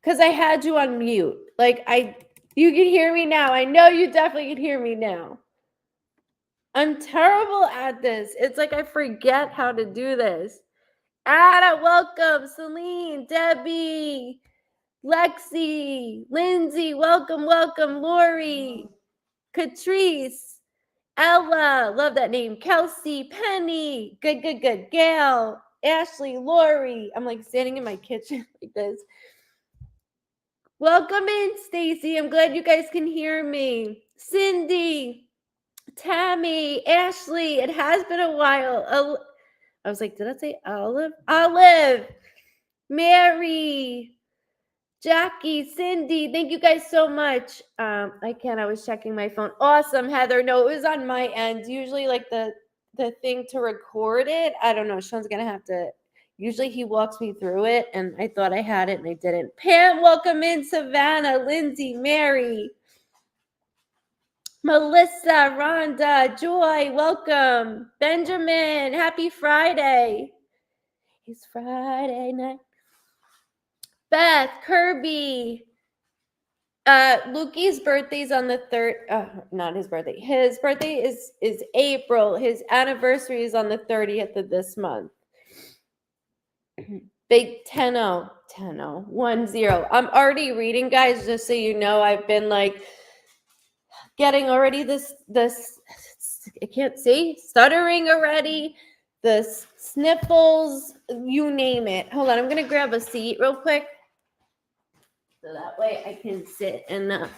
because I had you on mute. Like, you can hear me now. I know you definitely can hear me now. I'm terrible at this. It's like I forget how to do this. Ada, welcome. Celine, Debbie, Lexi, Lindsay, welcome, welcome. Lori, Catrice, Ella, love that name. Kelsey, Penny, good. Gail, Ashley, Lori. I'm like standing in my kitchen like this. Welcome in, Stacy. I'm glad you guys can hear me. Cindy, Tammy, Ashley. It has been a while. I was like, did I say Olive? Olive, Mary, Jackie, Cindy, thank you guys so much. I was checking my phone. Awesome, Heather. No, it was on my end. Usually like the thing to record it, I don't know. Sean's gonna have to, usually he walks me through it, and I thought I had it and I didn't. Pam, welcome in. Savannah, Lindsay, Mary, Melissa, Rhonda, Joy, welcome. Benjamin, happy Friday. It's Friday night. Beth, Kirby, Lukey's birthday's on the 3rd. Not his birthday. His birthday is April. His anniversary is on the 30th of this month. Big 10-0, 10-0, 1-0. I'm already reading, guys, just so you know. I've been like getting already this I can't say, stuttering already. The sniffles, you name it. Hold on, I'm gonna grab a seat real quick. So that way I can sit and I'm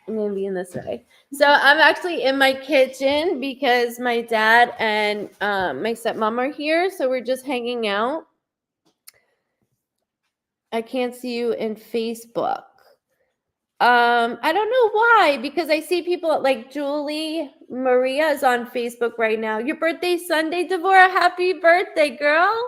going to be in this way. So I'm actually in my kitchen because my dad and my stepmom are here. So we're just hanging out. I can't see you in Facebook. I don't know why, because I see people like Julie Maria is on Facebook right now. Your birthday's Sunday, Devorah. Happy birthday, girl.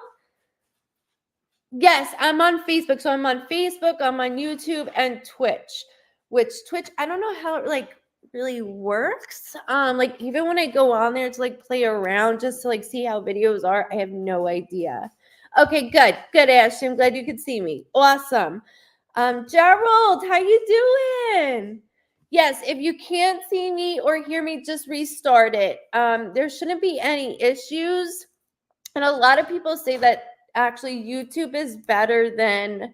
Yes, I'm on Facebook. So I'm on Facebook, I'm on YouTube and Twitch. Which Twitch, I don't know how it like really works. Like even when I go on there to like play around just to like see how videos are, I have no idea. Okay, good, Ashley. I'm glad you could see me. Awesome. Gerald, how you doing? Yes, if you can't see me or hear me, just restart it. There shouldn't be any issues. And a lot of people say that actually YouTube is better than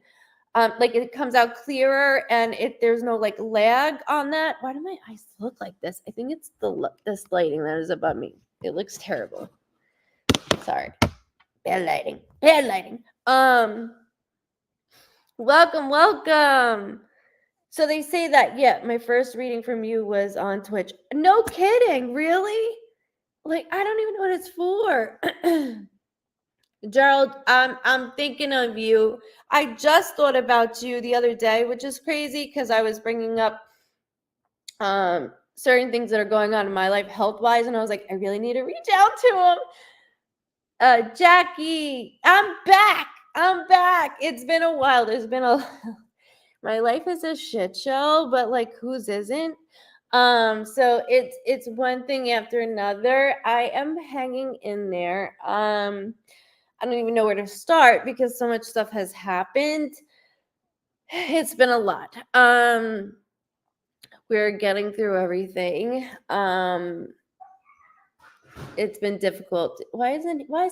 like it comes out clearer and there's no like lag on that. Why do my eyes look like this? I think it's this lighting that is above me. It looks terrible. Sorry. Bad lighting. Welcome. So they say that, yeah, my first reading from you was on Twitch. No kidding, really? Like, I don't even know what it's for. Gerald, I'm thinking of you. I just thought about you the other day, which is crazy because I was bringing up certain things that are going on in my life health-wise, and I was like, I really need to reach out to him. Jackie, I'm back. It's been a while. There's been my life is a shit show, but like whose isn't? So it's one thing after another. I am hanging in there. I don't even know where to start because so much stuff has happened. It's been a lot. We're getting through everything. It's been difficult. Why is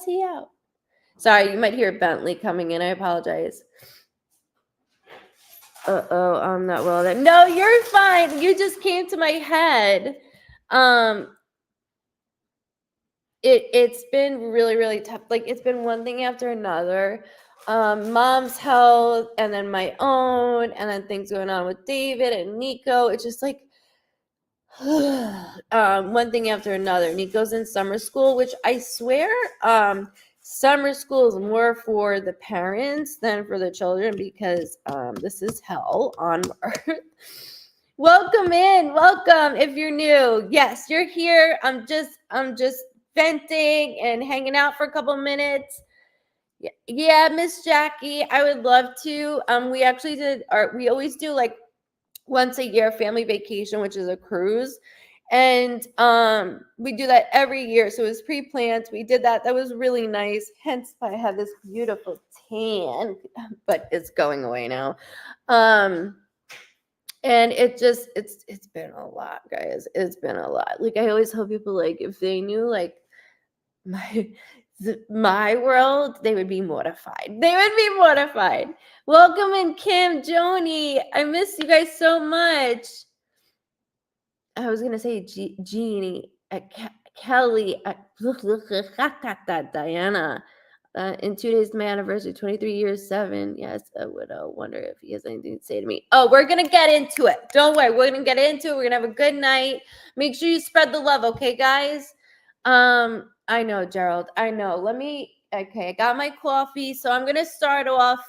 he out? Sorry, you might hear Bentley coming in. I apologize. I'm not well. No, you're fine. You just came to my head. It's been really, really tough. Like it's been one thing after another. Mom's health and then my own and then things going on with David and Nico. It's just like one thing after another. Nico's in summer school, which I swear summer school is more for the parents than for the children because this is hell on earth. Welcome if you're new. Yes, you're here. I'm just venting and hanging out for a couple minutes. Yeah, Miss Jackie, I would love to. We actually we always do like once a year family vacation, which is a cruise. And we do that every year. So it was pre-planned. We did that. That was really nice. Hence why I have this beautiful tan, but it's going away now. And it's been a lot, guys. It's been a lot. Like I always tell people, like if they knew like my world, they would be mortified. They would be mortified. Welcome in, Kim, Joni. I miss you guys so much. I was gonna say Jeannie, Kelly, Diana. In 2 days, my anniversary, 23 years, 7. Yes, a widow. Wonder if he has anything to say to me. Oh, we're going to get into it. Don't worry. We're going to get into it. We're going to have a good night. Make sure you spread the love, okay, guys? I know, Gerald. I know. Okay, I got my coffee. So I'm going to start off.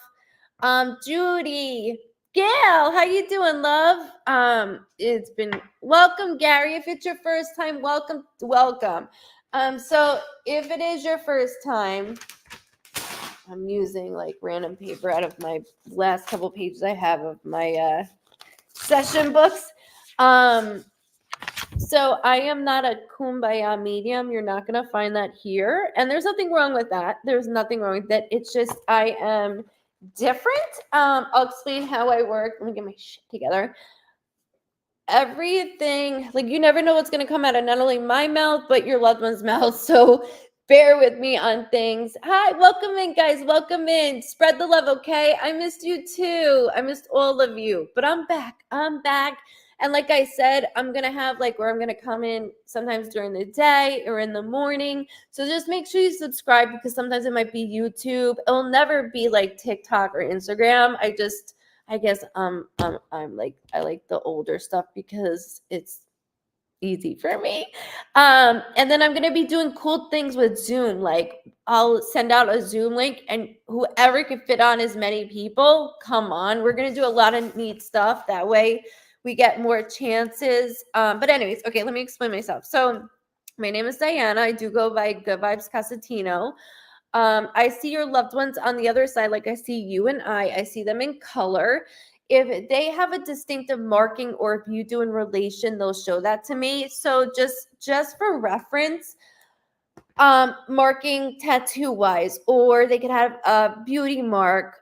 Judy. Gail, how you doing, love? It's been welcome, Gary. If it's your first time, welcome. So if it is your first time, I'm using like random paper out of my last couple pages I have of my session books. So I am not a kumbaya medium. You're not going to find that here. And there's nothing wrong with that. There's nothing wrong with that. It's just I am different. I'll explain how I work. Let me get my shit together. Everything, like you never know what's going to come out of not only my mouth, but your loved one's mouth. So bear with me on things. Hi, welcome in, guys. Welcome in. Spread the love, okay? I missed you too. I missed all of you, but I'm back. And like I said, I'm going to have like where I'm going to come in sometimes during the day or in the morning. So just make sure you subscribe because sometimes it might be YouTube. It'll never be like TikTok or Instagram. I guess I'm like I like the older stuff because it's easy for me. And then I'm gonna be doing cool things with Zoom. Like I'll send out a Zoom link and whoever can fit on as many people, come on. We're gonna do a lot of neat stuff. That way we get more chances. But anyways, okay, let me explain myself. So my name is Diana. I do go by Goodvibes Cossentino. I see your loved ones on the other side, like I see you and I see them in color. If they have a distinctive marking or if you do in relation, they'll show that to me. So just for reference, marking tattoo wise, or they could have a beauty mark.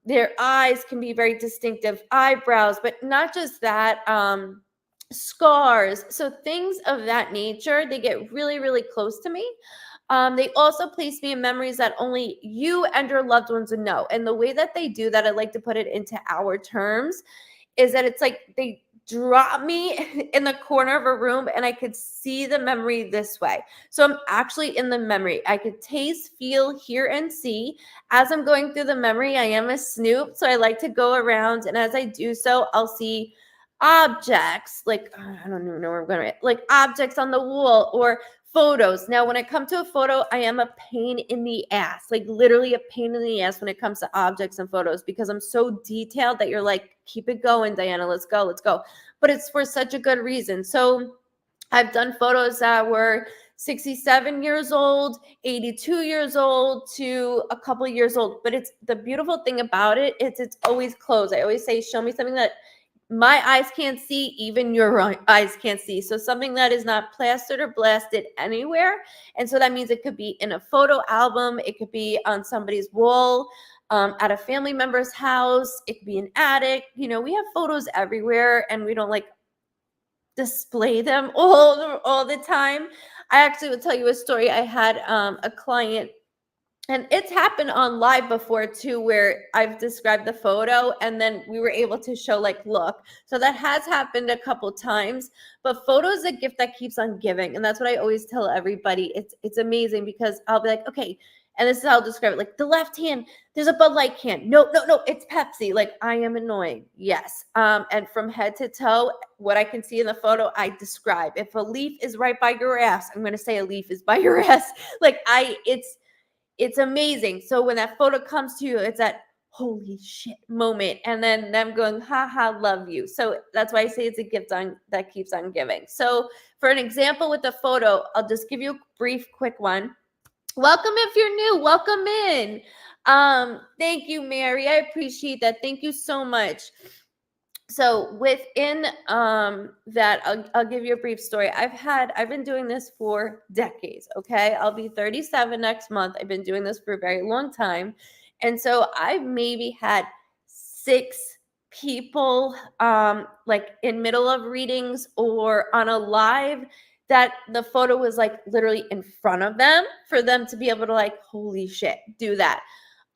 Their eyes can be very distinctive, eyebrows, but not just that, scars. So things of that nature, they get really, really close to me. They also place me in memories that only you and your loved ones would know. And the way that they do that, I like to put it into our terms, is that it's like they drop me in the corner of a room and I could see the memory this way. So I'm actually in the memory. I could taste, feel, hear, and see. As I'm going through the memory, I am a snoop. So I like to go around, and as I do so, I'll see objects, like I don't even know where I'm going to, like objects on the wall or photos. Now, when I come to a photo, I am a pain in the ass, like literally a pain in the ass when it comes to objects and photos because I'm so detailed that you're like, keep it going, Diana, let's go. But it's for such a good reason. So I've done photos that were 67 years old, 82 years old to a couple of years old. But it's the beautiful thing about it is it's always closed. I always say, show me something that my eyes can't see, even your eyes can't see. So something that is not plastered or blasted anywhere. And so that means it could be in a photo album. It could be on somebody's wall, at a family member's house. It could be an attic. You know, we have photos everywhere and we don't like display them all the time. I actually will tell you a story. I had a client, and it's happened on live before too, where I've described the photo and then we were able to show like, look. So that has happened a couple times, but photo is a gift that keeps on giving. And that's what I always tell everybody. It's amazing because I'll be like, okay, and this is how I'll describe it. Like the left hand, there's a Bud Light can. No, it's Pepsi. Like I am annoying. Yes. And from head to toe, what I can see in the photo, I describe. If a leaf is right by your ass, I'm going to say a leaf is by your ass. Like it's amazing. So when that photo comes to you, it's that holy shit moment. And then them going, haha, love you. So that's why I say it's a gift that keeps on giving. So for an example with the photo, I'll just give you a brief, quick one. Welcome if you're new. Welcome in. Thank you, Mary. I appreciate that. Thank you so much. So within that, I'll give you a brief story. I've been doing this for decades. Okay, I'll be 37 next month. I've been doing this for a very long time, and so I've maybe had 6 people like in middle of readings or on a live that the photo was like literally in front of them for them to be able to like, holy shit, do that.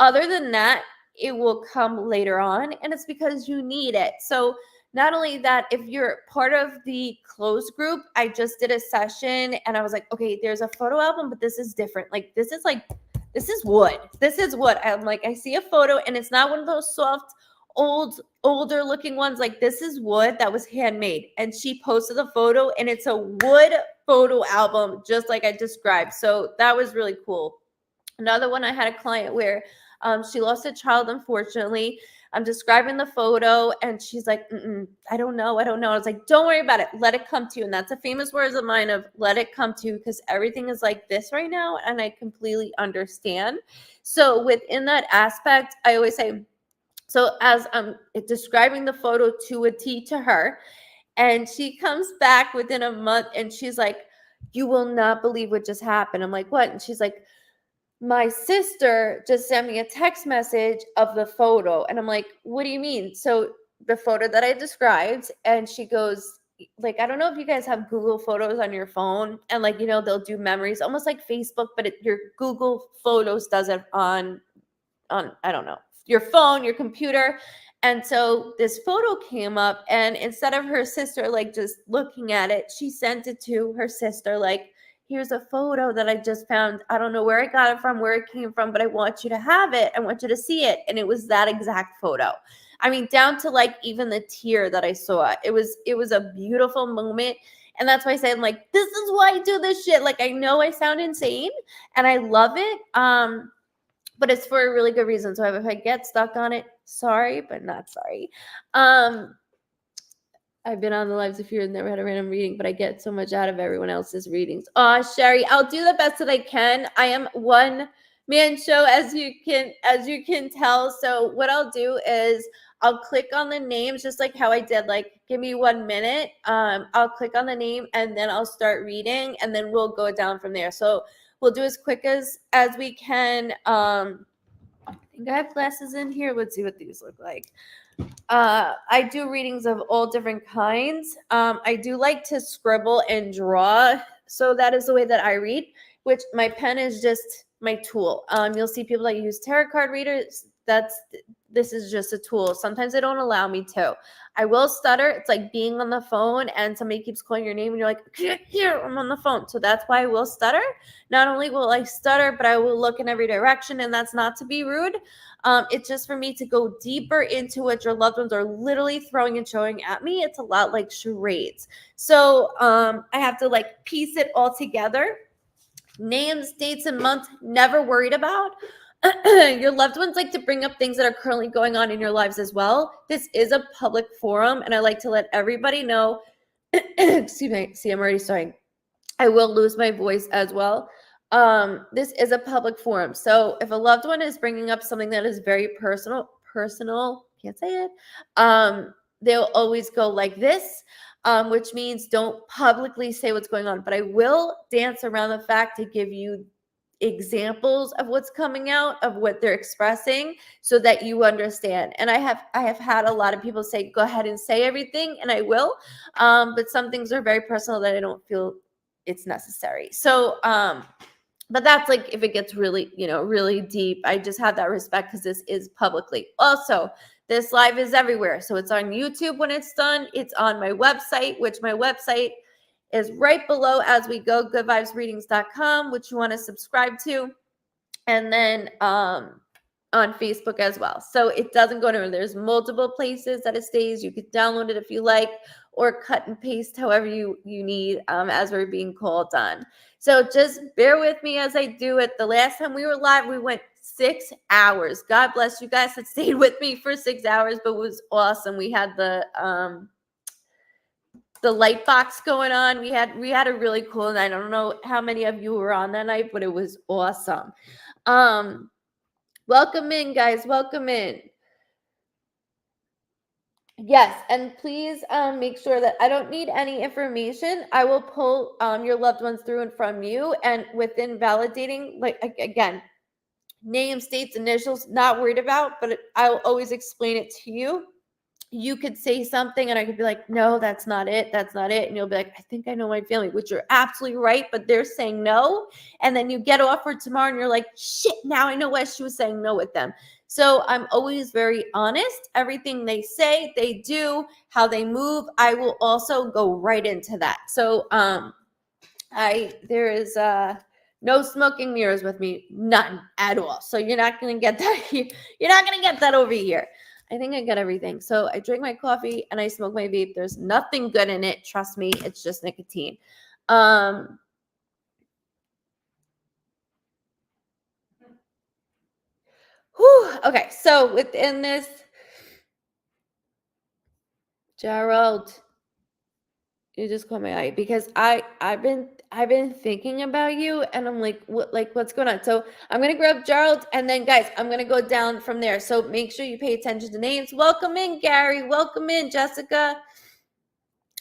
Other than that, it will come later on, and it's because you need it. So not only that, if you're part of the closed group, I just did a session and I was like, okay, there's a photo album, but this is different. Like this is wood. This is wood. I'm like, I see a photo and it's not one of those soft older looking ones. Like this is wood that was handmade. And she posted the photo and it's a wood photo album, just like I described. So that was really cool. Another one, I had a client where she lost a child, unfortunately. I'm describing the photo, and she's like, I don't know. I was like, don't worry about it. Let it come to you. And that's a famous words of mine of let it come to you, because everything is like this right now, and I completely understand. So within that aspect, I always say, so as I'm describing the photo to a T to her, and she comes back within a month, and she's like, you will not believe what just happened. I'm like, what? And she's like, my sister just sent me a text message of the photo. And I'm like, what do you mean? So the photo that I described, and she goes, like, I don't know if you guys have Google Photos on your phone, and like, they'll do memories almost like Facebook, but your Google Photos does it on I don't know, your phone, your computer. And so this photo came up, and instead of her sister like just looking at it, she sent it to her sister like, here's a photo that I just found. I don't know where I got it from, where it came from, but I want you to have it. I want you to see it. And it was that exact photo. I mean, down to like even the tear that I saw. It was a beautiful moment. And that's why I say, I'm like, this is why I do this shit. Like, I know I sound insane and I love it. But it's for a really good reason. So if I get stuck on it, sorry, but not sorry. I've been on the lives of fear, never had a random reading, but I get so much out of everyone else's readings. Sherry, I'll do the best that I can. I am one man show, as you can tell. So what I'll do is I'll click on the names, just like how I did. Like, give me 1 minute. I'll click on the name and then I'll start reading, and then we'll go down from there. So we'll do as quick as we can. I think I have glasses in here. Let's see what these look like. I do readings of all different kinds. I do like to scribble and draw. So that is the way that I read, which my pen is just my tool. You'll see people that use tarot card readers. This is just a tool. Sometimes they don't allow me to. I will stutter. It's like being on the phone and somebody keeps calling your name and you're like, here, I'm on the phone. So that's why I will stutter. Not only will I stutter, but I will look in every direction, and that's not to be rude. It's just for me to go deeper into what your loved ones are literally throwing and showing at me. It's a lot like charades. So I have to like piece it all together. Names, dates, and months, never worried about. Your loved ones like to bring up things that are currently going on in your lives as well. This is a public forum, and I like to let everybody know. Excuse me. See, I'm already starting. I will lose my voice as well. This is a public forum. So if a loved one is bringing up something that is very personal, can't say it, they'll always go like this, which means don't publicly say what's going on. But I will dance around the fact to give you examples of what's coming out, of what they're expressing, so that you understand. And I have had a lot of people say, go ahead and say everything, and I will. But some things are very personal that I don't feel it's necessary. So but that's like if it gets really, really deep. I just have that respect because this is publicly. Also, this live is everywhere. So it's on YouTube when it's done. It's on my website, which my website is right below as we go, goodvibesreadings.com, which you want to subscribe to. And then on Facebook as well. So it doesn't go anywhere. There's multiple places that it stays. You could download it if you like, or cut and paste however you need as we're being called on. So just bear with me as I do it. The last time we were live, we went 6 hours. God bless you guys that stayed with me for 6 hours, but it was awesome. We had the light box going on. We had a really cool night. I don't know how many of you were on that night, but it was awesome. Welcome in, guys. Welcome in. Yes, and please make sure that I don't need any information. I will pull your loved ones through and from you, and within validating, like again, names, dates, initials, not worried about, but I'll always explain it to you. You could say something and I could be like, no, that's not it. That's not it. And you'll be like, I think I know my family, which you're absolutely right, but they're saying no. And then you get offered tomorrow and you're like, shit, now I know why she was saying no with them. So I'm always very honest. Everything they say, they do, how they move, I will also go right into that. So there is no smoking mirrors with me, none at all. So you're not gonna get that here. You're not gonna get that over here. I think I got everything. So I drink my coffee and I smoke my vape. There's nothing good in it. Trust me, it's just nicotine. Okay, so within this, Gerald, you just caught my eye because I've been thinking about you and I'm like what's going on? So I'm gonna grab Gerald and then guys, I'm gonna go down from there. So make sure you pay attention to names. Welcome in, Gary. Welcome in, Jessica.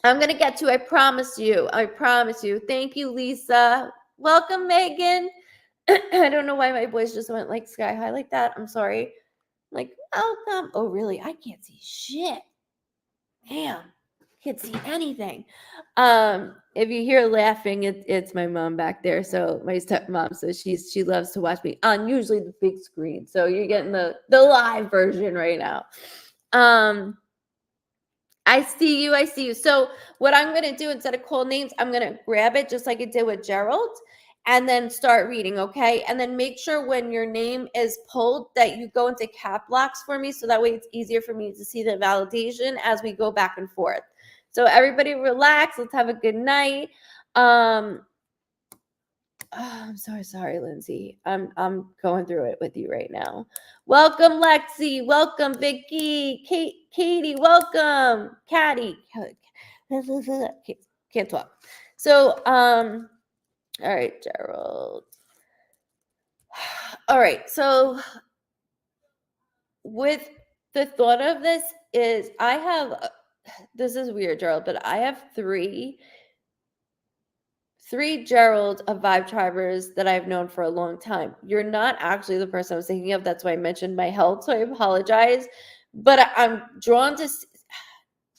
I'm gonna get to. I promise you. I promise you. Thank you, Lisa. Welcome, Megan. I don't know why my voice just went like sky high like that. I'm sorry. Like, welcome. Oh, really? I can't see shit. Damn, can't see anything. If you hear laughing, it's my mom back there. So my stepmom. So she loves to watch me on usually the big screen. So you're getting the live version right now. I see you. I see you. So what I'm gonna do instead of call names, I'm gonna grab it just like it did with Gerald, and then start reading. Okay, and then make sure when your name is pulled that you go into cap locks for me, so that way it's easier for me to see the validation as we go back and forth. So everybody relax. Let's have a good night. I'm sorry, Lindsay. I'm going through it with you right now. Welcome, Lexi. Welcome, Vicky. Katie, welcome. Caddy. Can't talk. So, all right, Gerald. All right. So with the thought of this is I have this is weird, Gerald, but I have three Gerald of Vibe Tribers that I've known for a long time. You're not actually the person I was thinking of. That's why I mentioned my health. So I apologize. But I'm drawn to.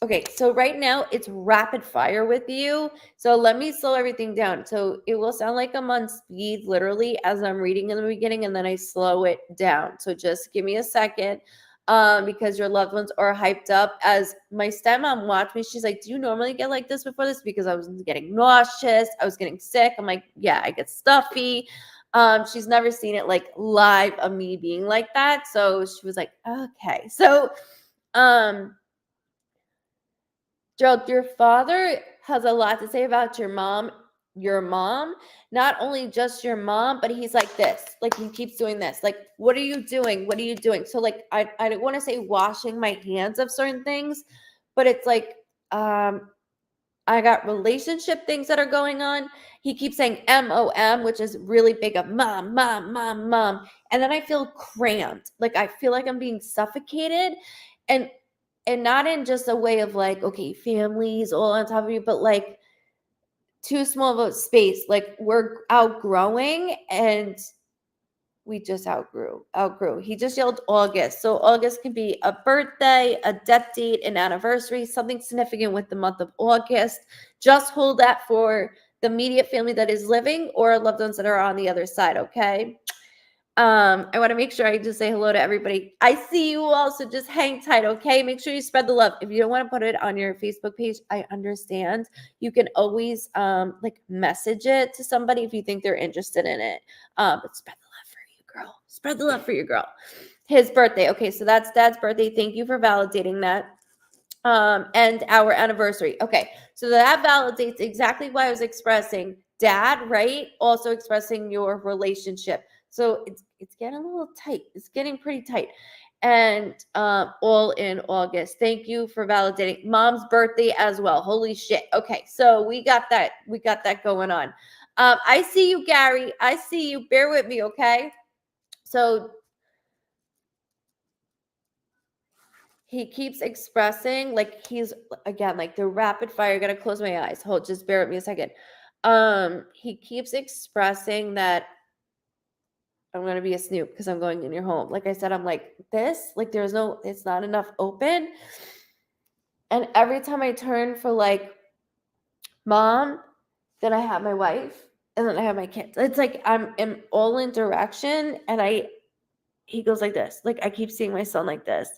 Okay, so right now it's rapid fire with you. So let me slow everything down. So it will sound like I'm on speed literally as I'm reading in the beginning and then I slow it down. So just give me a second. Because your loved ones are hyped up. As my stepmom watched me, she's like, do you normally get like this before this? Because I was getting nauseous, I was getting sick. I'm like, yeah, I get stuffy. She's never seen it like live of me being like that. So she was like, okay. So Gerald, your father has a lot to say about your mom. Your mom, not only just your mom, but he's like this. Like he keeps doing this. Like, what are you doing? What are you doing? So, like, I don't want to say washing my hands of certain things, but it's like I got relationship things that are going on. He keeps saying MOM, which is really big of mom, mom, mom, mom. And then I feel cramped. Like I feel like I'm being suffocated. And not in just a way of like, okay, families all on top of you, but like too small of a space. Like we're outgrowing and we just outgrew. He just yelled August. So August can be a birthday, a death date, an anniversary, something significant with the month of August. Just hold that for the immediate family that is living or loved ones that are on the other side, okay? I want to make sure I just say hello to everybody. I see you all, so just hang tight, okay? Make sure you spread the love. If you don't want to put it on your Facebook page, I understand. You can always like message it to somebody if you think they're interested in it. But spread the love for you, girl. Spread the love for your girl. His birthday. Okay, so that's Dad's birthday. Thank you for validating that. And our anniversary. Okay, so that validates exactly what I was expressing. Dad, right? Also expressing your relationship. So it's getting a little tight. It's getting pretty tight. And all in August. Thank you for validating. Mom's birthday as well. Holy shit. Okay, so we got that. We got that going on. I see you, Gary. I see you. Bear with me, okay? So he keeps expressing, like, he's again, like the rapid fire. Gotta close my eyes. Hold, just bear with me a second. He keeps expressing that I'm gonna be a snoop because I'm going in your home. Like I said, I'm like, this, like, it's not enough open. And every time I turn for like mom, then I have my wife, and then I have my kids. It's like I'm all in direction, and he goes like this. Like, I keep seeing my son like this.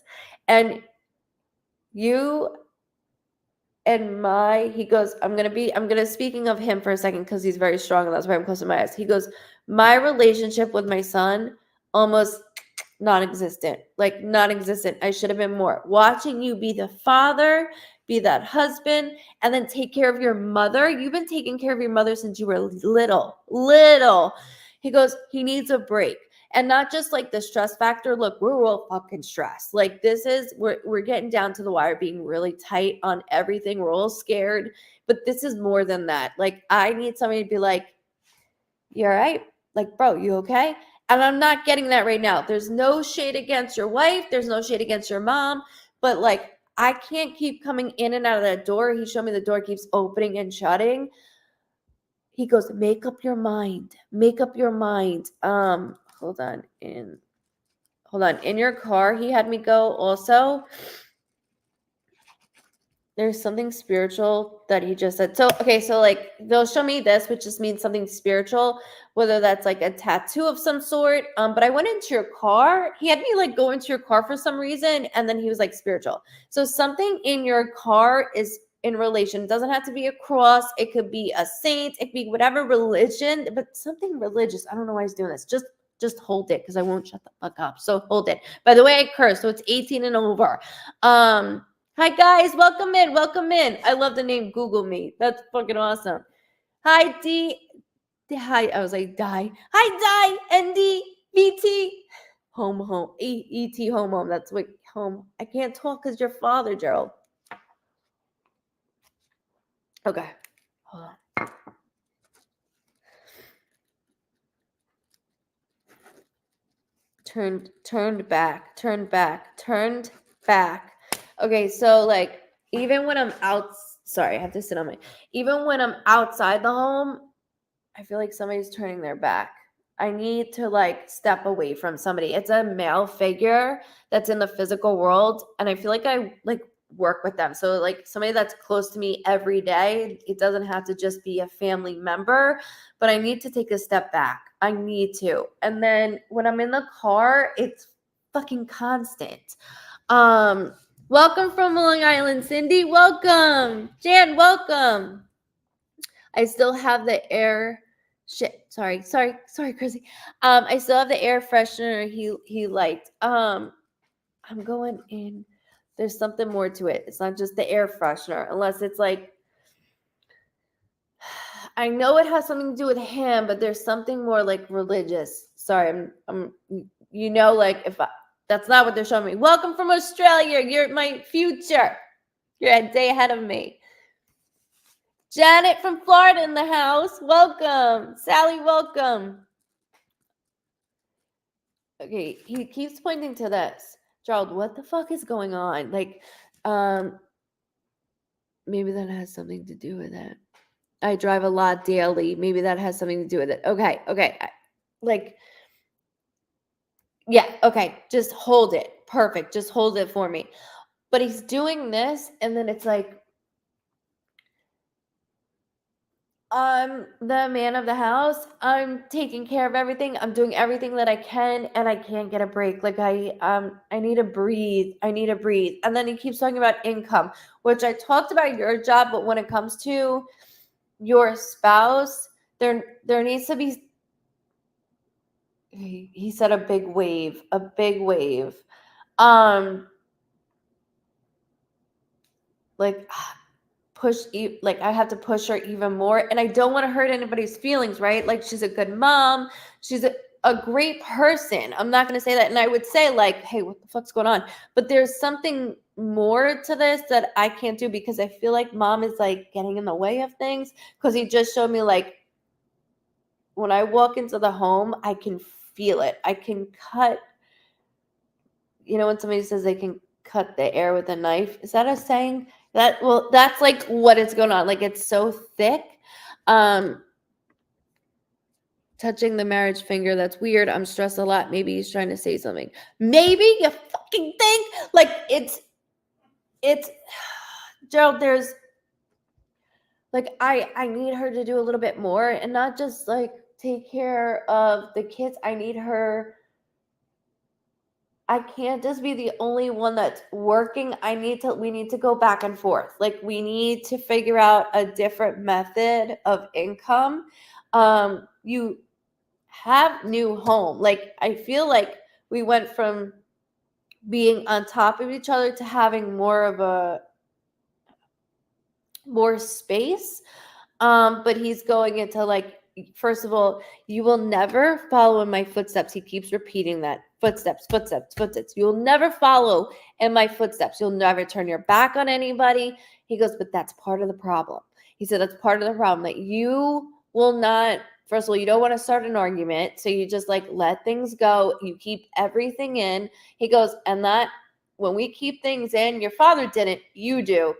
And you and he goes, speaking of him for a second because he's very strong and that's why I'm closing my eyes. He goes, my relationship with my son, almost non-existent. Like, non-existent. I should have been more. Watching you be the father, be that husband, and then take care of your mother. You've been taking care of your mother since you were little. He goes, he needs a break. And not just like the stress factor. Look, we're all fucking stressed. Like, we're getting down to the wire, being really tight on everything. We're all scared, but this is more than that. Like, I need somebody to be like, you all right? Like, bro, you okay? And I'm not getting that right now. There's no shade against your wife. There's no shade against your mom. But like, I can't keep coming in and out of that door. He showed me the door keeps opening and shutting. He goes, make up your mind. Make up your mind. Hold on. In your car, he had me go also. There's something spiritual that he just said. So, okay, so like they'll show me this, which just means something spiritual, whether that's like a tattoo of some sort. But I went into your car. He had me like go into your car for some reason, and then he was like spiritual. So something in your car is in relation. It doesn't have to be a cross. It could be a saint. It could be whatever religion, but something religious. I don't know why he's doing this. Just hold it because I won't shut the fuck up. So hold it. By the way, I curse, so it's 18 and over. Hi guys, welcome in, welcome in. I love the name Google Me. That's fucking awesome. Hi D. Hi, I was like die. Hi Di, ND, VT, home, ET, home. That's what home. I can't talk because your father, Gerald. Okay, hold on. Turned back. Okay, so like even when I'm out, sorry, I have to sit on even when I'm outside the home, I feel like somebody's turning their back. I need to like step away from somebody. It's a male figure that's in the physical world, and I feel like I like work with them. So like somebody that's close to me every day. It doesn't have to just be a family member, but I need to take a step back. I need to. And then when I'm in the car, it's fucking constant. Welcome from Long Island, Cindy. Welcome. Jan, welcome. I still have the air sorry, Chrissy. I still have the air freshener he liked. I'm going in. There's something more to it. It's not just the air freshener, unless it's like I know it has something to do with him, but there's something more like religious. Sorry, I'm like if that's not what they're showing me. Welcome from Australia. You're my future. You're a day ahead of me. Janet from Florida in the house. Welcome. Sally, welcome. Okay, he keeps pointing to this. Gerald, what the fuck is going on? Like, maybe that has something to do with it. I drive a lot daily. Maybe that has something to do with it. Okay. Yeah, okay. Just hold it. Perfect. Just hold it for me. But he's doing this, and then it's like, I'm the man of the house. I'm taking care of everything. I'm doing everything that I can, and I can't get a break. Like I need to breathe. I need to breathe. And then he keeps talking about income, which I talked about your job, but when it comes to your spouse, there needs to be. He said a big wave. Like like I have to push her even more, and I don't want to hurt anybody's feelings, right? Like she's a good mom, she's a great person. I'm not going to say that, and I would say like, hey, what the fuck's going on? But there's something more to this that I can't do because I feel like mom is like getting in the way of things, because he just showed me like when I walk into the home, I can feel it. I can cut, when somebody says they can cut the air with a knife. Is that a saying? That's like what is going on. Like it's so thick. Touching the marriage finger, that's weird. I'm stressed a lot. Maybe he's trying to say something. Maybe you fucking think like it's Gerald, there's like I need her to do a little bit more and not just like take care of the kids. I can't just be the only one that's working. We need to go back and forth. Like we need to figure out a different method of income. You have new home. Like I feel like we went from being on top of each other to having more space. But he's going into like, first of all, you will never follow in my footsteps. He keeps repeating that. Footsteps, footsteps, footsteps. You'll never follow in my footsteps. You'll never turn your back on anybody. He goes, but that's part of the problem. He said, that's part of the problem, that you will not, first of all, you don't want to start an argument. So you just like let things go. You keep everything in. He goes, and that when we keep things in, your father didn't, you do.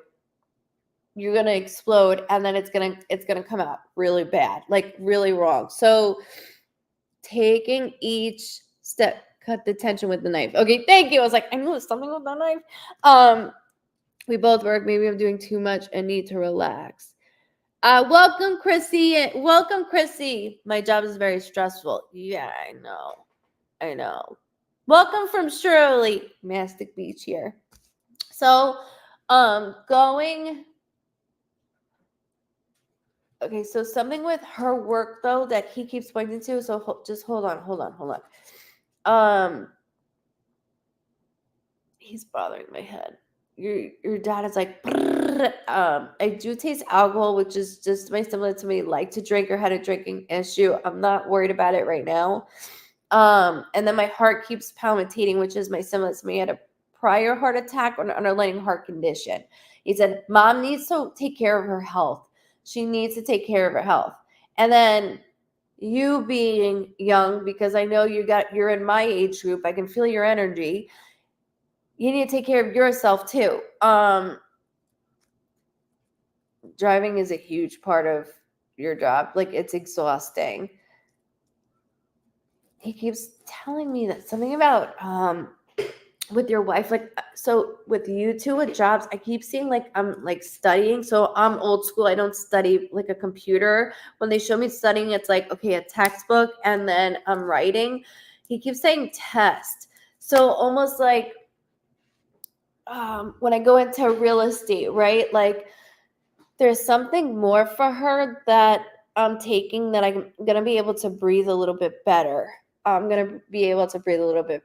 You're going to explode, and then it's going to come out really bad, like really wrong. So taking each step, cut the tension with the knife. Okay, thank you. I was like, I knew it was something with the knife. We both work. Maybe I'm doing too much and need to relax. Welcome, Chrissy. Welcome, Chrissy. My job is very stressful. Yeah, I know. Welcome from Shirley, Mastic Beach here. So, going. Okay, so something with her work though that he keeps pointing to. So just hold on. He's bothering my head. Your dad is like, I do taste alcohol, which is just my similar to me. Like to drink or had a drinking issue. I'm not worried about it right now. And then my heart keeps palpitating, which is my similar to me. I had a prior heart attack or an underlying heart condition. He said, Mom needs to take care of her health. She needs to take care of her health. And then you being young, because I know you're in my age group, I can feel your energy. You need to take care of yourself too. Driving is a huge part of your job. Like it's exhausting. He keeps telling me that something about with your wife, like, so with you two with jobs, I keep seeing like I'm like studying. So I'm old school. I don't study like a computer. When they show me studying, it's like, okay, a textbook and then I'm writing. He keeps saying test. So almost like when I go into real estate, right? Like there's something more for her that I'm taking that I'm going to be able to breathe a little bit better. I'm going to be able to breathe a little bit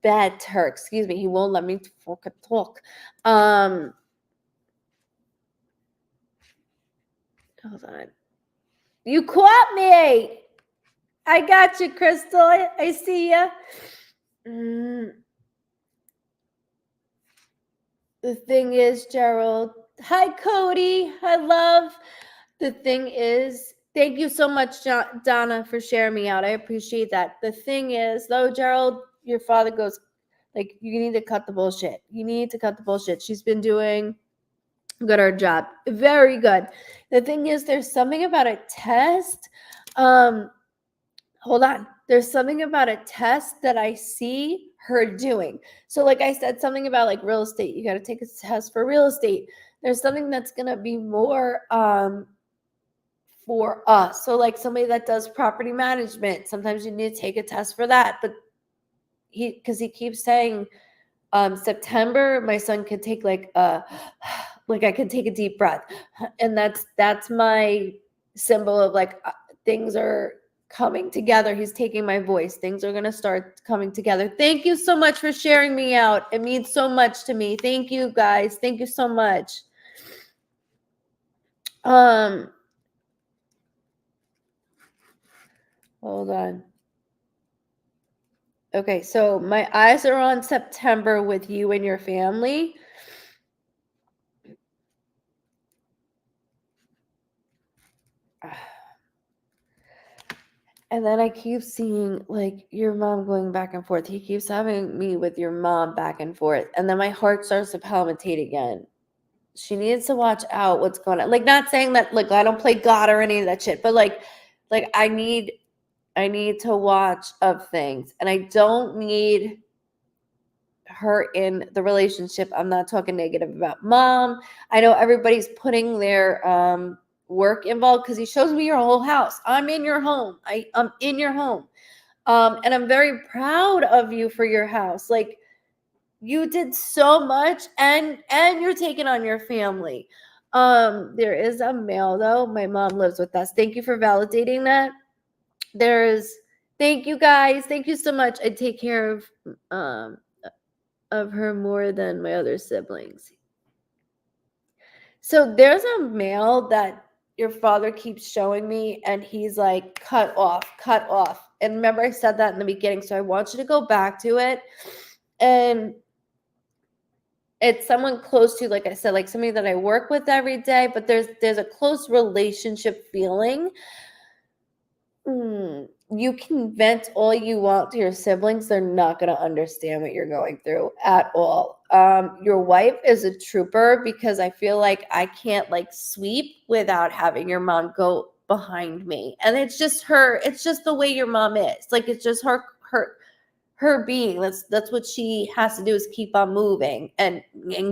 better. Excuse me. He won't let me fucking talk. Hold on. You caught me. I got you, Crystal. I see you. The thing is, Gerald. Hi, Cody. Hi, love. The thing is, thank you so much, Donna, for sharing me out. I appreciate that. The thing is, though, Gerald, your father goes, like, you need to cut the bullshit. You need to cut the bullshit. She's been doing good her job. Very good. The thing is, there's something about a test. Hold on. There's something about a test that I see her doing. So like I said, something about like real estate. You got to take a test for real estate. There's something that's going to be more for us. So like somebody that does property management, sometimes you need to take a test for that. But because he keeps saying September, my son could take like I could take a deep breath. And that's my symbol of like things are coming together. He's taking my voice. Things are going to start coming together. Thank you so much for sharing me out. It means so much to me. Thank you guys. Thank you so much. Hold on. Okay, so my eyes are on September with you and your family. And then I keep seeing like your mom going back and forth. He keeps having me with your mom back and forth. And then my heart starts to palpitate again. She needs to watch out what's going on. Like, not saying that like I don't play God or any of that shit, but like I need to watch of things. And I don't need her in the relationship. I'm not talking negative about mom. I know everybody's putting their work involved because he shows me your whole house. I'm in your home. I'm in your home. And I'm very proud of you for your house. Like, you did so much, and you're taking on your family. There is a male though. My mom lives with us. Thank you for validating that. Thank you guys. Thank you so much. I take care of her more than my other siblings. So there's a male that your father keeps showing me, and he's like, cut off. And remember, I said that in the beginning, so I want you to go back to it. And it's someone close to, like I said, like somebody that I work with every day, but there's a close relationship feeling. You can vent all you want to your siblings. They're not going to understand what you're going through at all. Your wife is a trooper, because I feel like I can't like sweep without having your mom go behind me. And it's just her. It's just the way your mom is. Like, it's just her being. That's what she has to do, is keep on moving and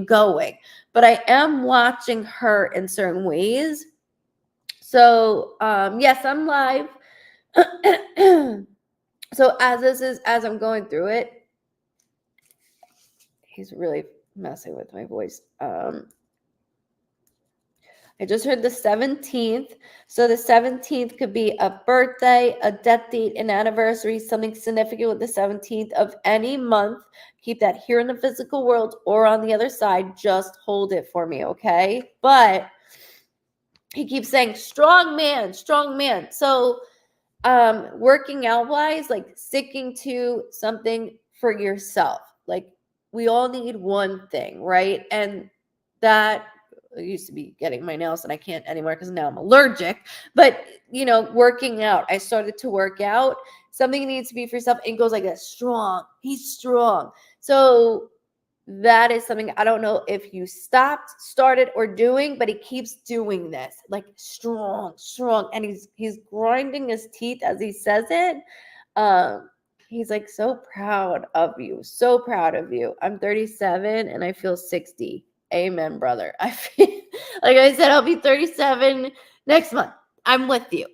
going. But I am watching her in certain ways. So yes, I'm live. So as I'm going through it, he's really messing with my voice. I just heard the 17th. So the 17th could be a birthday, a death date, an anniversary, something significant with the 17th of any month. Keep that here in the physical world or on the other side. Just hold it for me, okay? But he keeps saying, strong man, strong man. So working out wise, like sticking to something for yourself. Like, we all need one thing, right? And that, I used to be getting my nails, and I can't anymore because now I'm allergic. But working out, I started to work out. Something needs to be for yourself, and it goes like that. Strong. He's strong. So that is something, I don't know if you stopped, started, or doing, but he keeps doing this, like strong, and he's grinding his teeth as he says it. He's like, so proud of you, so proud of you. I'm 37 and I feel 60. Amen, brother. I feel like I said, I'll be 37 next month. I'm with you.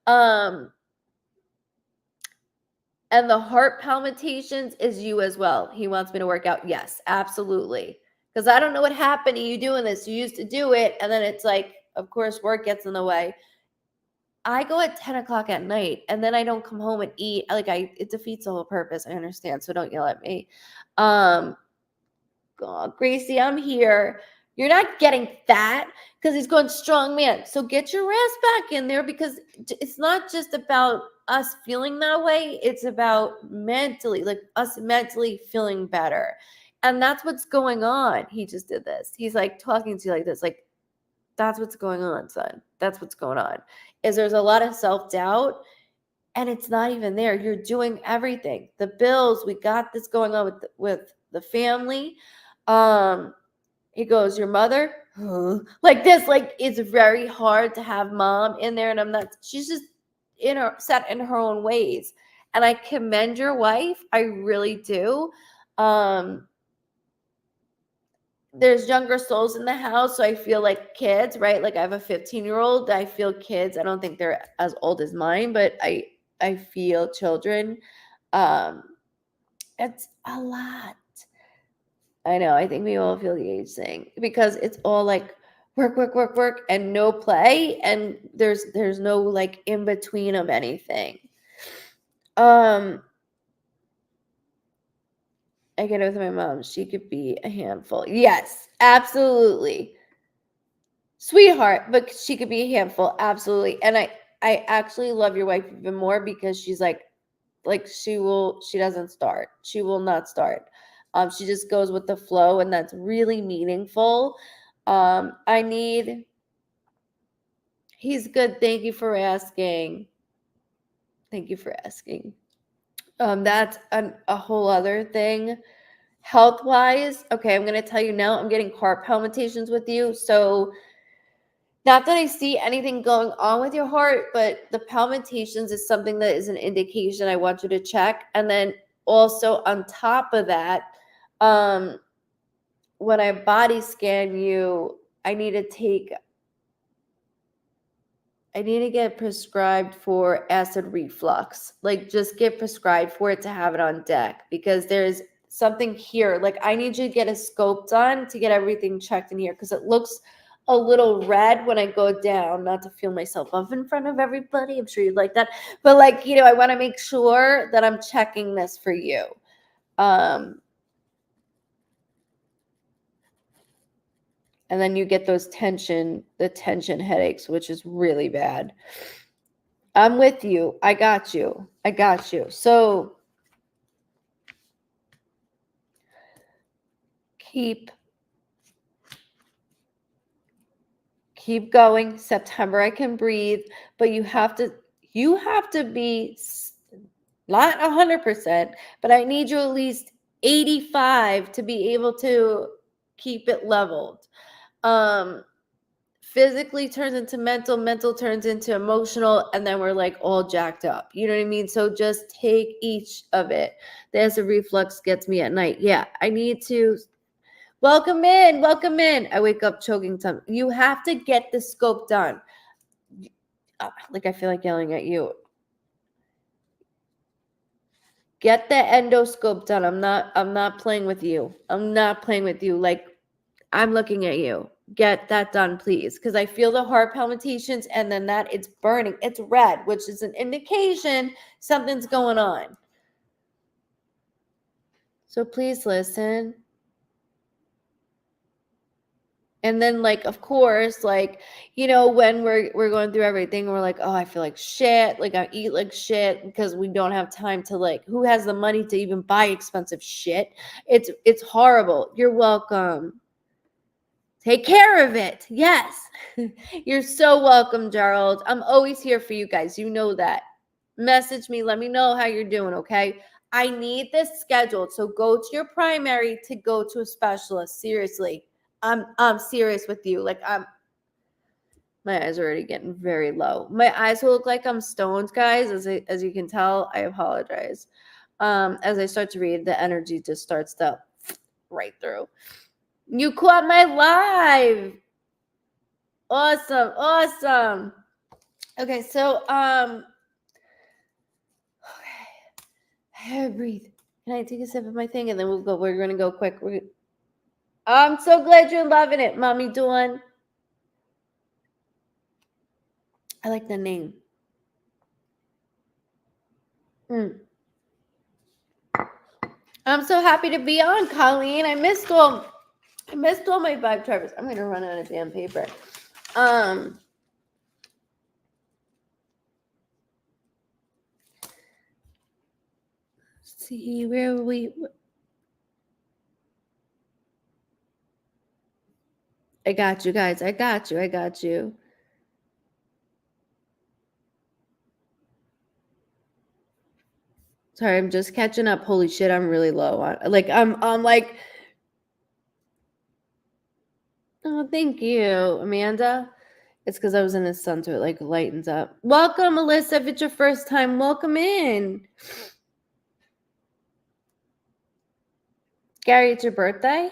And the heart palpitations is you as well. He wants me to work out. Yes, absolutely. Because I don't know what happened to you doing this. You used to do it, and then it's like, of course, work gets in the way. I go at 10 o'clock at night, and then I don't come home and eat. It defeats the whole purpose. I understand, so don't yell at me. God, Gracie, I'm here. You're not getting fat because he's going strong man. So get your ass back in there, because it's not just about us feeling that way. It's about mentally, like us mentally feeling better. And that's what's going on. He just did this. He's like talking to you like this. Like, that's what's going on, son. That's what's going on. Is there's a lot of self-doubt, and it's not even there. You're doing everything. The bills, we got this going on with the family. He goes, your mother, like this, like it's very hard to have mom in there, and she's just set in her own ways. And I commend your wife. I really do. There's younger souls in the house, so I feel like kids, right? Like, I have a 15-year-old. I feel kids. I don't think they're as old as mine, but I feel children. It's a lot. I know. I think we all feel the age thing, because it's all like work, and no play, and there's no like in between of anything. I get it with my mom. She could be a handful. Yes, absolutely. Sweetheart, but she could be a handful. Absolutely. And I actually love your wife even more, because she's like she doesn't start. She will not start. She just goes with the flow, and that's really meaningful. He's good. Thank you for asking. Thank you for asking. That's a whole other thing. Health-wise, okay, I'm going to tell you now, I'm getting heart palpitations with you. So, not that I see anything going on with your heart, but the palpitations is something that is an indication I want you to check. And then also on top of that, um, when I body scan you, I need to get prescribed for acid reflux. Like, just get prescribed for it to have it on deck, because there's something here. Like, I need you to get a scope done to get everything checked in here, because it looks a little red when I go down. Not to feel myself up in front of everybody. I'm sure you'd like that. But, like, I want to make sure that I'm checking this for you. And then you get the tension headaches, which is really bad. I'm with you. I got you. So keep going. September, I can breathe, but you have to be not 100%, but I need you at least 85 to be able to keep it leveled. Physically turns into mental turns into emotional, and then we're like all jacked up. You know what I mean? So just take each of it. The acid reflux gets me at night. Yeah, I need to welcome in. I wake up choking some. You have to get the scope done. Like, I feel like yelling at you. Get the endoscope done. I'm not playing with you. Like, I'm looking at you. Get that done, please. Because I feel the heart palpitations, and then that it's burning. It's red, which is an indication something's going on. So please listen. And then, like, of course, like, when we're going through everything, we're like, oh, I feel like shit. Like, I eat like shit, because we don't have time to, like, who has the money to even buy expensive shit? It's horrible. You're welcome. Take care of it. Yes. You're so welcome, Gerald. I'm always here for you guys. You know that. Message me. Let me know how you're doing, okay? I need this scheduled. So go to your primary to go to a specialist. Seriously. I'm serious with you. Like, my eyes are already getting very low. My eyes will look like I'm stoned, guys. As you can tell, I apologize. As I start to read, the energy just starts to right through. You caught my live. Awesome. Okay, so okay. I breathe. Can I take a sip of my thing, and then we'll go? We're gonna go quick. I'm so glad you're loving it, Mommy Dawn. I like the name. I'm so happy to be on, Colleen. I missed all my vibe drivers. I'm gonna run out of damn paper. Let's see, where are we? I got you, guys. I got you. Sorry, I'm just catching up. Holy shit, I'm really low on. Like, I'm like. Oh, thank you, Amanda. It's because I was in the sun, so it like lightens up. Welcome, Alyssa. If it's your first time, welcome in. Gary, it's your birthday?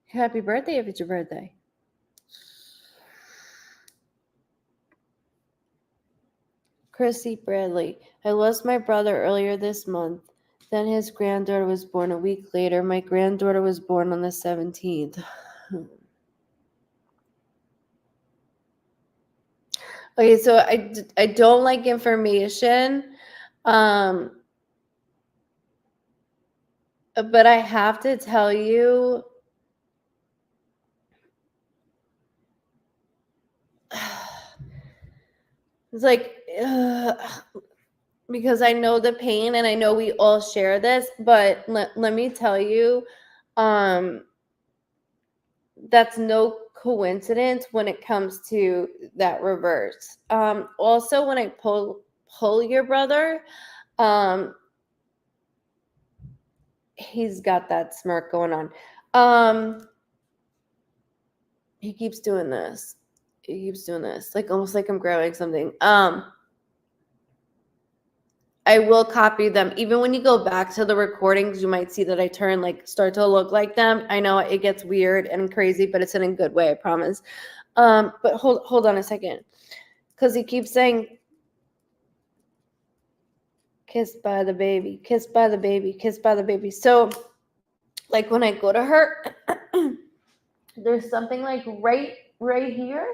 Happy birthday if it's your birthday. Chrissy Bradley. I lost my brother earlier this month. Then his granddaughter was born a week later. My granddaughter was born on the 17th. Okay, so I don't like information. But I have to tell you, it's like, because I know the pain, and I know we all share this, but let me tell you, that's no coincidence when it comes to that reverse. Also, when I pull pull your brother. He's got that smirk going on. He keeps doing this. Like almost like I'm grabbing something. I will copy them. Even when you go back to the recordings, you might see that I start to look like them. I know it gets weird and crazy, but it's in a good way, I promise. But hold on a second. Because he keeps saying, kissed by the baby, kissed by the baby, kissed by the baby. So, like when I go to her, there's something like right here.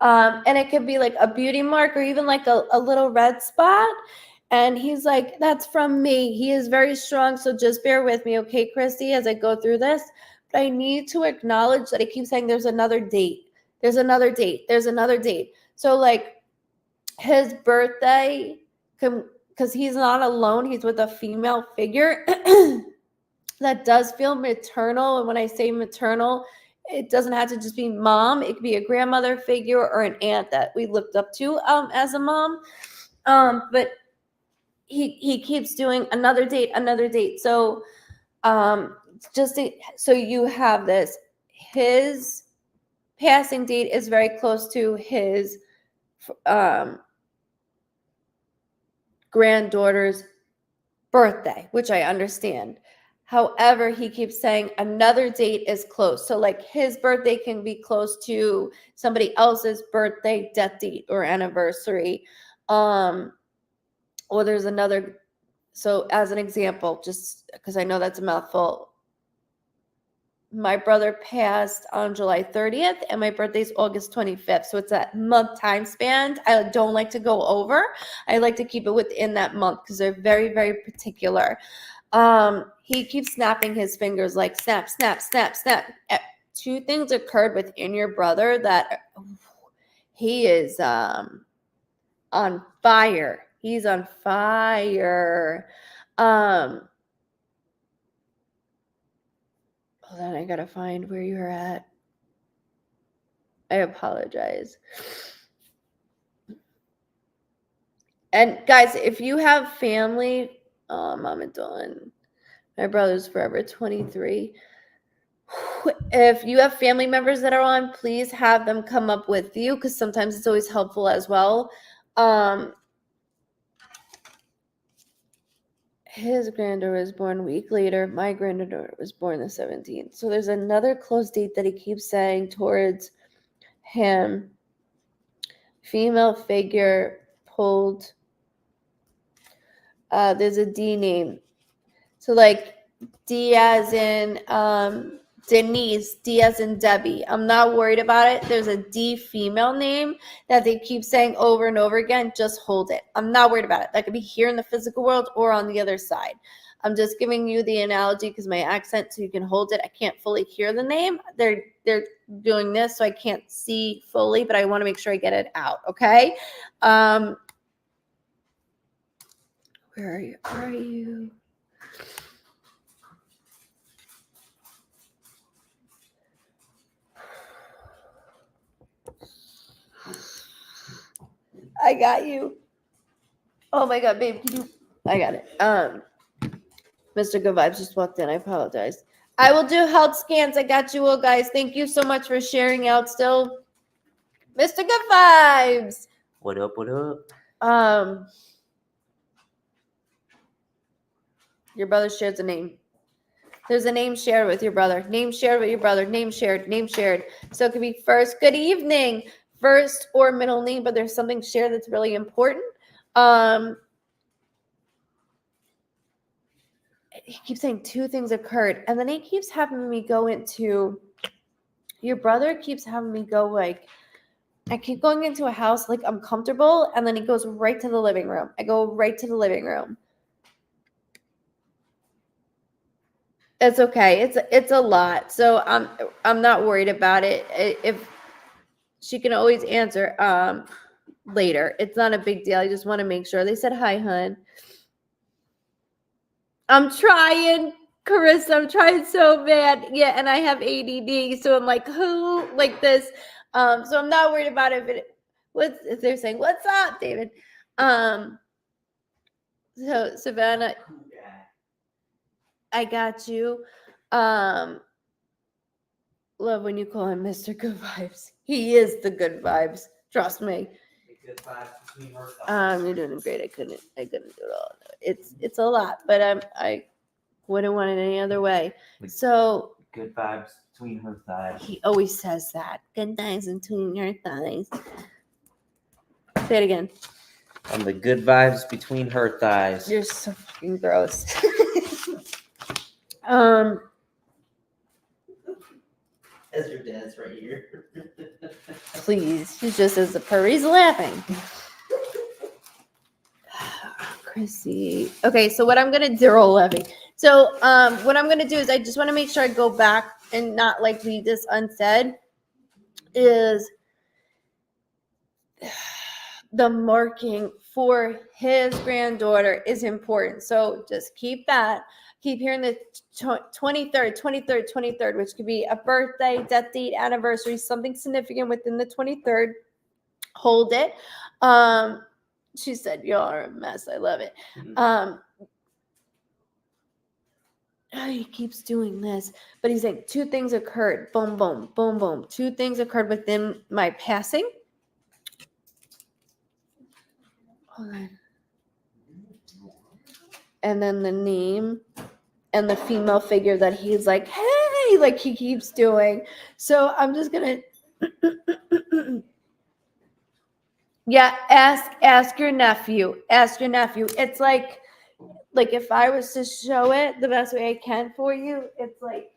And it could be like a beauty mark or even like a little red spot. And he's like, that's from me. He is very strong. So just bear with me, okay, Christy, as I go through this. But I need to acknowledge that he keeps saying there's another date. There's another date. There's another date. So like his birthday, because he's not alone. He's with a female figure that does feel maternal. And when I say maternal, it doesn't have to just be mom. It could be a grandmother figure or an aunt that we looked up to as a mom. But he keeps doing another date. So so you have this. His passing date is very close to his granddaughter's birthday, which I understand. However, he keeps saying another date is close. So like his birthday can be close to somebody else's birthday, death date, or anniversary. Or there's another. So as an example, just because I know that's a mouthful, my brother passed on July 30th and my birthday's August 25th. So it's that month time span. I don't like to go over. I like to keep it within that month because they're very, very particular. He keeps snapping his fingers like snap, snap, snap, snap. Two things occurred within your brother that he is on fire. He's on fire. Hold on, I gotta find where you're at. I apologize. And guys, if you have family, Mama Dawn, my brother's forever 23. If you have family members that are on, please have them come up with you because sometimes it's always helpful as well. His granddaughter was born a week later. My granddaughter was born the 17th. So there's another close date that he keeps saying towards him. Female figure pulled. There's a D name. So like D as in Denise, D as in Debbie. I'm not worried about it. There's a D female name that they keep saying over and over again. Just hold it. I'm not worried about it. That could be here in the physical world or on the other side. I'm just giving you the analogy because my accent, so you can hold it. I can't fully hear the name. They're doing this, so I can't see fully, but I want to make sure I get it out. Okay. Where are you? Where are you? I got you. Oh my God, babe. I got it. Mr. Goodvibes just walked in. I apologize. I will do health scans. I got you all, guys. Thank you so much for sharing out still. Mr. Goodvibes. What up, what up? Your brother shares a name. There's a name shared with your brother. Name shared with your brother. Name shared. Name shared. So it could be first, good evening, first or middle name, but there's something shared that's really important. He keeps saying two things occurred, and then he keeps having me go into, your brother keeps having me go like, I keep going into a house like I'm comfortable, and then he goes right to the living room. I go right to the living room. It's okay. It's a lot. So I'm not worried about it. If she can always answer later. It's not a big deal. I just want to make sure. They said hi, hun. I'm trying, Carissa. I'm trying so bad. Yeah, and I have ADD, so I'm like, who like this? So I'm not worried about it. If they're saying, what's up, David? So Savannah, I got you. Love when you call him Mr. Good Vibes. He is the good vibes. Trust me. Good vibes between her thighs. You're doing great. I couldn't do it all. It's a lot, but I wouldn't want it any other way. So Good vibes between her thighs. he always says that. Good vibes between your thighs. Say it again. And the good vibes between her thighs. You're so fucking gross. As your dad's right here. Please. He's just as a purr. He's laughing. Chrissy. Okay, so what I'm gonna do, Levy. So what I'm gonna do is I just want to make sure I go back and not like leave this unsaid. Is the marking for his granddaughter is important. So just keep that. Keep hearing the 23rd, which could be a birthday, death date, anniversary, something significant within the 23rd. Hold it. She said, "Y'all are a mess." I love it. He keeps doing this, but he's like, 2 things occurred. Boom, boom, boom, boom. 2 things occurred within my passing. Hold on. And then the name and the female figure that he's like, hey, like he keeps doing. So I'm just gonna yeah, ask your nephew. Ask your nephew. It's like if I was to show it the best way I can for you, it's like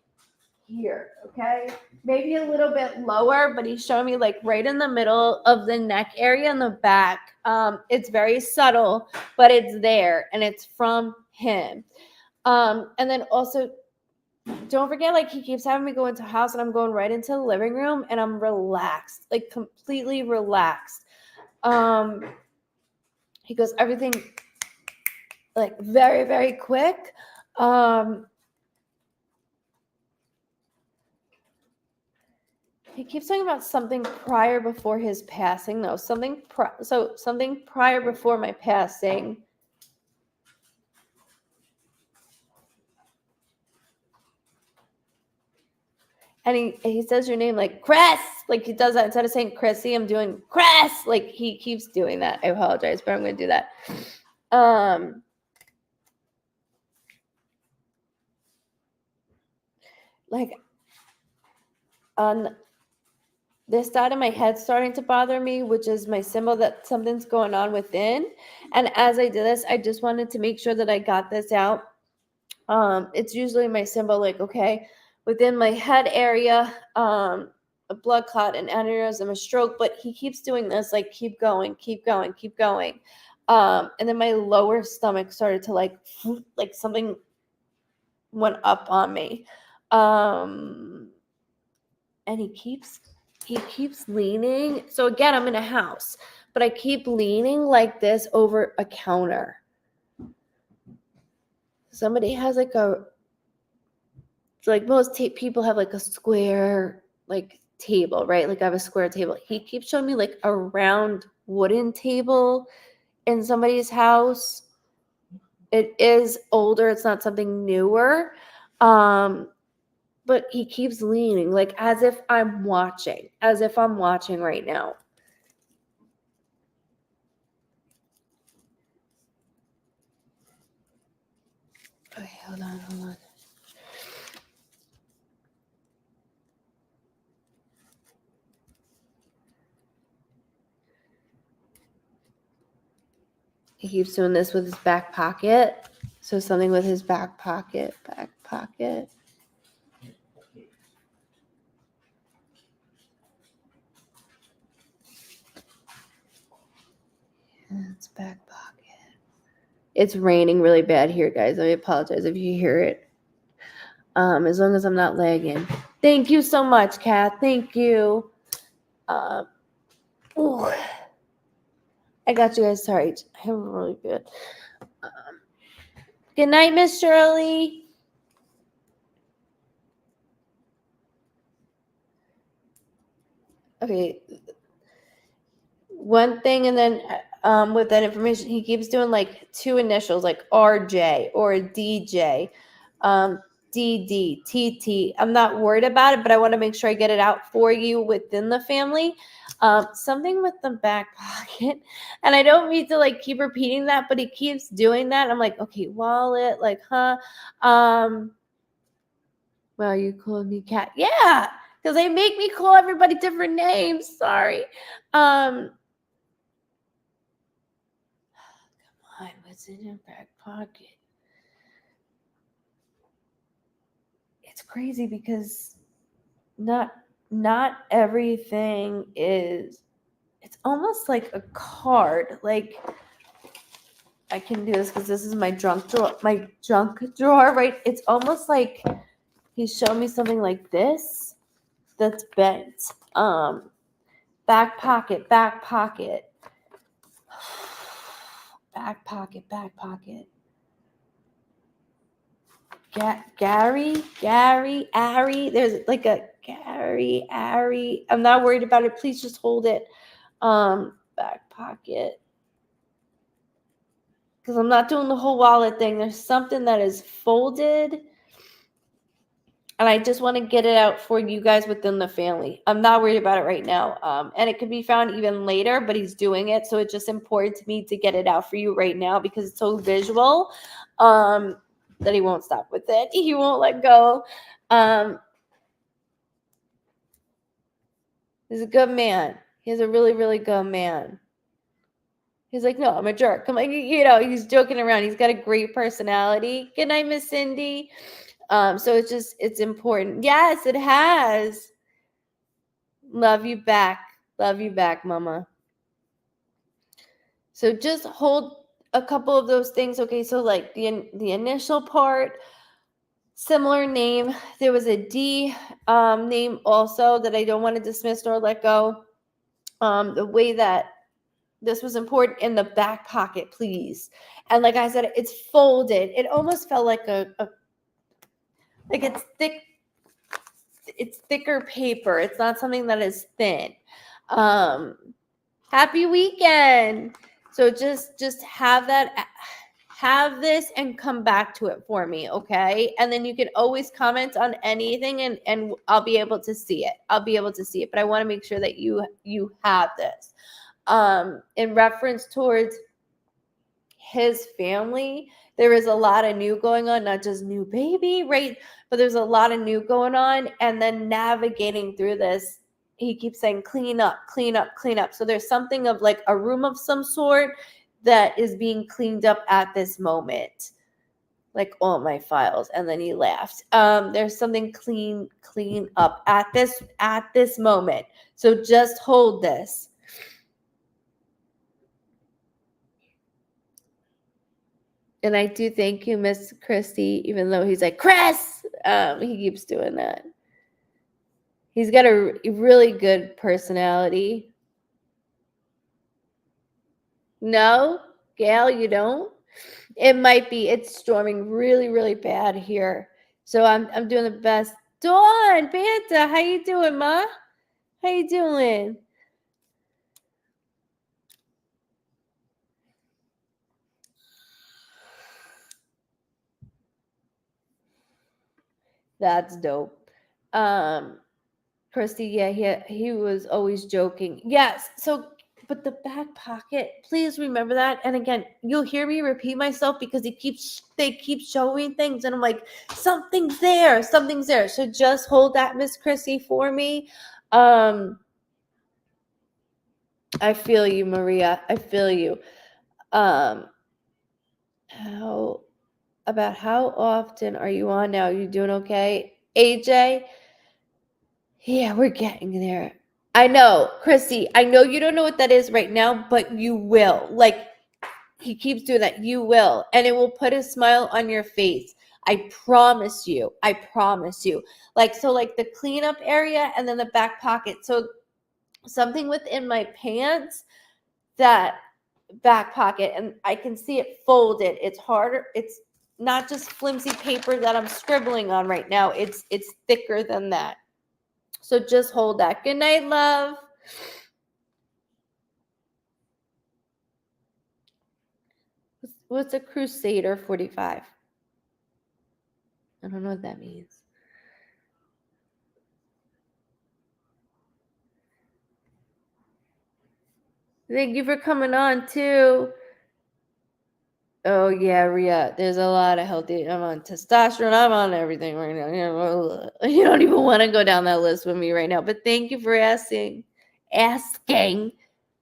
here, okay? Maybe a little bit lower, but he's showing me like right in the middle of the neck area in the back. It's very subtle, but it's there and it's from him. And then also don't forget, like he keeps having me go into the house and I'm going right into the living room and I'm relaxed, like completely relaxed. He goes, everything like very, very quick. He keeps talking about something prior before his passing, though. Something prior before my passing. And he says your name like Chris, like he does that instead of saying Chrissy. I'm doing Chris, like he keeps doing that. I apologize, but I'm going to do that. Like on this side of my head starting to bother me, which is my symbol that something's going on within. And as I did this, I just wanted to make sure that I got this out. It's usually my symbol, like, okay, within my head area, a blood clot, an aneurysm, a stroke, but he keeps doing this, like, keep going, keep going, keep going. And then my lower stomach started to like something went up on me. And he keeps leaning. So again, I'm in a house, but I keep leaning like this over a counter. Somebody has like most people have like a square like table, right? Like I have a square table. He keeps showing me like a round wooden table in somebody's house. It is older. It's not something newer. But he keeps leaning like as if I'm watching right now. Okay, hold on. He keeps doing this with his back pocket. So something with his back pocket. It's back pocket. It's raining really bad here, guys. I apologize if you hear it. As long as I'm not lagging. Thank you so much, Kat. Thank you. I got you guys. Sorry. I'm really good. Good night, Miss Shirley. Okay. One thing, and then with that information. He keeps doing like 2 initials, like RJ or DJ, DD, TT. I'm not worried about it, but I want to make sure I get it out for you within the family. Something with the back pocket, and I don't mean to like keep repeating that, but he keeps doing that. I'm like, okay, wallet, like, huh? Well, you called me cat. Yeah, because they make me call everybody different names. Sorry. Come on, what's in your back pocket? It's crazy because not everything is. It's almost like a card. Like, I can do this because this is my junk drawer. My junk drawer, right? It's almost like he's showing me something like this that's bent. Back pocket, back pocket, back pocket, back pocket. Gary, Ari. There's like a Gary, Ari. I'm not worried about it. Please just hold it. Back pocket. Because I'm not doing the whole wallet thing. There's something that is folded. And I just want to get it out for you guys within the family. I'm not worried about it right now. And it could be found even later, but he's doing it. So it's just important to me to get it out for you right now because it's so visual that he won't stop with it. He won't let go. He's a good man. He's a really, really good man. He's like, no, I'm a jerk. I'm like, he's joking around. He's got a great personality. Good night, Miss Cindy. So it's important. Yes, it has. Love you back. Love you back, mama. So just hold a couple of those things. Okay, so like the initial part, similar name. There was a D name also that I don't want to dismiss or let go. The way that this was important in the back pocket, please. And like I said, it's folded. It almost felt like like it's thick. It's thicker paper. It's not something that is thin. Happy weekend. So just have this and come back to it for me, okay? And then you can always comment on anything and I'll be able to see it. But I want to make sure that you have this. In reference towards his family, there is a lot of new going on, not just new baby, right? But there's a lot of new going on. And then navigating through this, he keeps saying, clean up, clean up, clean up. So there's something of like a room of some sort that is being cleaned up at this moment. Like all my files. And then he laughed. There's something clean up at this moment. So just hold this. And I do thank you, Miss Christy, even though he's like, Chris! He keeps doing that. He's got a really good personality. No, Gail, you don't? It might be. It's storming really, really bad here. So I'm doing the best. Dawn, Banta, how you doing, Ma? How you doing? That's dope. Christy, yeah, he was always joking. Yes, so but the back pocket, please remember that. And again, you'll hear me repeat myself because they keep showing things, and I'm like, something's there. So just hold that, Miss Chrissy, for me. I feel you, Maria. I feel you. How often are you on now? You doing okay? AJ? Yeah, we're getting there. I know, Chrissy, I know you don't know what that is right now, but you will. Like, he keeps doing that. You will. And it will put a smile on your face. I promise you. Like, so like the cleanup area and then the back pocket. So something within my pants, that back pocket, and I can see it folded. It's harder. It's not just flimsy paper that I'm scribbling on right now. It's thicker than that. So just hold that. Good night, love. What's a Crusader 45? I don't know what that means. Thank you for coming on too. Oh yeah, Rhea. There's a lot of healthy. I'm on testosterone. I'm on everything right now. You don't even want to go down that list with me right now. But thank you for asking. Asking.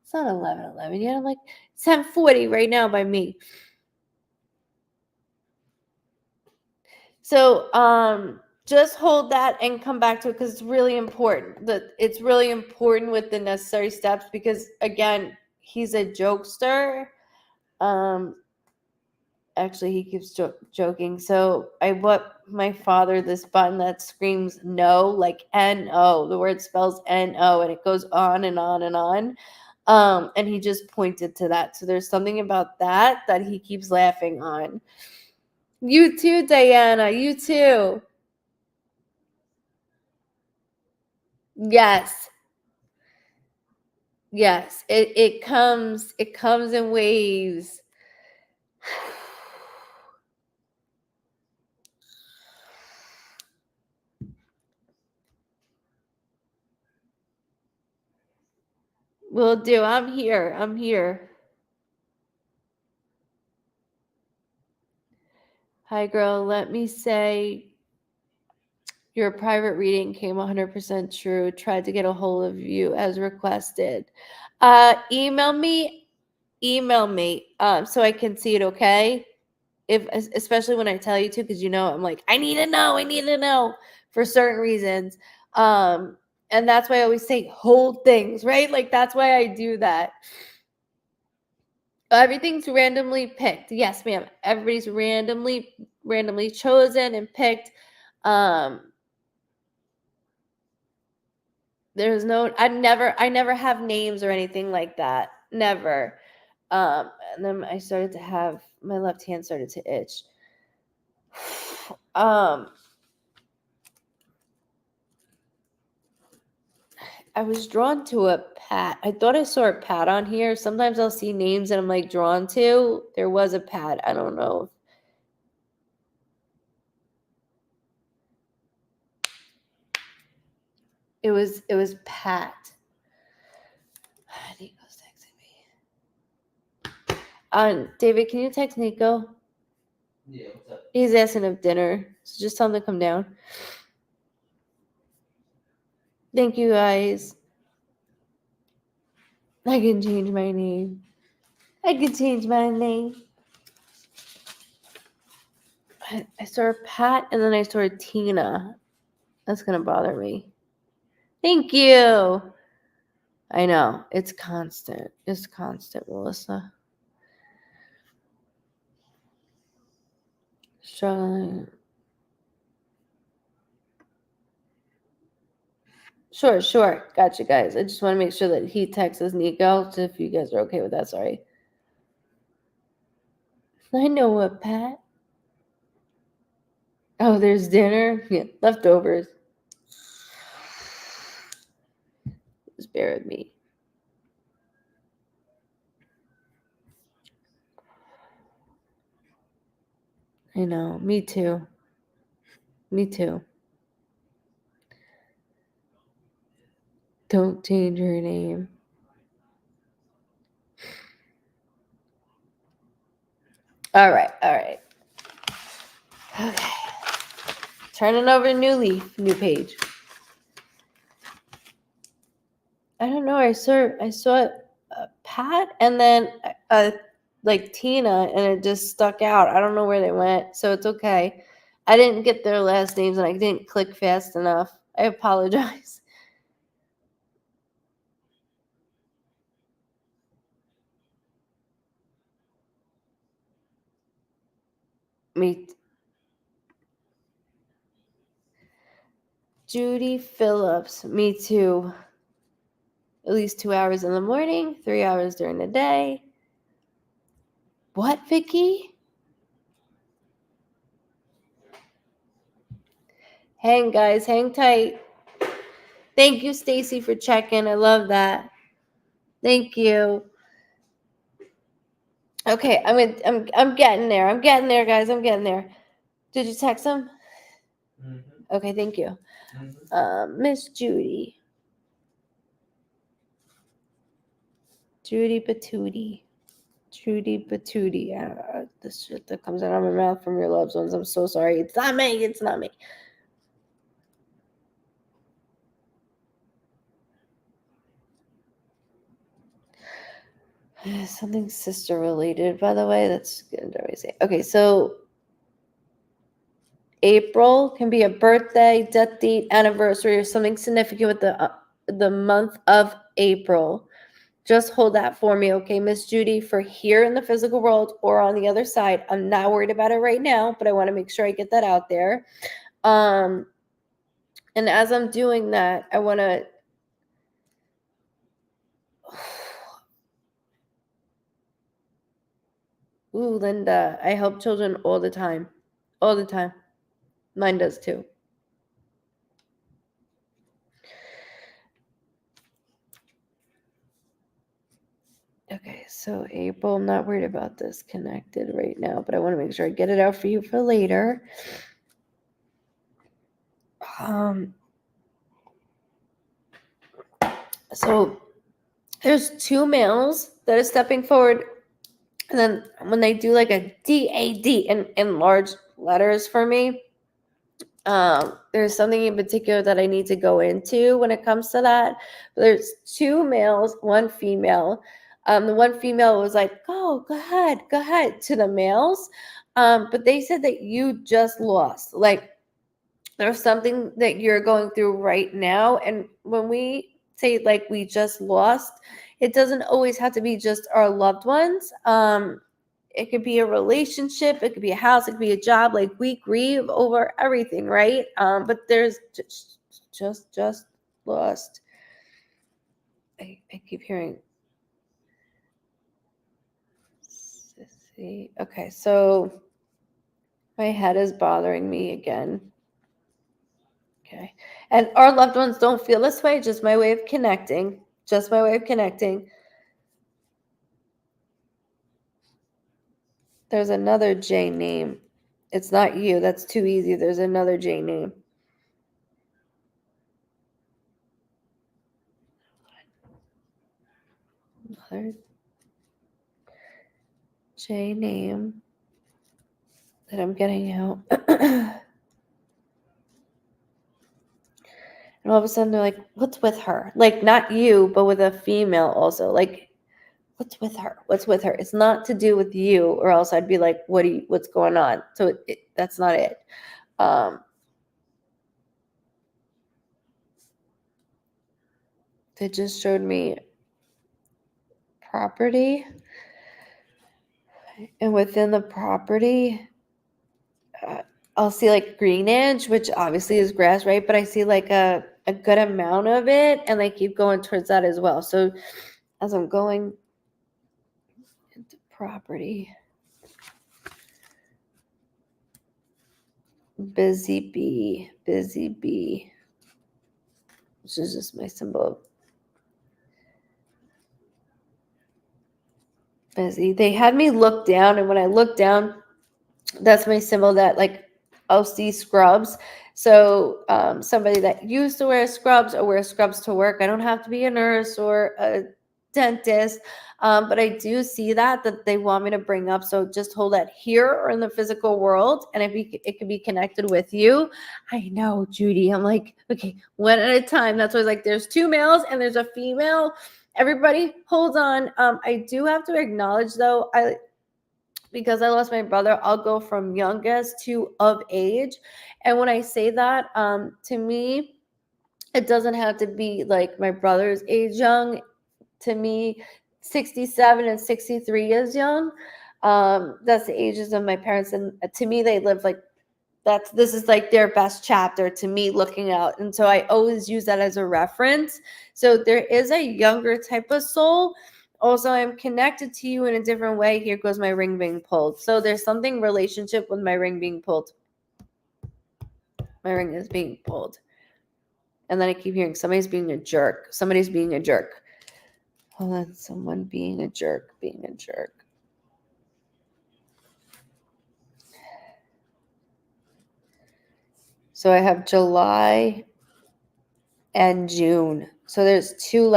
It's not 11:11 yet. I'm like 10:40 right now by me. So just hold that and come back to it because it's really important. It's really important with the necessary steps because again, he's a jokester. Actually, he keeps joking. So I bought my father this button that screams no, like N-O. The word spells N-O, and it goes on and on and on. And he just pointed to that. So there's something about that he keeps laughing on. You too, Diana. You too. Yes. Yes. It comes in waves. Will do. I'm here. Hi, girl. Let me say your private reading came 100% true. Tried to get a hold of you as requested. Email me so I can see it, okay? Especially when I tell you to, because I'm like, I need to know for certain reasons. And that's why I always say hold things, right? Like that's why I do that. Everything's randomly picked. Yes, ma'am. Everybody's randomly chosen and picked. There's no I never have names or anything like that. Never. And then I started to have my left hand started to itch. I was drawn to a Pat. I thought I saw a Pat on here. Sometimes I'll see names and I'm like drawn to. There was a Pat. I don't know. It was Pat. Nico's texting me. David, can you text Nico? Yeah, what's up? He's asking of dinner. So just tell him to come down. Thank you guys. I can change my name. I saw Pat and then I saw Tina. That's going to bother me. Thank you. I know. It's constant. It's constant, Melissa. Struggling. Sure. Gotcha, guys. I just want to make sure that he texts Nico. So if you guys are okay with that, sorry. I know what, Pat. Oh, there's dinner? Yeah, leftovers. Just bear with me. I know. Me too. Don't change your name. All right. Okay. Turning over a new leaf, new page. I don't know. I saw Pat and then like Tina, and it just stuck out. I don't know where they went, so it's okay. I didn't get their last names, and I didn't click fast enough. I apologize. Judy Phillips. Me too. At least 2 hours in the morning, 3 hours during the day. What, Vicky? Hang, guys. Hang tight. Thank you, Stacy, for checking. I love that. Thank you. Okay, I'm getting there. I'm getting there, guys. I'm getting there. Did you text him? Mm-hmm. Okay, thank you. Mm-hmm. Miss Judy. Judy Patootie. Judy Patootie. This shit that comes out of my mouth from your loved ones. I'm so sorry. It's not me. It's not me. Something sister related, by the way. That's good to always say. Okay, so April can be a birthday, death date, anniversary, or something significant with the month of April. Just hold that for me, okay, Miss Judy, for here in the physical world or on the other side. I'm not worried about it right now, but I want to make sure I get that out there. And as I'm doing that, I want to Ooh, Linda, I help children all the time. All the time. Mine does too. Okay, so April, I'm not worried about this connected right now, but I want to make sure I get it out for you for later. So there's two males that are stepping forward, and then when they do like a DAD in large letters for me, there's something in particular that I need to go into when it comes to that. There's two males, one female. The one female was like, go ahead to the males. But they said that you just lost. Like there's something that you're going through right now. And when we say like we just lost, it doesn't always have to be just our loved ones. It could be a relationship, it could be a house, it could be a job. Like we grieve over everything, right? But there's just lost. I keep hearing sissy. Okay, so my head is bothering me again. Okay. And our loved ones don't feel this way, just my way of connecting. Just my way of connecting. There's another J name. It's not you. That's too easy. There's another J name. Another J name that I'm getting out. And all of a sudden they're like, what's with her? Like not you, but with a female also. Like, what's with her? What's with her? It's not to do with you, or else I'd be like, what's going on? So that's not it. They just showed me property. And within the property, I'll see like greenage, which obviously is grass, right? But I see like a good amount of it, and they keep going towards that as well. So as I'm going into property, busy bee, which is just my symbol. Busy. They had me look down, and when I look down, that's my symbol that like I'll see scrubs. So somebody that used to wear scrubs or wear scrubs to work. I don't have to be a nurse or a dentist, but I do see that they want me to bring up. So just hold that here or in the physical world, and if it could be connected with you. I know, Judy. I'm like, okay, one at a time. That's why it's like there's two males and there's a female. Everybody, hold on. I do have to acknowledge though, because I lost my brother, I'll go from youngest to of age. And when I say that, to me, it doesn't have to be like my brother's age young. To me, 67 and 63 is young. That's the ages of my parents. And to me, they live like this is like their best chapter to me looking out. And so I always use that as a reference. So there is a younger type of soul. Also, I'm connected to you in a different way. Here goes my ring being pulled. So there's something relationship with my ring being pulled. My ring is being pulled. And then I keep hearing somebody's being a jerk. Somebody's being a jerk. Hold on, someone being a jerk. So I have July and June. So there's two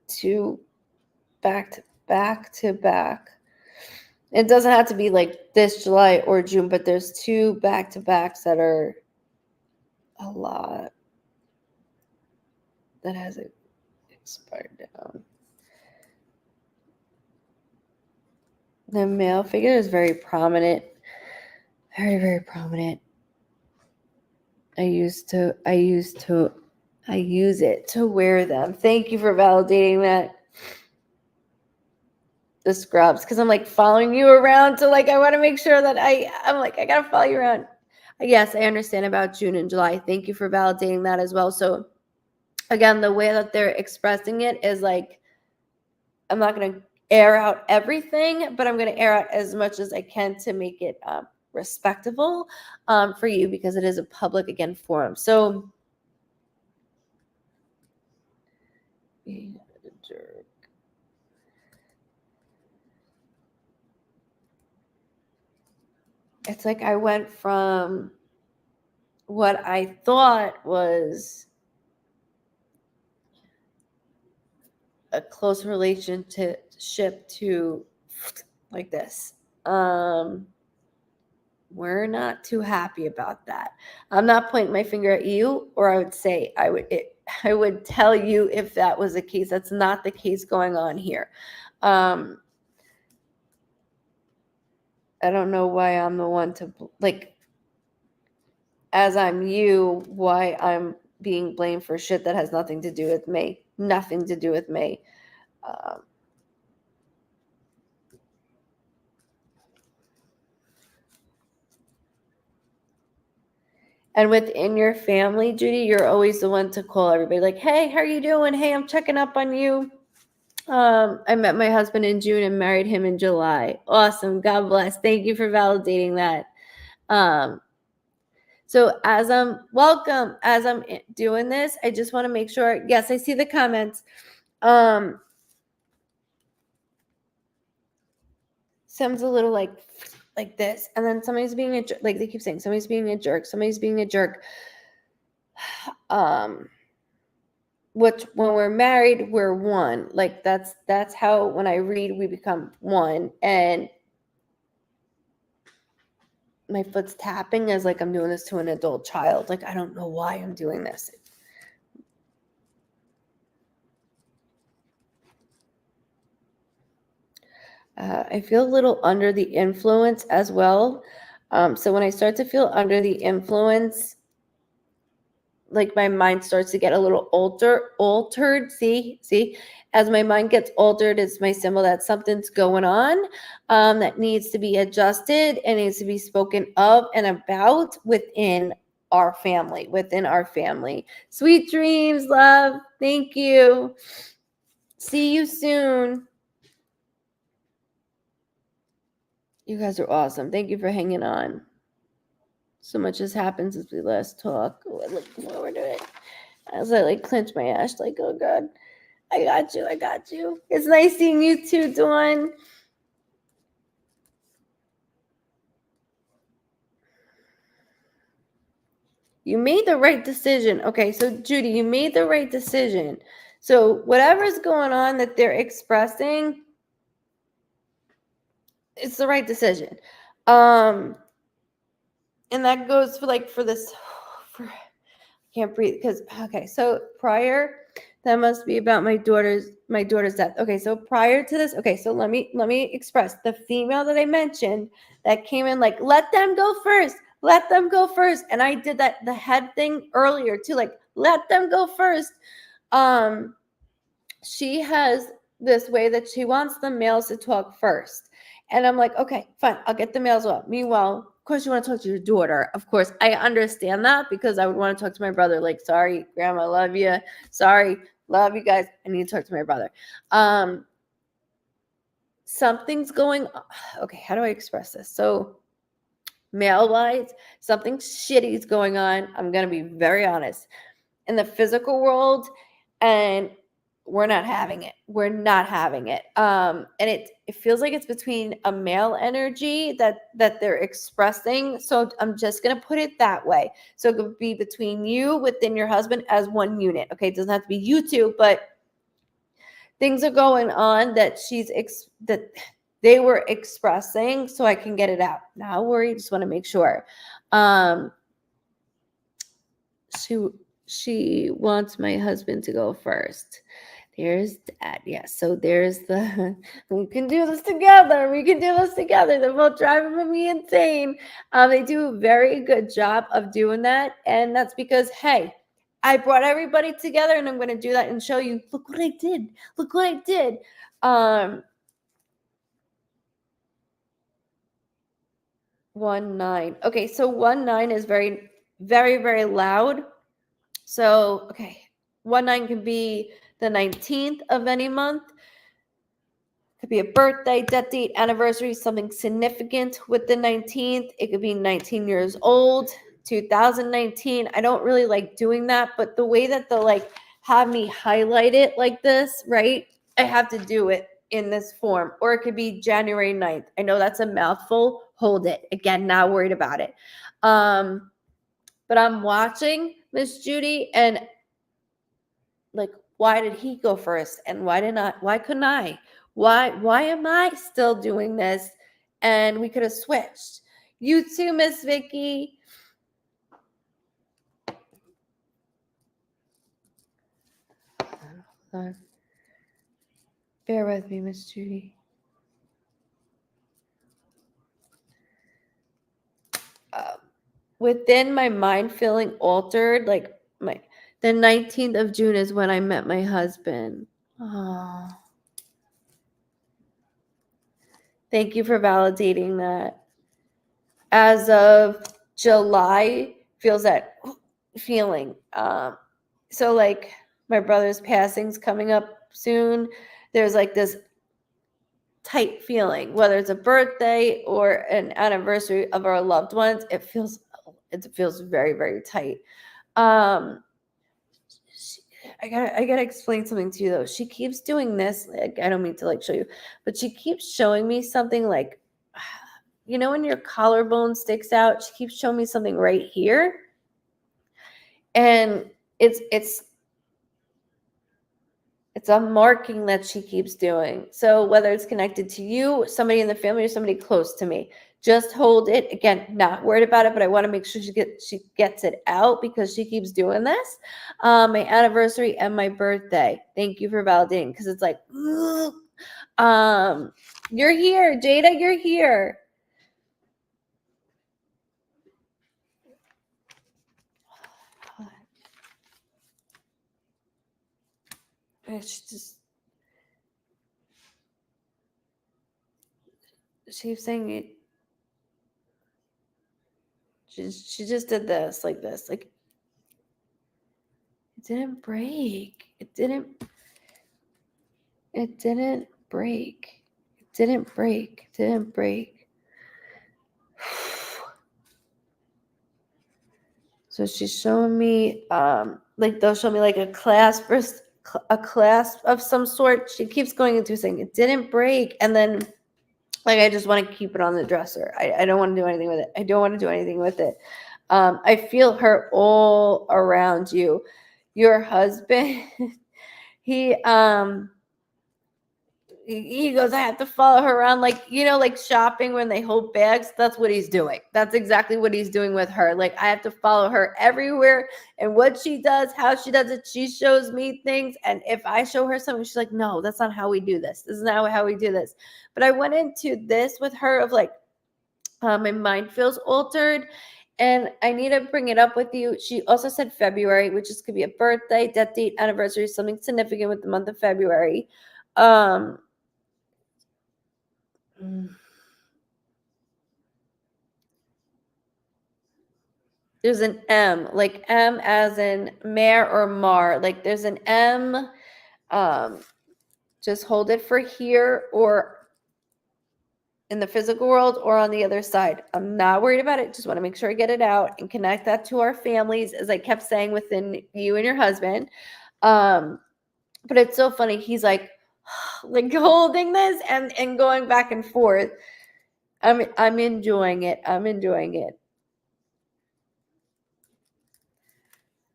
two back to back. It doesn't have to be like this July or June, but there's two back to backs that are a lot. That has expired down. The male figure is very prominent. Very, very prominent. I use it to wear them. Thank you for validating that. The scrubs, because I'm like following you around. So like I want to make sure that I'm like, I gotta follow you around. Yes, I understand about June and July. Thank you for validating that as well. So again, the way that they're expressing it is like, I'm not going to air out everything, but I'm going to air out as much as I can to make it respectable for you, because it is a public, again, forum. So being a jerk. It's like I went from what I thought was a close relationship to like this. We're not too happy about that. I'm not pointing my finger at you, or I would say I would tell you if that was the case. That's not the case going on here. I don't know why I'm the one to, like, as I'm you, why I'm being blamed for shit that has nothing to do with me. Nothing to do with me. And within your family, Judy, you're always the one to call everybody like, hey, how are you doing? Hey, I'm checking up on you. I met my husband in June and married him in July. Awesome. God bless. Thank you for validating that. So as I'm doing this, I just want to make sure. Yes, I see the comments. Some's a little like this, and then somebody's being a jerk. Like they keep saying, somebody's being a jerk. Somebody's being a jerk. Which when we're married, we're one. Like that's how when I read, we become one. And my foot's tapping as like I'm doing this to an adult child. Like I don't know why I'm doing this. I feel a little under the influence as well. So when I start to feel under the influence, like my mind starts to get a little altered. See, as my mind gets altered, it's my symbol that something's going on that needs to be adjusted and needs to be spoken of and about within our family. Sweet dreams, love. Thank you. See you soon. You guys are awesome. Thank you for hanging on. So much has happened since we last talked. Oh, I look forward to it. As I like clench my ass, like, oh God, I got you. It's nice seeing you too, Dawn. You made the right decision. Okay, so Judy, you made the right decision. So whatever's going on that they're expressing, it's the right decision. And that goes for this. Can't breathe because okay. So prior, that must be about my daughter's death. Okay, so prior to this, okay, so let me express the female that I mentioned that came in like, let them go first. And I did that the head thing earlier too, like let them go first. She has this way that she wants the males to talk first. And I'm like, okay, fine, I'll get the males up. Meanwhile, of course, you want to talk to your daughter. Of course, I understand that because I would want to talk to my brother. Like, sorry, grandma, love you. Sorry, love you guys. I need to talk to my brother. Something's going on. Okay, how do I express this? So, male-wise, something shitty is going on. I'm going to be very honest. In the physical world, and we're not having it. We're not having it. And it feels like it's between a male energy that they're expressing. So I'm just gonna put it that way. So it could be between you within your husband as one unit. Okay, it doesn't have to be you two, but things are going on that that they were expressing, so I can get it out. Not worried, just want to make sure. She wants my husband to go first. There's that. Yeah. So there's the we can do this together. We can do this together. They're both driving me insane. They do a very good job of doing that. And that's because, hey, I brought everybody together and I'm going to do that and show you, look what I did. Look what I did. 1-9. Okay, so 1-9 is very, very, very loud. So, okay, 1-9 can be the 19th of any month. It could be a birthday, death date, anniversary, something significant with the 19th. It could be 19 years old, 2019. I don't really like doing that, but the way that they'll like have me highlight it like this, right? I have to do it in this form. Or it could be January 9th. I know that's a mouthful. Hold it. Again, not worried about it. But I'm watching Miss Judy and like, why did he go first? And why couldn't I? Why am I still doing this? And we could have switched. You too, Miss Vicky. Hold on. Bear with me, Miss Judy. Within my mind feeling altered, like the 19th of June is when I met my husband. Oh. Thank you for validating that. As of July, feels that feeling. So like my brother's passing's coming up soon. There's like this tight feeling, whether it's a birthday or an anniversary of our loved ones. It feels very, very tight. I gotta explain something to you though. She keeps doing this. Like, I don't mean to like show you, but she keeps showing me something like, you know, when your collarbone sticks out, she keeps showing me something right here. And it's a marking that she keeps doing. So whether it's connected to you, somebody in the family, or somebody close to me, just hold it. Again, not worried about it, but I want to make sure she gets it out because she keeps doing this. My anniversary and my birthday. Thank you for validating, because it's like, you're here, Jada, you're here. She's saying it. She just did this, like this, like it didn't break. It didn't break. It didn't break. So she's showing me, like they'll show me like a clasp of some sort. She keeps going into saying it didn't break, and then like I just want to keep it on the dresser. I don't want to do anything with it. I don't want to do anything with it. I feel her all around you. Your husband, he goes, I have to follow her around, like, you know, like shopping when they hold bags. That's what he's doing. That's exactly what he's doing with her. Like, I have to follow her everywhere, and what she does, how she does it. She shows me things, and if I show her something, she's like, no, that's not how we do this. This is not how we do this. But I went into this with her of like, my mind feels altered, and I need to bring it up with you. She also said February, which is could be a birthday, death date, anniversary, something significant with the month of February. There's an M, like M as in mare or mar. Like there's an M. Just hold it for here or in the physical world or on the other side. I'm not worried about it. Just want to make sure I get it out and connect that to our families, as I kept saying, within you and your husband. But it's so funny. He's like holding this and going back and forth. I'm enjoying it. I'm enjoying it.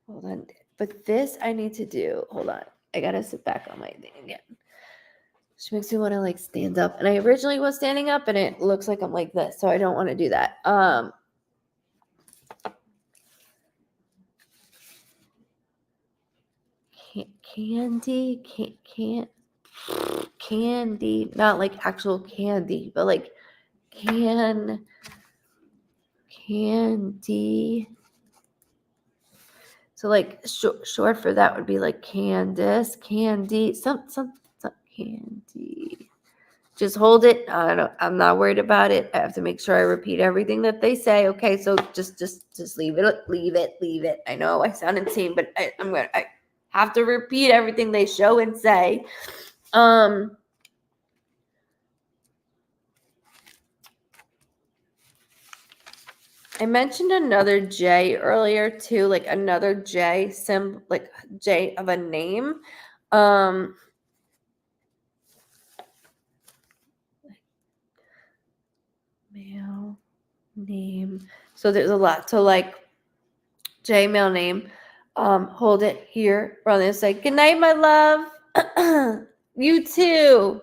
Hold on. But this I need to do. Hold on. I gotta sit back on my thing again. She makes me want to like stand up. And I originally was standing up and it looks like I'm like this. So I don't want to do that. Candy, candy, not like actual candy, but like candy. So like short for that would be like Candace, Candy, some Candy. Just hold it. I'm not worried about it. I have to make sure I repeat everything that they say. Okay, so just leave it. I know I sound insane, but I have to repeat everything they show and say. I mentioned another J earlier too, like another J like J of a name. Male name. So there's a lot. So like J male name. Hold it here. We're on this side. Good night, my love. You too.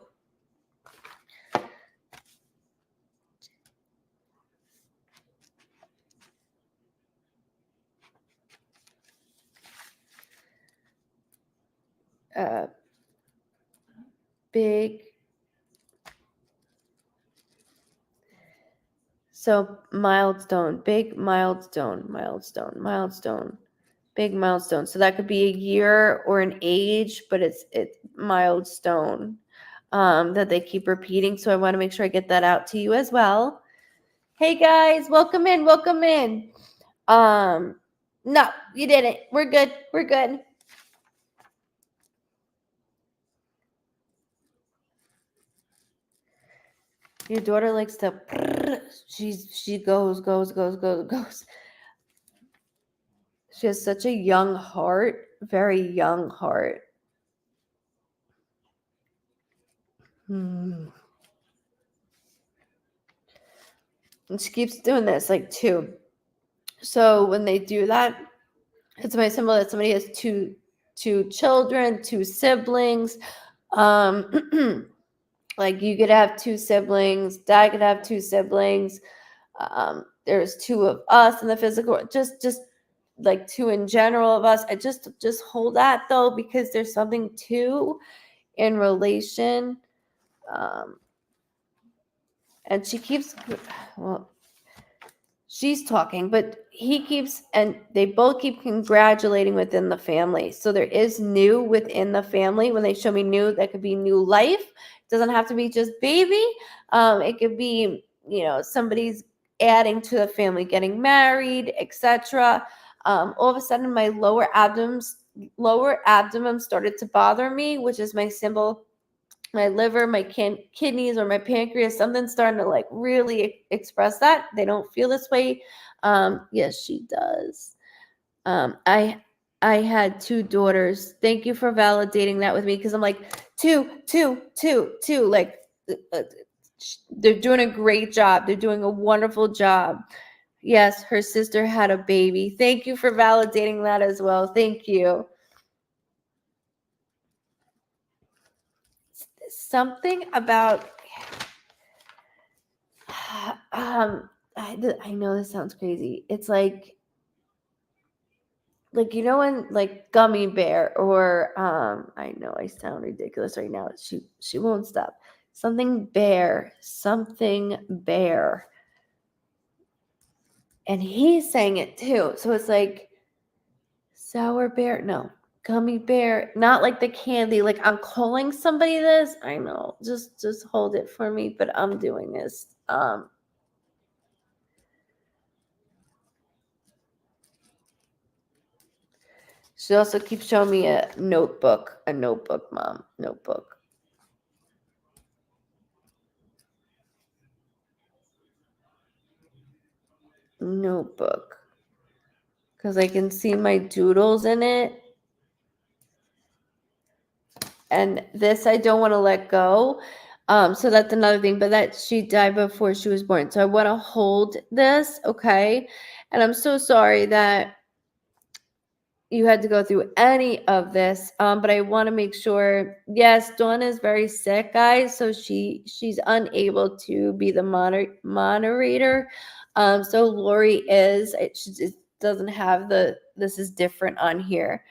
Big. So milestone, big milestone, big milestone. So that could be a year or an age, but it's milestone that they keep repeating. So I want to make sure I get that out to you as well. Hey guys, welcome in, welcome in. No, you didn't. We're good. We're good. Your daughter likes to. She goes. She has such a young heart, very young heart. And she keeps doing this, like two. So when they do that, it's my symbol that somebody has two children, two siblings. Like you could have two siblings, Dad could have two siblings. There's two of us in the physical, just like two in general of us. I just hold that though, because there's something too in relation. And she keeps, well, she's talking, but he keeps, and they both keep congratulating within the family. So there is new within the family. When they show me new, that could be new life. It doesn't have to be just baby. It could be, somebody's adding to the family, getting married, etc. All of a sudden, my lower abdomen started to bother me, which is my symbol. My liver, my kidneys, or my pancreas, something's starting to like really express that. They don't feel this way. Yes, she does. I had two daughters. Thank you for validating that with me, because I'm like two. Like they're doing a great job. They're doing a wonderful job. Yes, her sister had a baby. Thank you for validating that as well. Thank you. Something about I know this sounds crazy. It's like when like gummy bear, or I know I sound ridiculous right now. She won't stop. Something bear. And he's saying it too. So it's like sour bear. No, gummy bear. Not like the candy. Like I'm calling somebody this. I know. Just hold it for me, but I'm doing this. She also keeps showing me a notebook, Mom, notebook. Notebook. Because I can see my doodles in it. and this I don't want to let go. So that's another thing, but that she died before she was born. So I want to hold this, okay? And I'm so sorry that you had to go through any of this, but I want to make sure. Yes, Dawn is very sick, guys, so she's unable to be the moderator. So Lori is. She just doesn't have the. This is different on here.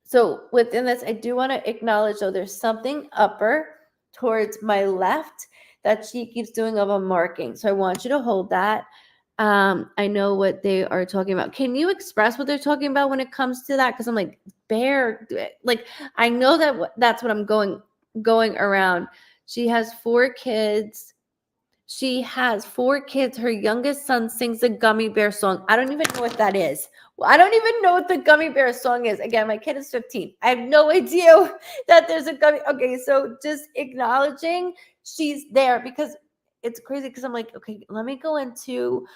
So within this, I do want to acknowledge, though, there's something upper towards my left that she keeps doing of a marking. So I want you to hold that. I know what they are talking about. Can you express what they're talking about when it comes to that? Because I'm like, bear, like, I know that that's what I'm going around. She has 4 kids. She has 4 kids. Her youngest son sings the Gummy Bear song. I don't even know what that is. I don't even know what the Gummy Bear song is. Again, my kid is 15. I have no idea that there's a gummy. Okay, so just acknowledging she's there, because it's crazy, because I'm like, okay, let me go into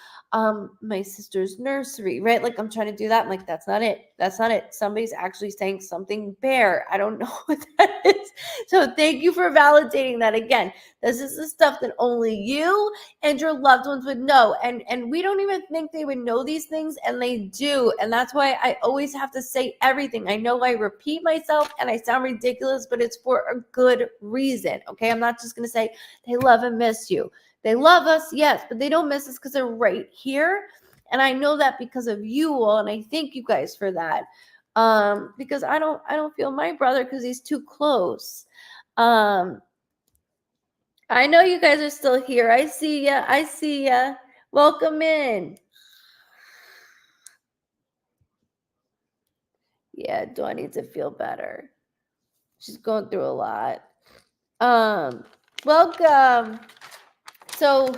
my sister's nursery, right? Like, I'm trying to do that. I'm like, that's not it. That's not it. Somebody's actually saying something bear. I don't know what that is. So thank you for validating that. Again, this is the stuff that only you and your loved ones would know. And we don't even think they would know these things, and they do. And that's why I always have to say everything. I know I repeat myself and I sound ridiculous, but it's for a good reason. Okay. I'm not just going to say they love and miss you. They love us, yes, but they don't miss us because they're right here. And I know that because of you all, and I thank you guys for that. Because I don't feel my brother because he's too close. I know you guys are still here. I see ya. I see ya. Welcome in. Yeah, Dawn needs to feel better. She's going through a lot. Welcome. So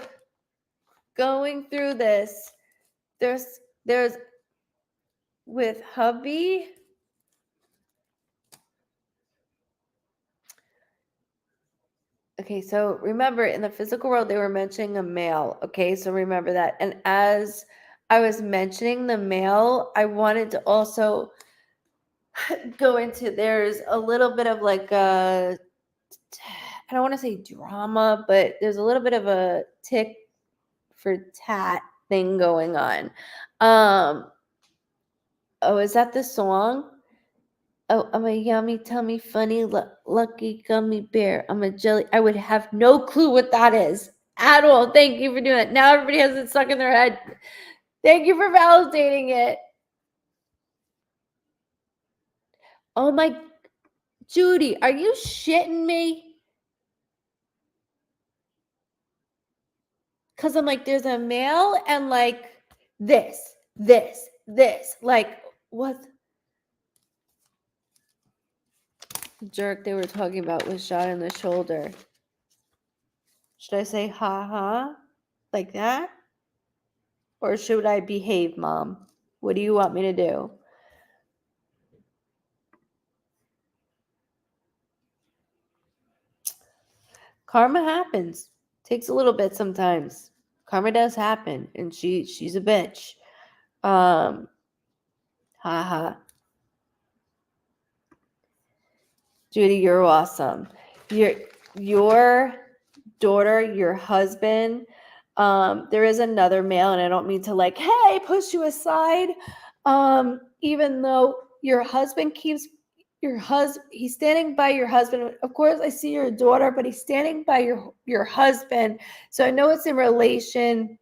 going through this, there's with hubby. Okay, so remember, in the physical world, they were mentioning a male. Okay, so remember that. And as I was mentioning the male, I wanted to also go into, there's a little bit of like a, I don't want to say drama, but there's a little bit of a tick for tat thing going on. Oh, is that the song? Oh, I'm a yummy, tummy, funny, lucky gummy bear. I'm a jelly. I would have no clue what that is at all. Thank you for doing it. Now everybody has it stuck in their head. Thank you for validating it. Oh my, Judy, are you shitting me? Because I'm like, there's a male and like this. Like, what? The jerk they were talking about was shot in the shoulder. Should I say ha ha? Like that? Or should I behave, Mom? What do you want me to do? Karma happens. Takes a little bit sometimes. Karma does happen, and she's a bitch. Haha. Judy, you're awesome. Your daughter, your husband. There is another male, and I don't mean to like, hey, push you aside. Even though your husband keeps he's standing by your husband. Of course, I see your daughter, but he's standing by your husband. So I know it's in relation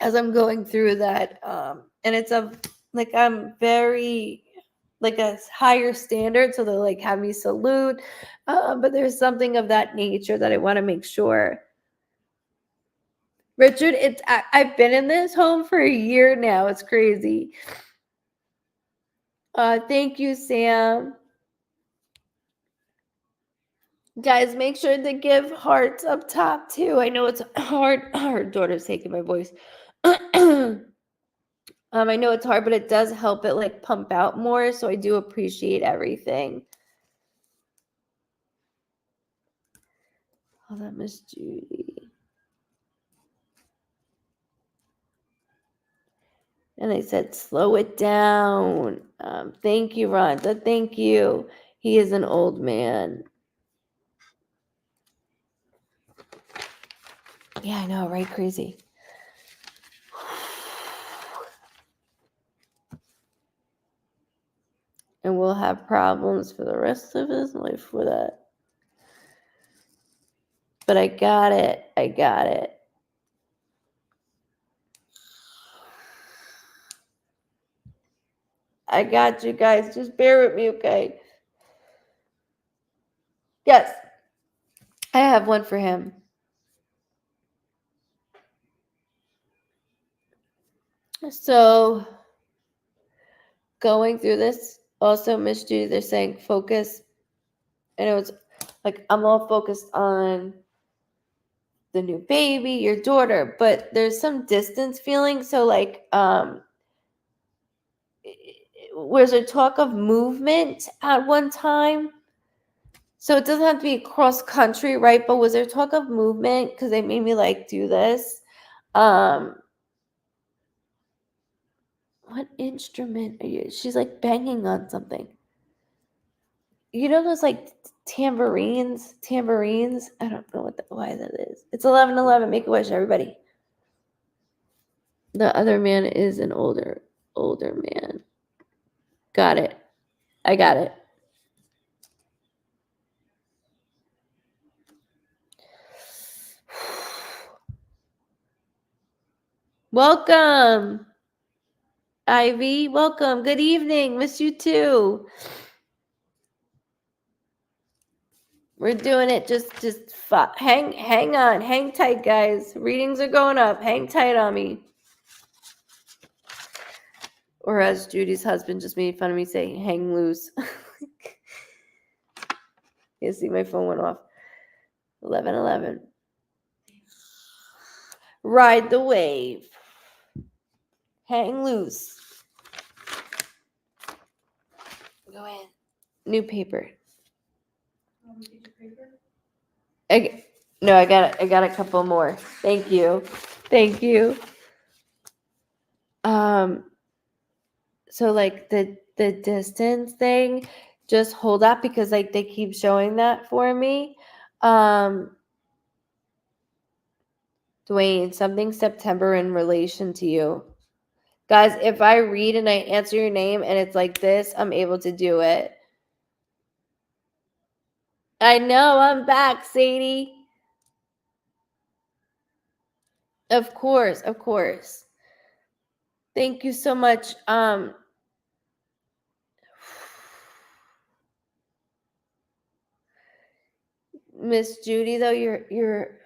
as I'm going through that. And it's like I'm very like a higher standard, so they'll like have me salute. But there's something of that nature that I want to make sure. Richard, I've been in this home for a year now. It's crazy. Thank you, Sam. Guys, make sure to give hearts up top too. I know it's hard. Her daughter's taking my voice. I know it's hard, but it does help it like pump out more. So I do appreciate everything. Oh, that Miss Judy. And they said, slow it down. Thank you, Rhonda. Thank you. He is an old man. Yeah, I know, right? Crazy. And we'll have problems for the rest of his life with that. But I got it. I got it. I got you guys. Just bear with me, okay? Yes. I have one for him. So, going through this, also, Miss Judy, they're saying focus. And it was like, I'm all focused on the new baby, your daughter, but there's some distance feeling. So, like, was there talk of movement at one time? So it doesn't have to be cross country, right? But was there talk of movement? Because they made me like do this. What instrument are you? She's like banging on something. You know those like tambourines? I don't know why that is. It's 11:11. Make a wish, everybody. The other man is an older man. Got it. I got it. Welcome, Ivy. Welcome. Good evening. Miss you too. We're doing it. Just hang on. Hang tight, guys. Readings are going up. Hang tight on me. Or as Judy's husband just made fun of me saying, hang loose. You see my phone went off. 11:11. Ride the wave. Hang loose. Go in. New paper. I got a couple more. Thank you. So like the distance thing, just hold that because like they keep showing that for me. Dwayne, something September in relation to you. Guys, if I read and I answer your name and it's like this, I'm able to do it. I know, I'm back, Sadie. Of course. Thank you so much. Miss Judy, though, your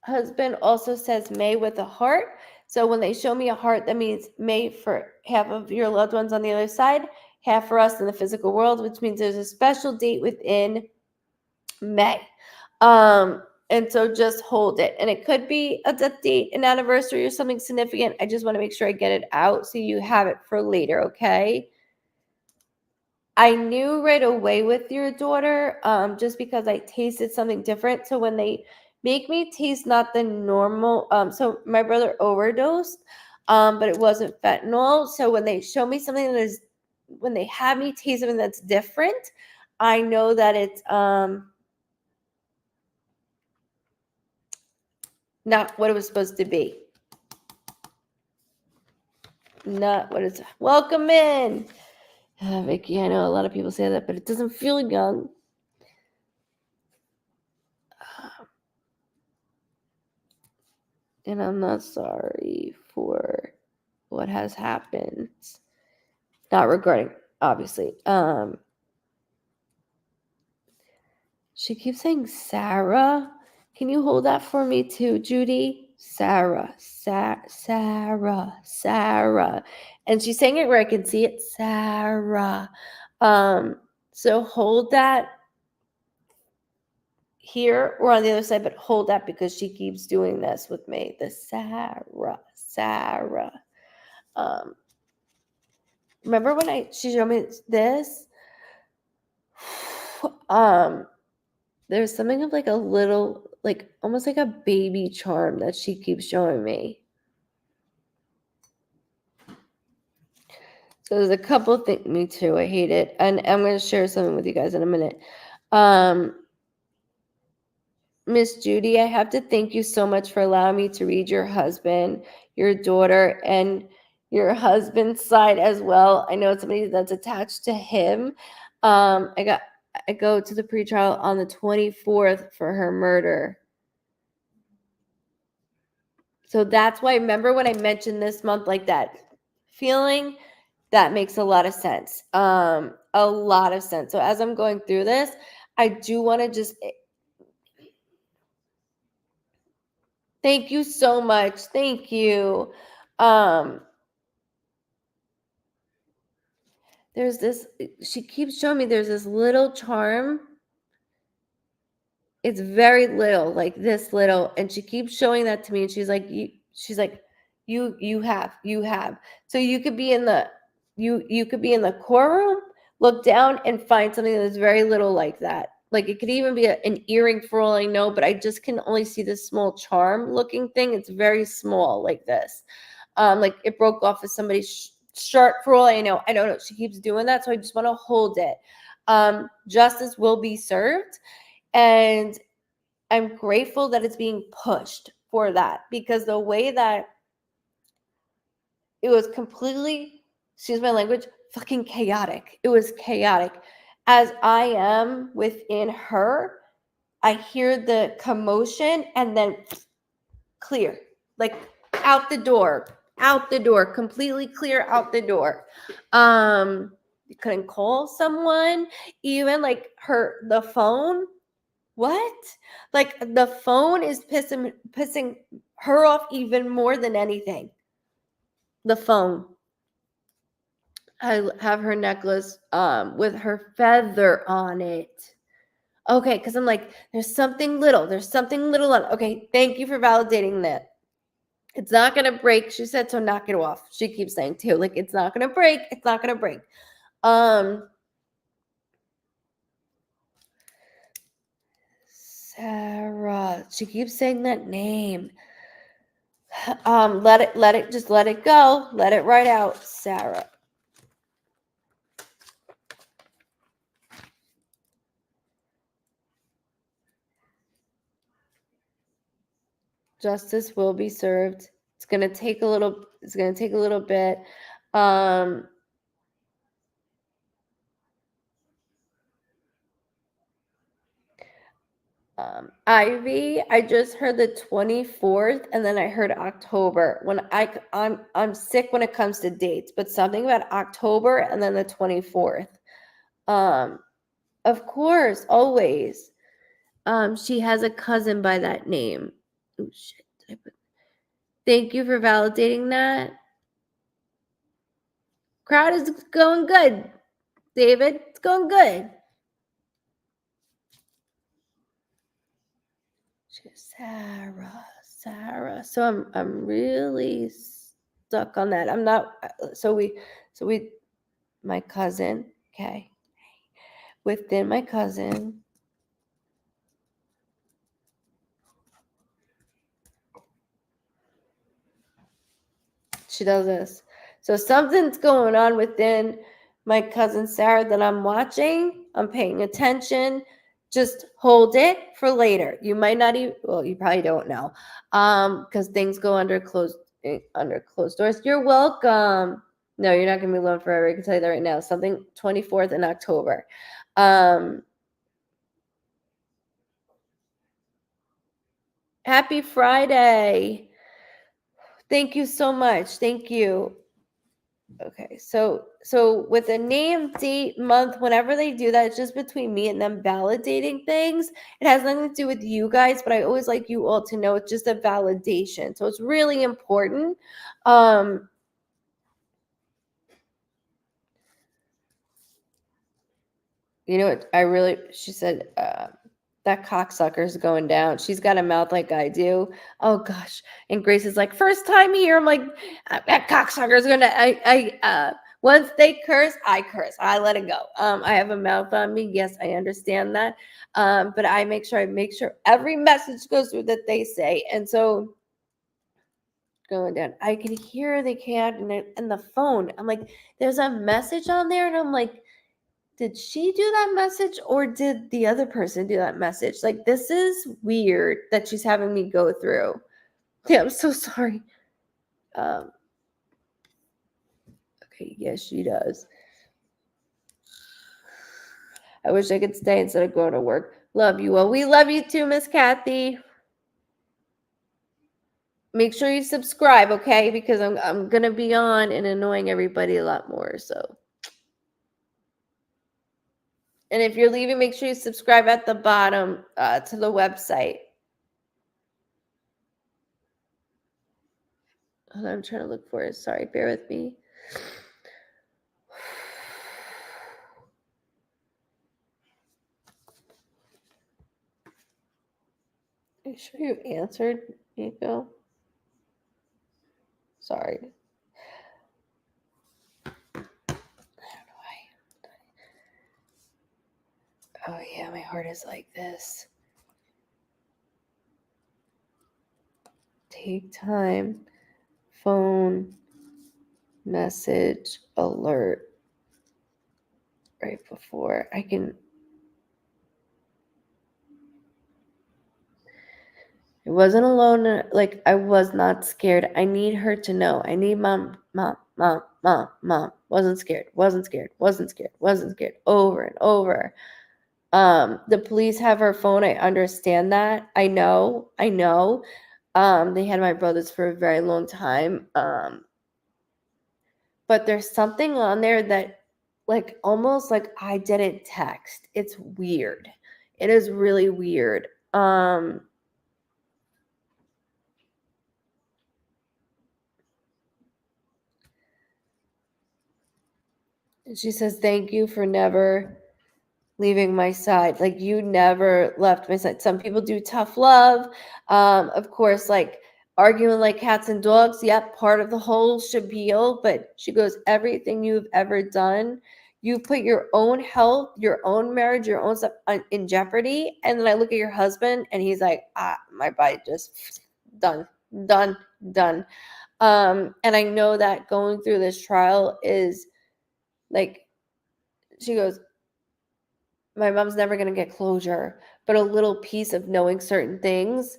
husband also says May with a heart. So when they show me a heart, that means May for half of your loved ones on the other side, half for us in the physical world, which means there's a special date within May. And so just hold it. And it could be a death date, an anniversary, or something significant. I just want to make sure I get it out so you have it for later, okay? I knew right away with your daughter, just because I tasted something different. So when they make me taste not the normal, so my brother overdosed, but it wasn't fentanyl. So when they show me something that is, when they have me taste something that's different, I know that it's not what it was supposed to be. Not what it's. Welcome in, Vicky. I know a lot of people say that, but it doesn't feel young. And I'm not sorry for what has happened. Not regarding, obviously. She keeps saying Sarah. Can you hold that for me too, Judy? Sarah. And she's saying it where I can see it. Sarah. So hold that here or on the other side, but hold that because she keeps doing this with me. The Sarah. Remember when she showed me this? There's something of like a little, like almost like a baby charm that she keeps showing me. So there's a couple things. Me too. I hate it, and I'm going to share something with you guys in a minute. Miss Judy, I have to thank you so much for allowing me to read your husband, your daughter, and your husband's side as well. I know it's somebody that's attached to him. I go to the pretrial on the 24th for her murder. So that's why, remember when I mentioned this month, like that feeling, that makes a lot of sense. A lot of sense. So as I'm going through this, I do want to just thank you so much. Thank you. There's this, she keeps showing me there's this little charm. It's very little, like this little, and she keeps showing that to me, and she's like, you have. So you could be in the courtroom, look down and find something that's very little like that. Like it could even be an earring for all I know, but I just can only see this small charm looking thing. It's very small like this. Like it broke off of somebody's shirt for all I know. I don't know. She keeps doing that. So I just want to hold it. Justice will be served. And I'm grateful that it's being pushed for that, because the way that it was completely, excuse my language, fucking chaotic. It was chaotic. As I am within her, I hear the commotion and then clear, like out the door, completely clear out the door. You couldn't call someone, even like the phone. What? Like the phone is pissing her off even more than anything. The phone. I have her necklace with her feather on it. Okay, because I'm like, there's something little on it. Okay, thank you for validating that. It's not gonna break. She said, so knock it off. She keeps saying too, like it's not gonna break. It's not gonna break. Sarah. She keeps saying that name. Let it go. Let it right out, Sarah. Justice will be served. It's gonna take a little bit. Ivy, I just heard the 24th and then I heard October. When I'm sick when it comes to dates, but something about October and then the 24th. Of course, always. She has a cousin by that name. Oh shit. Thank you for validating that. Crowd is going good, David. It's going good. Sarah. So I'm really stuck on that. I'm not. So we. My cousin. Okay. Within my cousin. She does this. So something's going on within my cousin Sarah that I'm watching. I'm paying attention. Just hold it for later. You might not even, well, you probably don't know, because things go under closed doors. You're welcome. No, you're not gonna be alone forever. I can tell you that right now. Something 24th in October. Happy Friday. Thank you so much. Thank you. Okay, so with a name, date, month, whenever they do that, it's just between me and them validating things. It has nothing to do with you guys, but I always like you all to know it's just a validation. So it's really important. You know what? She said, that cocksucker is going down. She's got a mouth like I do. Oh gosh. And Grace is like, first time here. I'm like, that cocksucker is gonna, once they curse, I curse. I let it go. I have a mouth on me. Yes, I understand that. But I make sure every message goes through that they say. And so scrolling down. I can hear the cat and the phone. I'm like, there's a message on there, and I'm like, did she do that message or did the other person do that message? Like, this is weird that she's having me go through. Yeah, I'm so sorry. Okay, yes, she does. I wish I could stay instead of going to work. Love you. Well, we love you too, Miss Kathy. Make sure you subscribe, okay? Because I'm gonna be on and annoying everybody a lot more. So, and if you're leaving, make sure you subscribe at the bottom to the website. Hold on, I'm trying to look for it. Sorry, bear with me. Are you sure you answered, Nico? Sorry. I don't know why. Oh yeah, my heart is like this. Take time. Phone. Message. Alert. Right before I can. I wasn't alone. Like, I was not scared. I need her to know. I need mom. Wasn't scared. Over and over. The police have her phone. I understand that. I know. They had my brothers for a very long time. But there's something on there that, like, almost like I didn't text. It's weird. It is really weird. And she says, thank you for never leaving my side. Like, you never left my side. Some people do tough love. Of course, like arguing like cats and dogs. Yep, part of the whole spiel. But she goes, everything you've ever done, you put your own health, your own marriage, your own stuff in jeopardy. And then I look at your husband and he's like, my body just done. And I know that going through this trial is like, she goes, my mom's never going to get closure, but a little piece of knowing certain things.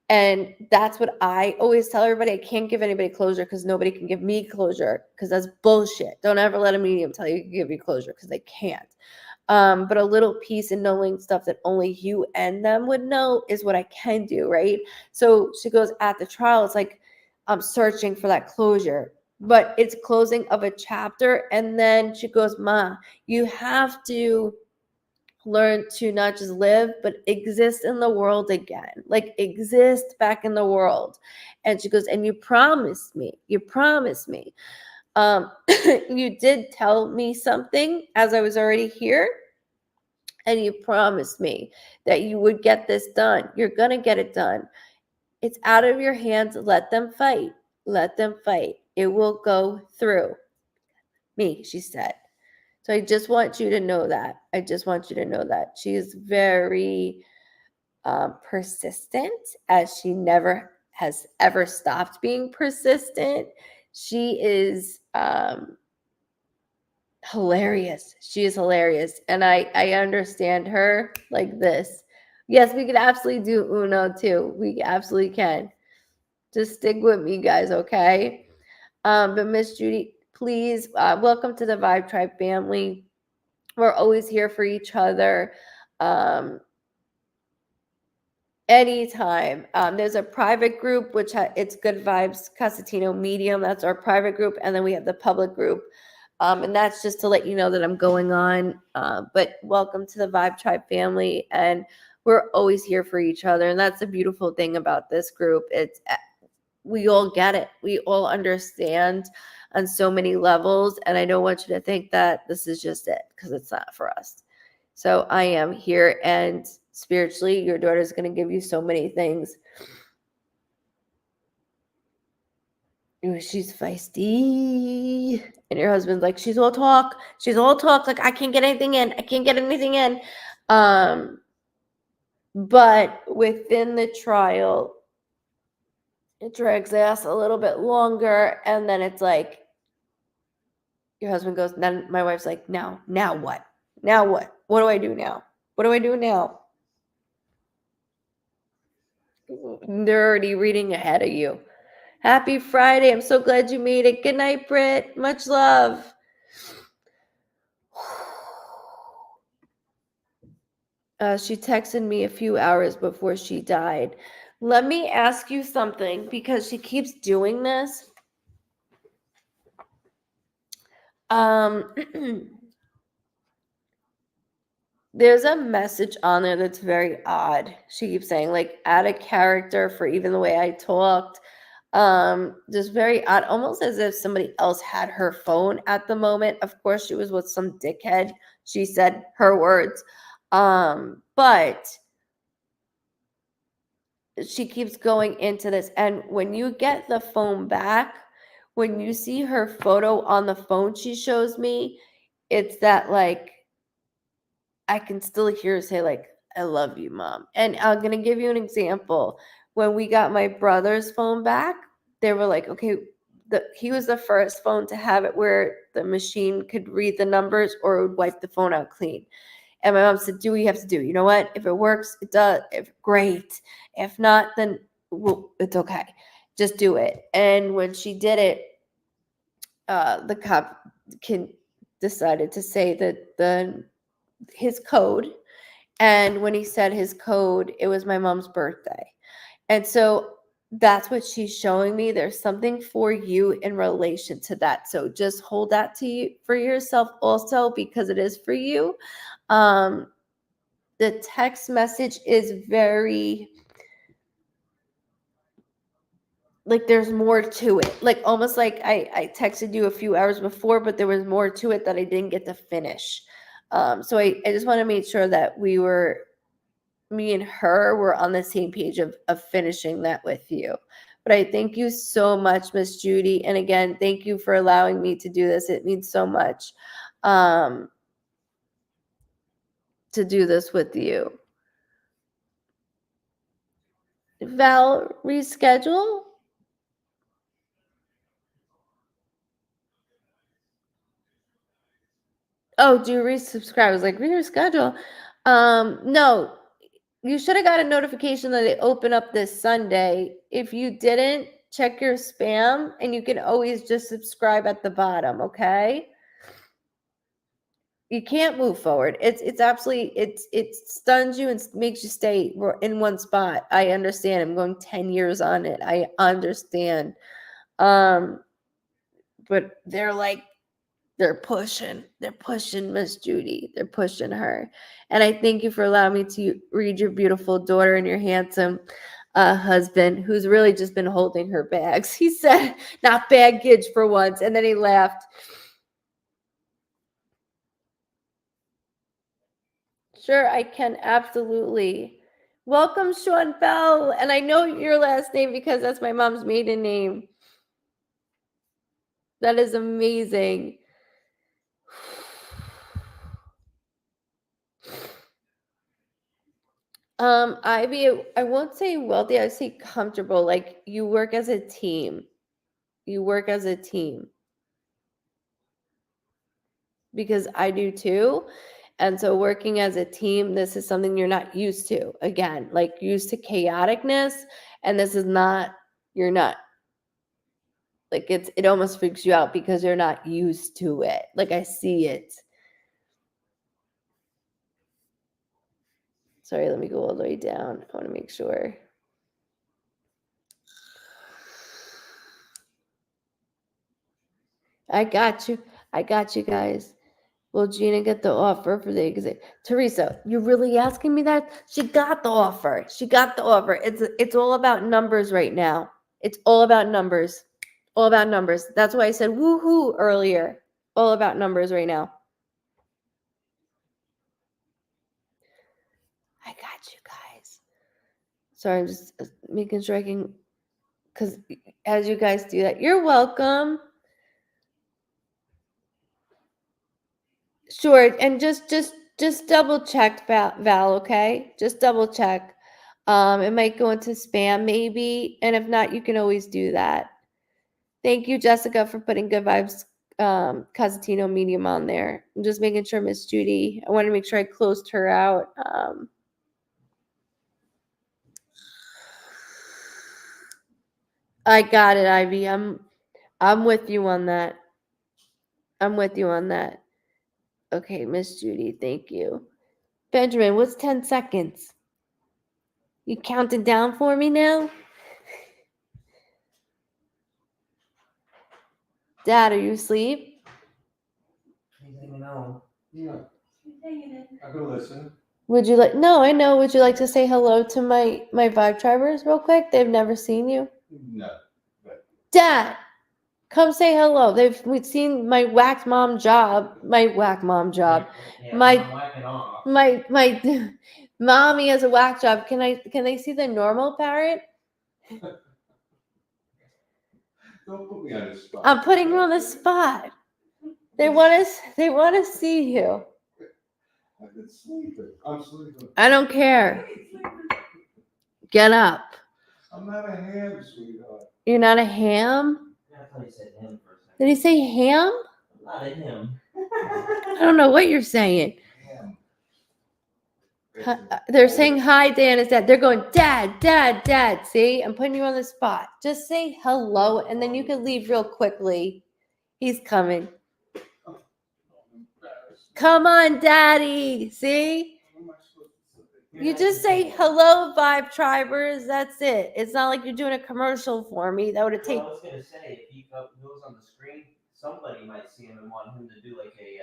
And that's what I always tell everybody. I can't give anybody closure because nobody can give me closure, because that's bullshit. Don't ever let a medium tell you to give you closure, because they can't. But a little piece in knowing stuff that only you and them would know is what I can do, right? So she goes, at the trial, it's like I'm searching for that closure, but it's closing of a chapter. And then she goes, Ma, you have to learn to not just live, but exist in the world again, like exist back in the world. And she goes, and you promised me, you did tell me something as I was already here, and you promised me that you would get this done. You're gonna get it done. It's out of your hands. Let them fight. It will go through me, she said. So I just want you to know that. She is very persistent, as she never has ever stopped being persistent. She is hilarious. She is hilarious. And I understand her like this. Yes, we could absolutely do Uno too. We absolutely can. Just stick with me, guys, okay? But Miss Judy, please, welcome to the Vibe Tribe family. We're always here for each other. Anytime. There's a private group, which it's Goodvibes Cossentino Medium. That's our private group. And then we have the public group. And that's just to let you know that I'm going on. But welcome to the Vibe Tribe family. And we're always here for each other. And that's the beautiful thing about this group. We all get it. We all understand on so many levels. And I don't want you to think that this is just it, because it's not for us. So I am here, and spiritually, your daughter is going to give you so many things. Ooh, she's feisty. And your husband's like, she's all talk. Like, I can't get anything in. But within the trial, it drags ass a little bit longer, and then it's like your husband goes, then my wife's like, now what? Now what? What do I do now? What do I do now? They're already reading ahead of you. Happy Friday. I'm so glad you made it. Good night, Britt. Much love. She texted me a few hours before she died. Let me ask you something because she keeps doing this. There's a message on there that's very odd. She keeps saying, like, add a character for even the way I talked. Just very odd, almost as if somebody else had her phone at the moment. Of course, she was with some dickhead. She said her words. But she keeps going into this. And when you get the phone back, when you see her photo on the phone she shows me, it's that, like, I can still hear her say, like, I love you, Mom. And I'm going to give you an example. When we got my brother's phone back, they were like, okay, he was the first phone to have it where the machine could read the numbers or it would wipe the phone out clean. And my mom said, do what you have to do. You know what? If it works, it does. If great. If not, then it's okay. Just do it. And when she did it, the cop decided to say that his code. And when he said his code, it was my mom's birthday. And so that's what she's showing me. There's something for you in relation to that. So just hold that to you for yourself also, because it is for you. The text message is very, like, there's more to it. Like, almost like I texted you a few hours before, but there was more to it that I didn't get to finish. So I just want to make sure that me and her were on the same page of finishing that with you. But I thank you so much, Miss Judy. And again, thank you for allowing me to do this. It means so much to do this with you. Val, reschedule? Oh, do you resubscribe? I was like, reschedule. No, you should have got a notification that they open up this Sunday. If you didn't, check your spam, and you can always just subscribe at the bottom, okay? You can't move forward. It's absolutely, it stuns you and makes you stay in one spot. I understand. I'm going 10 years on it. I understand. But they're pushing Miss Judy. They're pushing her. And I thank you for allowing me to read your beautiful daughter and your handsome husband, who's really just been holding her bags. He said, not baggage for once. And then he laughed. Sure, I can. Absolutely. Welcome, Sean Bell. And I know your last name because that's my mom's maiden name. That is amazing. Ivy, I won't say wealthy, I say comfortable. Like, you work as a team. You work as a team. Because I do too. And so working as a team, this is something you're not used to. Again, like, used to chaoticness, and this is not, you're not. Like, it almost freaks you out because you're not used to it. Like, I see it. Sorry, let me go all the way down. I want to make sure. I got you. I got you guys. Will Gina get the offer for the exam? Teresa, you're really asking me that? She got the offer. She got the offer. It's all about numbers right now. It's all about numbers. All about numbers. That's why I said woohoo earlier. All about numbers right now. I got you guys. Sorry, I'm just making sure I can, because as you guys do that, you're welcome. Sure, and just double check, Val, okay? Just double check. It might go into spam maybe, and if not, you can always do that. Thank you, Jessica, for putting Good Vibes Cosentino medium on there. I'm just making sure Miss Judy. I want to make sure I closed her out. I got it, Ivy. I'm with you on that. I'm with you on that. Okay, Miss Judy, thank you. Benjamin, what's 10 seconds? You counting down for me now? Dad, are you asleep? He's hanging on. Yeah. I can listen. Would you like? No, I know. Would you like to say hello to my Vibe Tribers real quick? They've never seen you. No. Dad, come say hello. We've seen my whack mom job. My whack mom job. Yeah, My- I'm whacking off. My mommy has a whack job. Can they see the normal parrot? Don't put me on the spot. I'm putting you on the spot. They want to see you. I've been sleeping. I'm sleeping. I don't care. Get up. I'm not a ham, sweetheart. You're not a ham? I thought he said him for a second. Did he say ham? Not a him. I don't know what you're saying. Ham. They're saying hi, Dan is dad. They're going, Dad, Dad, Dad. See, I'm putting you on the spot. Just say hello, and then you can leave real quickly. He's coming. I'm embarrassed. Come on, Daddy. See? How am I supposed to say? You just say hello, Vibe Tribers. That's it. It's not like you're doing a commercial for me. That would have Well, I taken. was gonna say if he goes on the screen, somebody might see him and want him to do like a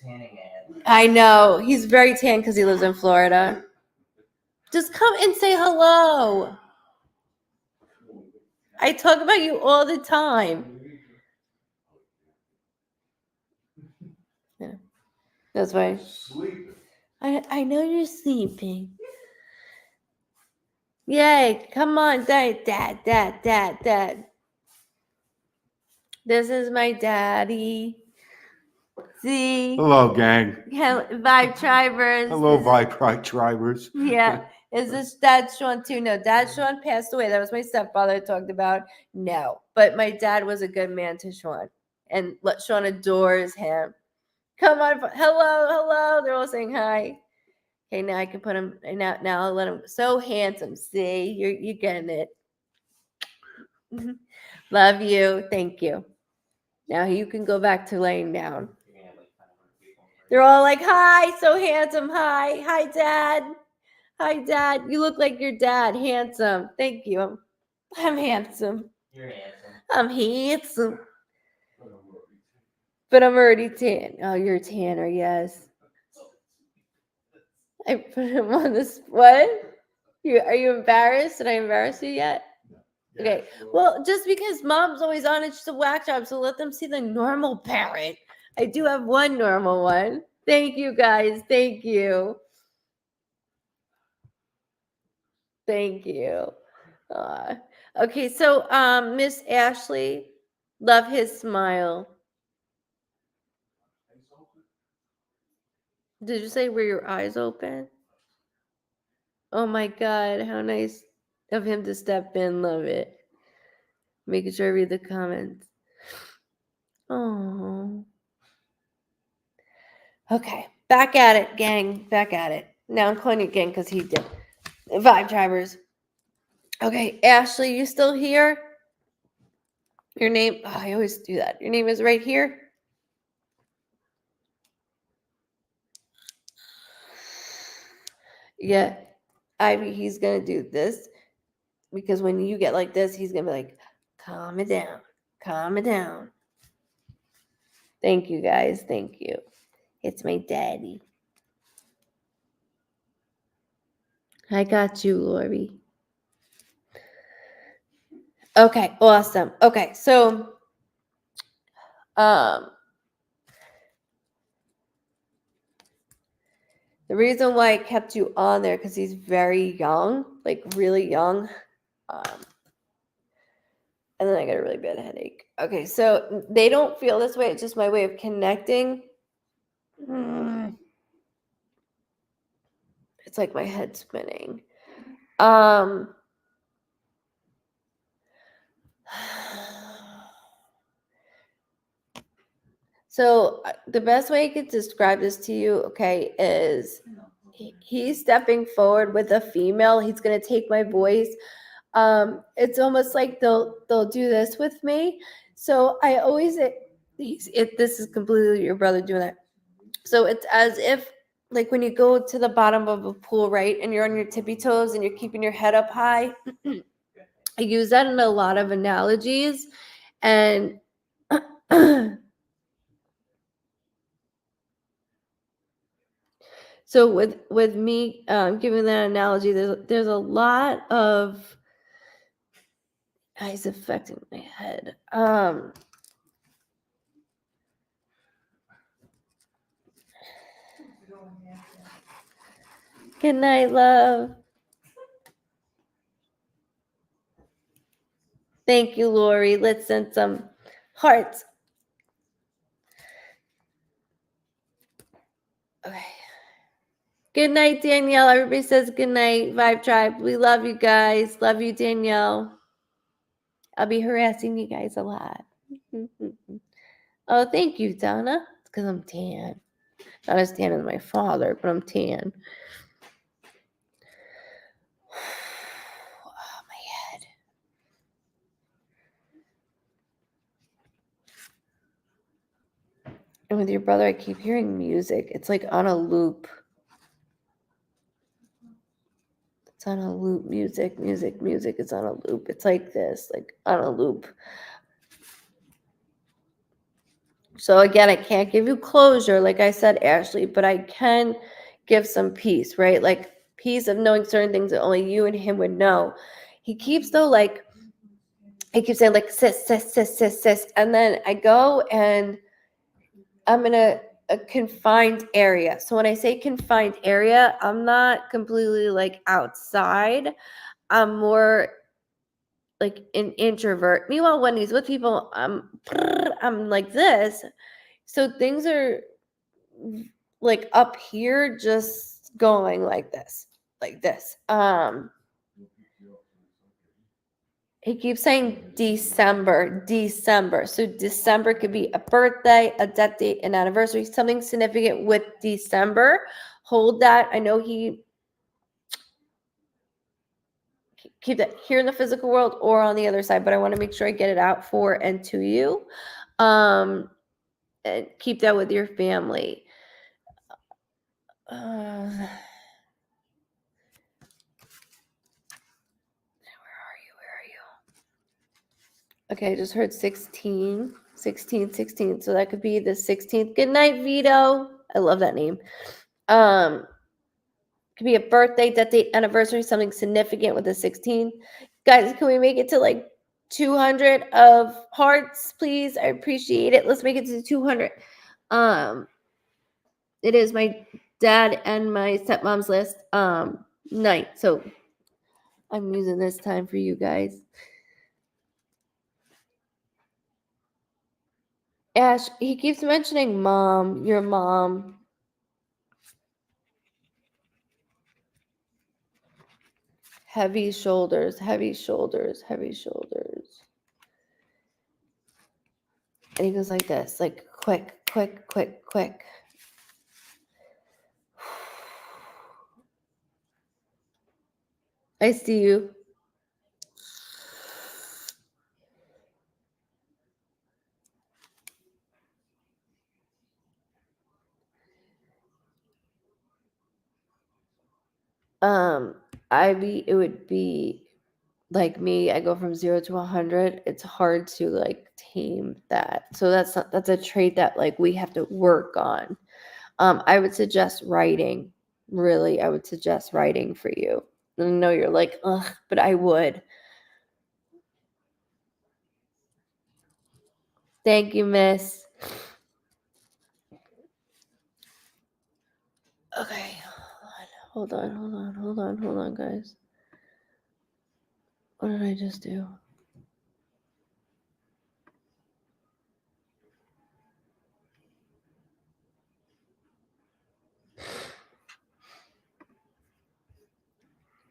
tanning ad. I know. He's very tan because he lives in Florida. Just come and say hello. I talk about you all the time. That's why. Sleeping. I know you're sleeping. Yay. Come on, Dad, Dad, Dad, Dad, Dad. This is my daddy. See? Hello, gang. Vibe Tribers. Hello, Vibe Tribers. Yeah. Is this Dad Sean too? No, Dad Sean passed away. That was my stepfather I talked about. No. But my dad was a good man to Sean. And Sean adores him. Come on. Hello, hello. They're all saying hi. Okay, now I can put him now I'll let him so handsome. See, you're getting it. Love you. Thank you. Now you can go back to laying down. You're gonna have like 500 people. They're all like, hi, so handsome. Hi. Hi, Dad. Hi, Dad. You look like your dad. Handsome. Thank you. I'm handsome. You're handsome. I'm handsome. But I'm already tan. Oh, you're a tanner, yes. I put him on this. What? Are you embarrassed? Did I embarrass you yet? Okay. Well, just because Mom's always on, it's just a whack job, so let them see the normal parrot. I do have one normal one. Thank you, guys. Thank you. Thank you. Okay, so Miss Ashley, love his smile. Did you say were your eyes open? Oh my God, how nice of him to step in. Love it. Making sure I read the comments. Oh. Okay, back at it, gang. Back at it. Now I'm calling you gang because he did. Vibe Tribers. Okay, Ashley, you still here? Your name, oh, I always do that. Your name is right here. Yeah, Ivy, he's going to do this because when you get like this, he's going to be like, calm it down, calm it down. Thank you, guys. Thank you. It's my daddy. I got you, Lori. Okay, awesome. Okay, so the reason why I kept you on there because he's very young, like really young. And then I got a really bad headache. Okay, so they don't feel this way. It's just my way of connecting. It's like my head spinning. So the best way I could describe this to you, okay, is he's stepping forward with a female. He's gonna take my voice. It's almost like they'll do this with me. So I always this is completely your brother doing that. So it's as if like when you go to the bottom of a pool, right, and you're on your tippy toes and you're keeping your head up high. I use that in a lot of analogies, and so with me giving that analogy, there's a lot of eyes affecting my head. Good night, love. Thank you, Lori. Let's send some hearts. Okay. Good night, Danielle. Everybody says good night, Vibe Tribe. We love you guys. Love you, Danielle. I'll be harassing you guys a lot. Oh, thank you, Donna. It's because I'm tan. Not as tan as my father, but I'm tan. Oh, my head. And with your brother, I keep hearing music. It's like on a loop. It's on a loop. Music. It's on a loop. It's like this, like on a loop. So again, I can't give you closure, like I said, Ashley, but I can give some peace, right? Like peace of knowing certain things that only you and him would know. He keeps saying like sis. And then I go and I'm in a confined area. So when I say confined area, I'm not completely like outside. I'm more like an introvert. Meanwhile, when he's with people, I'm like this. So things are like up here, just going like this. He keeps saying December. So December could be a birthday, a death date, an anniversary, something significant with December. Hold that. I know he keep that here in the physical world or on the other side, but I want to make sure I get it out for and to you. And keep that with your family. Where are you? Okay, I just heard 16. So that could be the 16th. Good night, Vito. I love that name. Could be a birthday, death date, anniversary, something significant with the 16. Guys, can we make it to like 200 of hearts, please? I appreciate it. Let's make it to 200. It is my dad and my stepmom's last night, so I'm using this time for you guys. Ash, he keeps mentioning mom, your mom. Heavy shoulders. And he goes like this, like quick. I see you. It would be like me. I go from 0 to 100. It's hard to like tame that. So that's a trait that like we have to work on. I would suggest writing. Really, I would suggest writing for you. I know you're like, ugh, but I would. Thank you, miss. Okay, hold on, guys. What did I just do?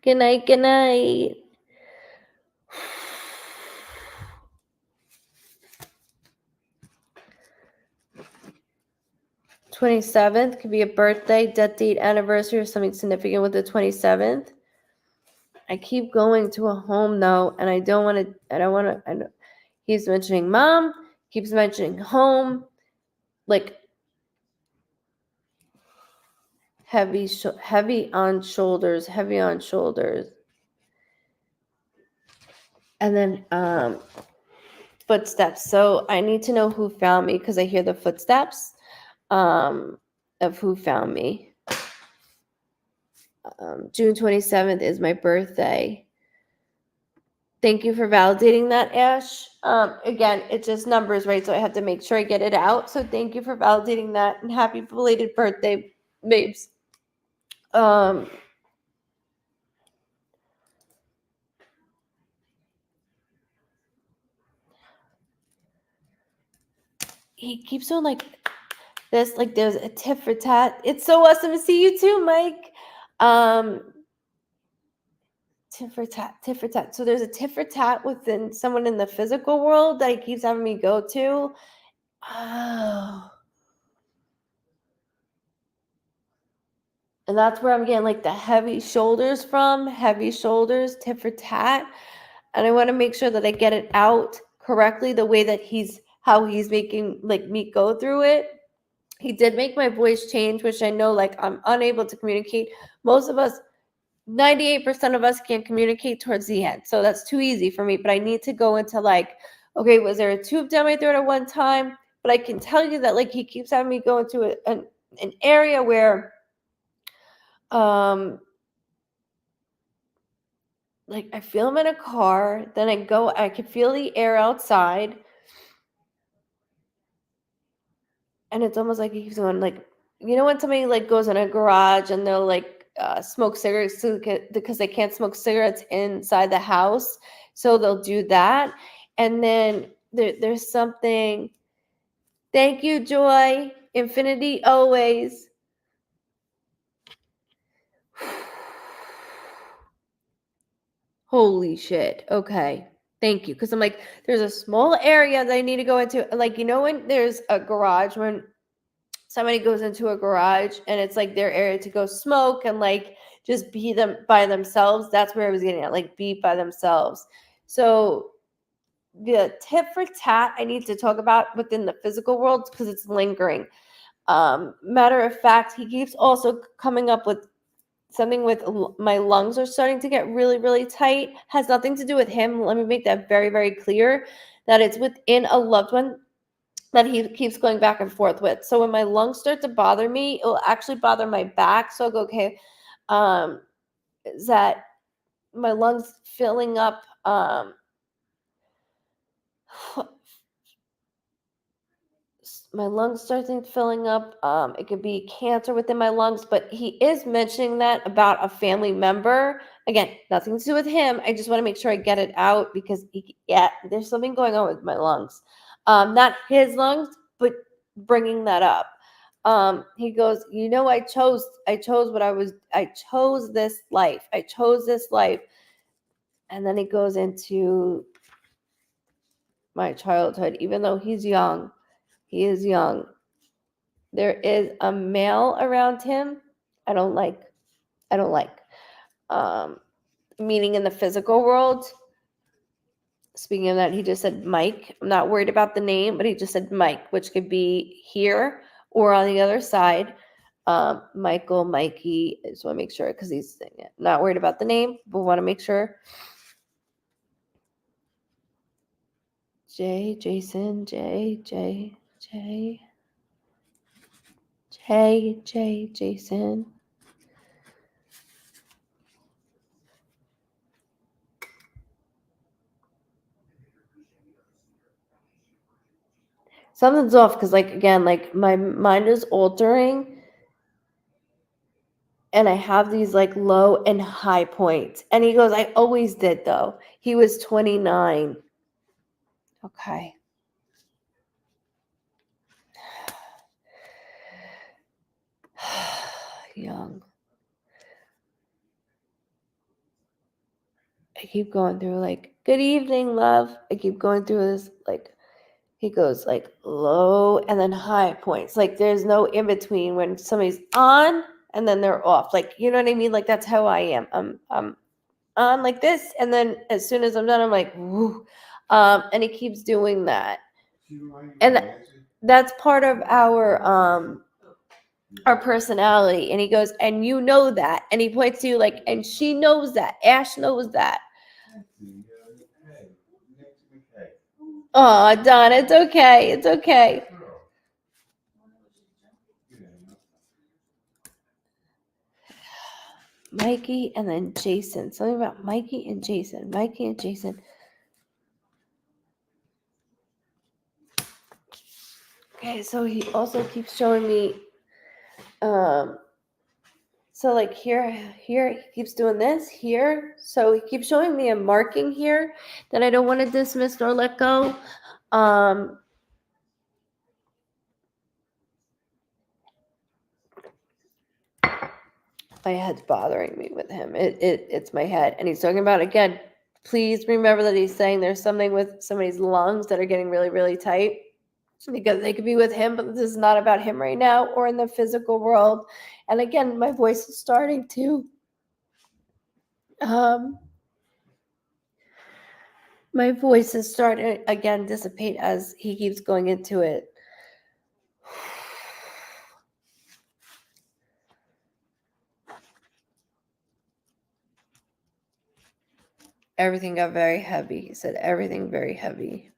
Good night, good night. '27th could be a birthday, death date, anniversary, or something significant with the 27th. I keep going to a home though, and I don't want to. He's mentioning mom, keeps mentioning home, like heavy on shoulders, and then footsteps. So I need to know who found me because I hear the footsteps of who found me. June 27th is my birthday. Thank you for validating that, Ash. Again, it's just numbers, right? So I have to make sure I get it out. So thank you for validating that, and happy belated birthday, babes. He keeps on like this, like there's a tit for tat. It's so awesome to see you too, Mike. Tit for tat, tit for tat. So there's a tit for tat within someone in the physical world that he keeps having me go to. Oh. And that's where I'm getting like the heavy shoulders from, tit for tat. And I want to make sure that I get it out correctly the way that how he's making like me go through it. He did make my voice change, which I know like I'm unable to communicate. Most of us, 98% of us can't communicate towards the end. So that's too easy for me. But I need to go into like, okay, was there a tube down my throat at one time? But I can tell you that like he keeps having me go into an area where like I feel him in a car, then I can feel the air outside, and it's almost like he keeps going like, you know when somebody like goes in a garage and they'll like smoke cigarettes because they can't smoke cigarettes inside the house, so they'll do that. And then there's something. Thank you, Joy. Infinity always. Holy shit. Okay. Thank you. Because I'm like, there's a small area that I need to go into. Like, you know, when there's a garage, when somebody goes into a garage and it's like their area to go smoke and like just be them by themselves. That's where I was getting at, like be by themselves. So the tit for tat I need to talk about within the physical world because it's lingering. Matter of fact, he keeps also coming up with something with my lungs are starting to get really, really tight. Has nothing to do with him. Let me make that very, very clear that it's within a loved one that he keeps going back and forth with. So when my lungs start to bother me, it'll actually bother my back. So I'll go, okay, is that my lungs filling up? My lungs starting filling up. It could be cancer within my lungs, but he is mentioning that about a family member. Again, nothing to do with him. I just want to make sure I get it out because there's something going on with my lungs. Not his lungs, but bringing that up. He goes, you know, I chose this life. I chose this life. And then he goes into my childhood, even though he's young. He is young. There is a male around him. I don't like. Meaning in the physical world. Speaking of that, he just said Mike. I'm not worried about the name, but he just said Mike, which could be here or on the other side. Michael, Mikey. I just want to make sure because he's saying it. Not worried about the name, but want to make sure. Jason, Jason. Something's off because, like, again, like my mind is altering and I have these like low and high points. And he goes, I always did though. He was 29. Okay. Young. keep going through like, good evening, love. I keep going through this like, he goes like low and then high points. Like there's no in between when somebody's on and then they're off. Like, you know what I mean? Like that's how I am. I'm on like this, and then as soon as I'm done, I'm like, woo. And he keeps doing that. And that's part of our personality. And he goes, and you know that. And he points to you like, and she knows that. Ash knows that. Oh, Don, it's okay. It's okay. Mikey and then Jason. Something about Mikey and Jason. Mikey and Jason. Okay, so he also keeps showing me so like here he keeps doing this here. So he keeps showing me a marking here that I don't want to dismiss nor let go. My head's bothering me with him. It's my head. And he's talking about, again, please remember that he's saying there's something with somebody's lungs that are getting really, really tight because they could be with him, but this is not about him right now or in the physical world. And again, my voice is starting to again dissipate as he keeps going into it. Everything got very heavy. He said everything very heavy.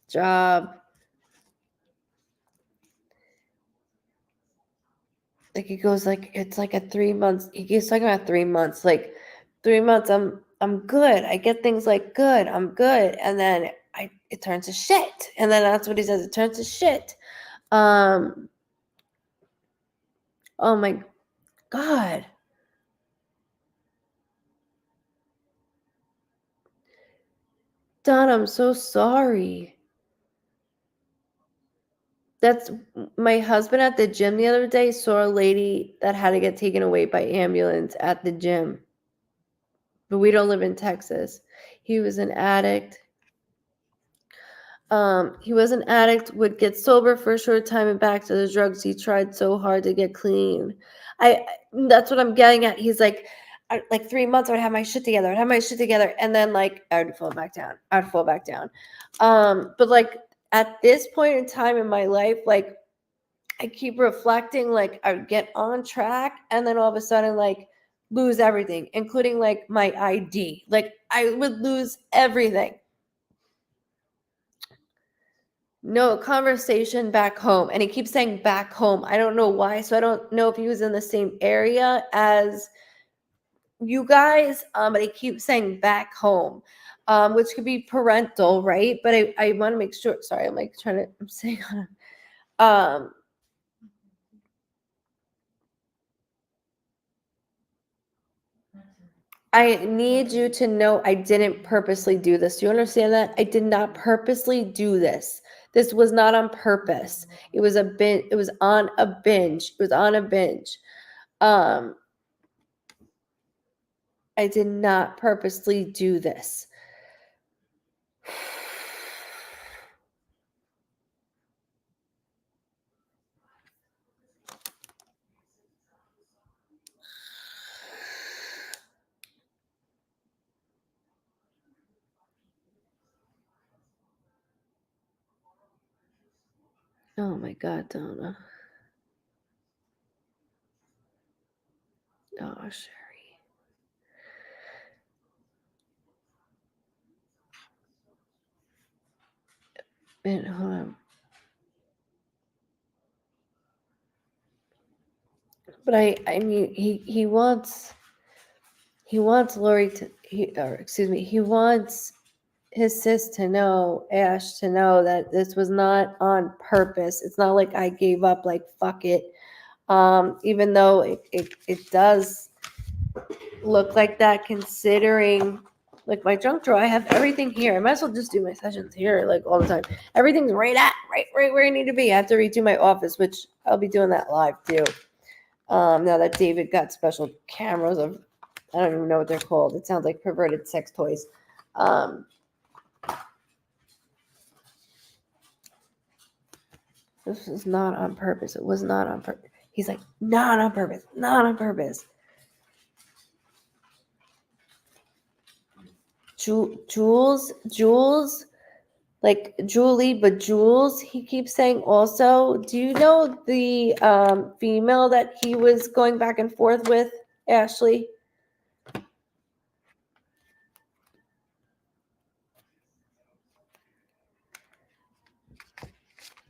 Job. Like he goes like it's like a 3 months. He keeps talking about 3 months. Like 3 months, I'm good. I get things like good. I'm good. And then it turns to shit. And then that's what he says. It turns to shit. Oh my God. Don, I'm so sorry. That's my husband at the gym the other day saw a lady that had to get taken away by ambulance at the gym. But we don't live in Texas. He was an addict. Would get sober for a short time and back to the drugs. He tried so hard to get clean. That's what I'm getting at. He's like 3 months, I would have my shit together. And then like I would fall back down. But like at this point in time in my life, like I keep reflecting, like I would get on track and then all of a sudden like lose everything, including like my ID. Like I would lose everything. No conversation back home. And he keeps saying back home. I don't know why. So I don't know if he was in the same area as you guys, but he keeps saying back home, which could be parental, right? But I want to make sure. Sorry, I'm like I'm saying I need you to know I didn't purposely do this. Do you understand that? I did not purposely do this. This was not on purpose. It was on a binge. I did not purposely do this. Oh my God, Donna. Oh, Sherry. And hold on. But I mean, he wants Lori to, he wants his sis to know, Ash to know that this was not on purpose. It's not like I gave up, like, fuck it. Even though it does look like that, considering like my junk drawer, I have everything here. I might as well just do my sessions here like all the time. Everything's right where I need to be. I have to redo my office, which I'll be doing that live too. Now that David got special cameras of I don't even know what they're called. It sounds like perverted sex toys. This was not on purpose. It was not on purpose. He's like, not on purpose, not on purpose. Jules, like Julie, but Jules, he keeps saying also. Do you know the female that he was going back and forth with, Ashley?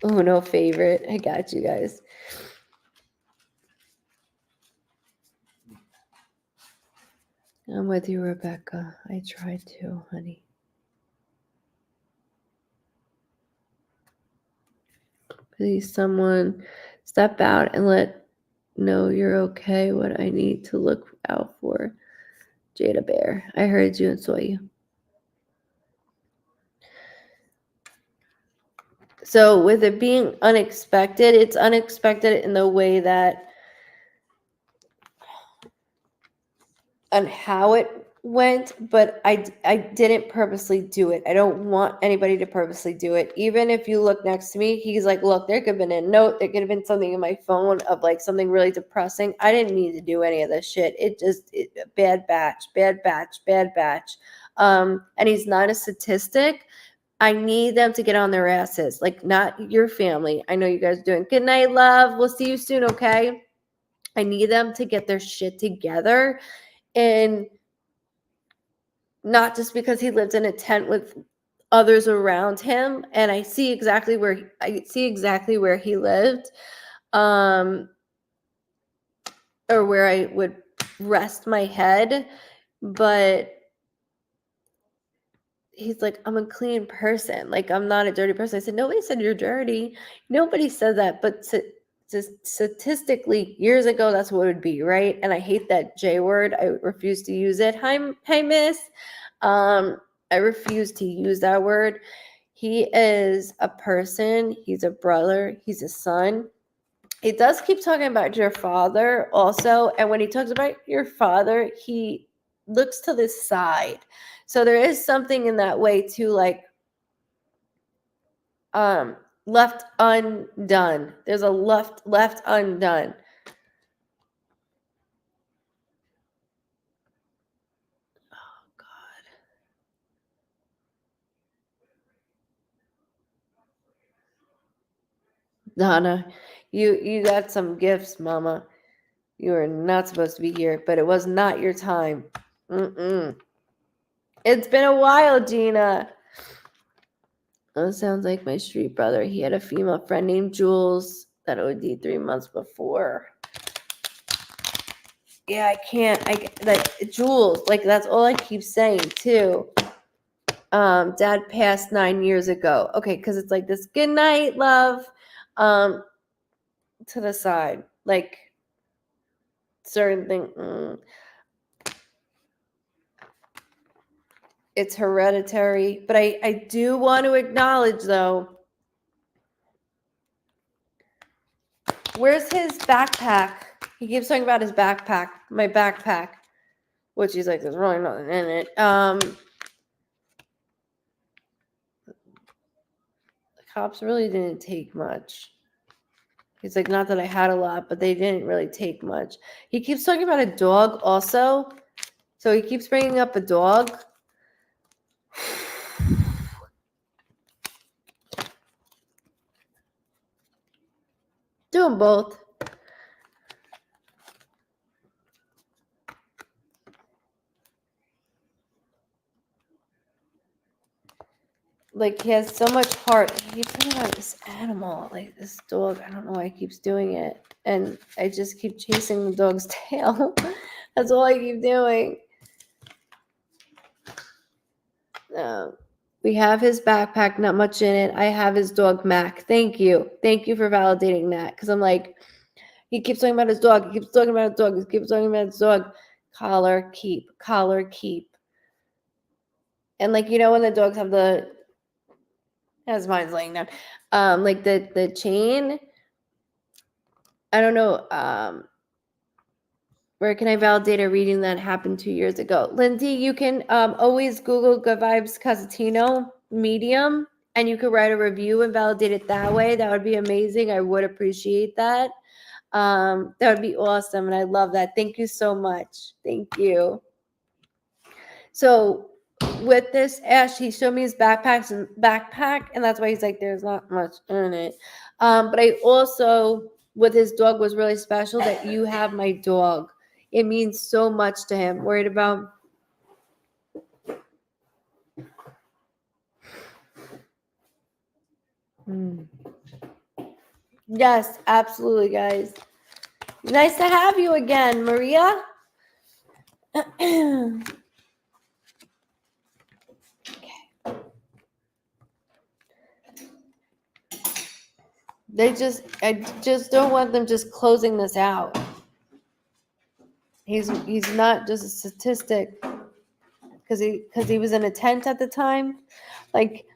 Oh, no favorite. I got you guys. I'm with you, Rebecca. I tried to, honey. Please, someone step out and let know you're okay. What I need to look out for. Jada Bear. I heard you and saw you. So with it being unexpected, it's unexpected in the way that on how it went, but I didn't purposely do it. I don't want anybody to purposely do it. Even if you look next to me, he's like, look, there could have been a note. There could have been something in my phone of like something really depressing. I didn't need to do any of this shit. Bad batch. And he's not a statistic. I need them to get on their asses, like not your family. I know you guys are doing good night, love. We'll see you soon, okay? I need them to get their shit together, and not just because he lived in a tent with others around him. And I see exactly where he lived, or where I would rest my head, but he's like, I'm a clean person. Like, I'm not a dirty person. I said, nobody said you're dirty. Nobody said that. But statistically, years ago, that's what it would be, right? And I hate that J word. I refuse to use it. Hi, miss. I refuse to use that word. He is a person. He's a brother. He's a son. He does keep talking about your father also. And when he talks about your father, he looks to the side. So there is something in that way too, like left undone. There's a left undone. Oh God. Donna, you got some gifts, mama. You are not supposed to be here, but it was not your time. It's been a while, Gina. Oh, sounds like my street brother. He had a female friend named Jules that OD'd 3 months before. Yeah, I can't. Like Jules. Like that's all I keep saying too. Dad passed 9 years ago. Okay, because it's like this. Good night, love. To the side, like certain thing. It's hereditary, but I do want to acknowledge though. Where's his backpack? He keeps talking about his backpack, my backpack, which he's like, there's really nothing in it. The cops really didn't take much. He's like, not that I had a lot, but they didn't really take much. He keeps talking about a dog also. So he keeps bringing up a dog. Do them both. Like, he has so much heart. He keeps talking about this animal, like this dog. I don't know why he keeps doing it. And I just keep chasing the dog's tail. That's all I keep doing. We have his backpack, not much in it. I have his dog, Mac. Thank you. Thank you for validating that. Because I'm like, he keeps talking about his dog. He keeps talking about his dog. He keeps talking about his dog. Collar, keep. Collar, keep. And like, you know, when the dogs have as mine's laying down, like the chain. I don't know. Where can I validate a reading that happened 2 years ago? Lindsay, you can always Google Goodvibes Cossentino medium, and you could write a review and validate it that way. That would be amazing. I would appreciate that. That would be awesome, and I love that. Thank you so much. Thank you. So with this Ash, he showed me his backpack, and that's why he's like, there's not much in it. But I also, with his dog, was really special that you have my dog. It means so much to him. Worried about. Yes, absolutely, guys. Nice to have you again, Maria. I just don't want them just closing this out. He's not just a statistic because he was in a tent at the time. Like,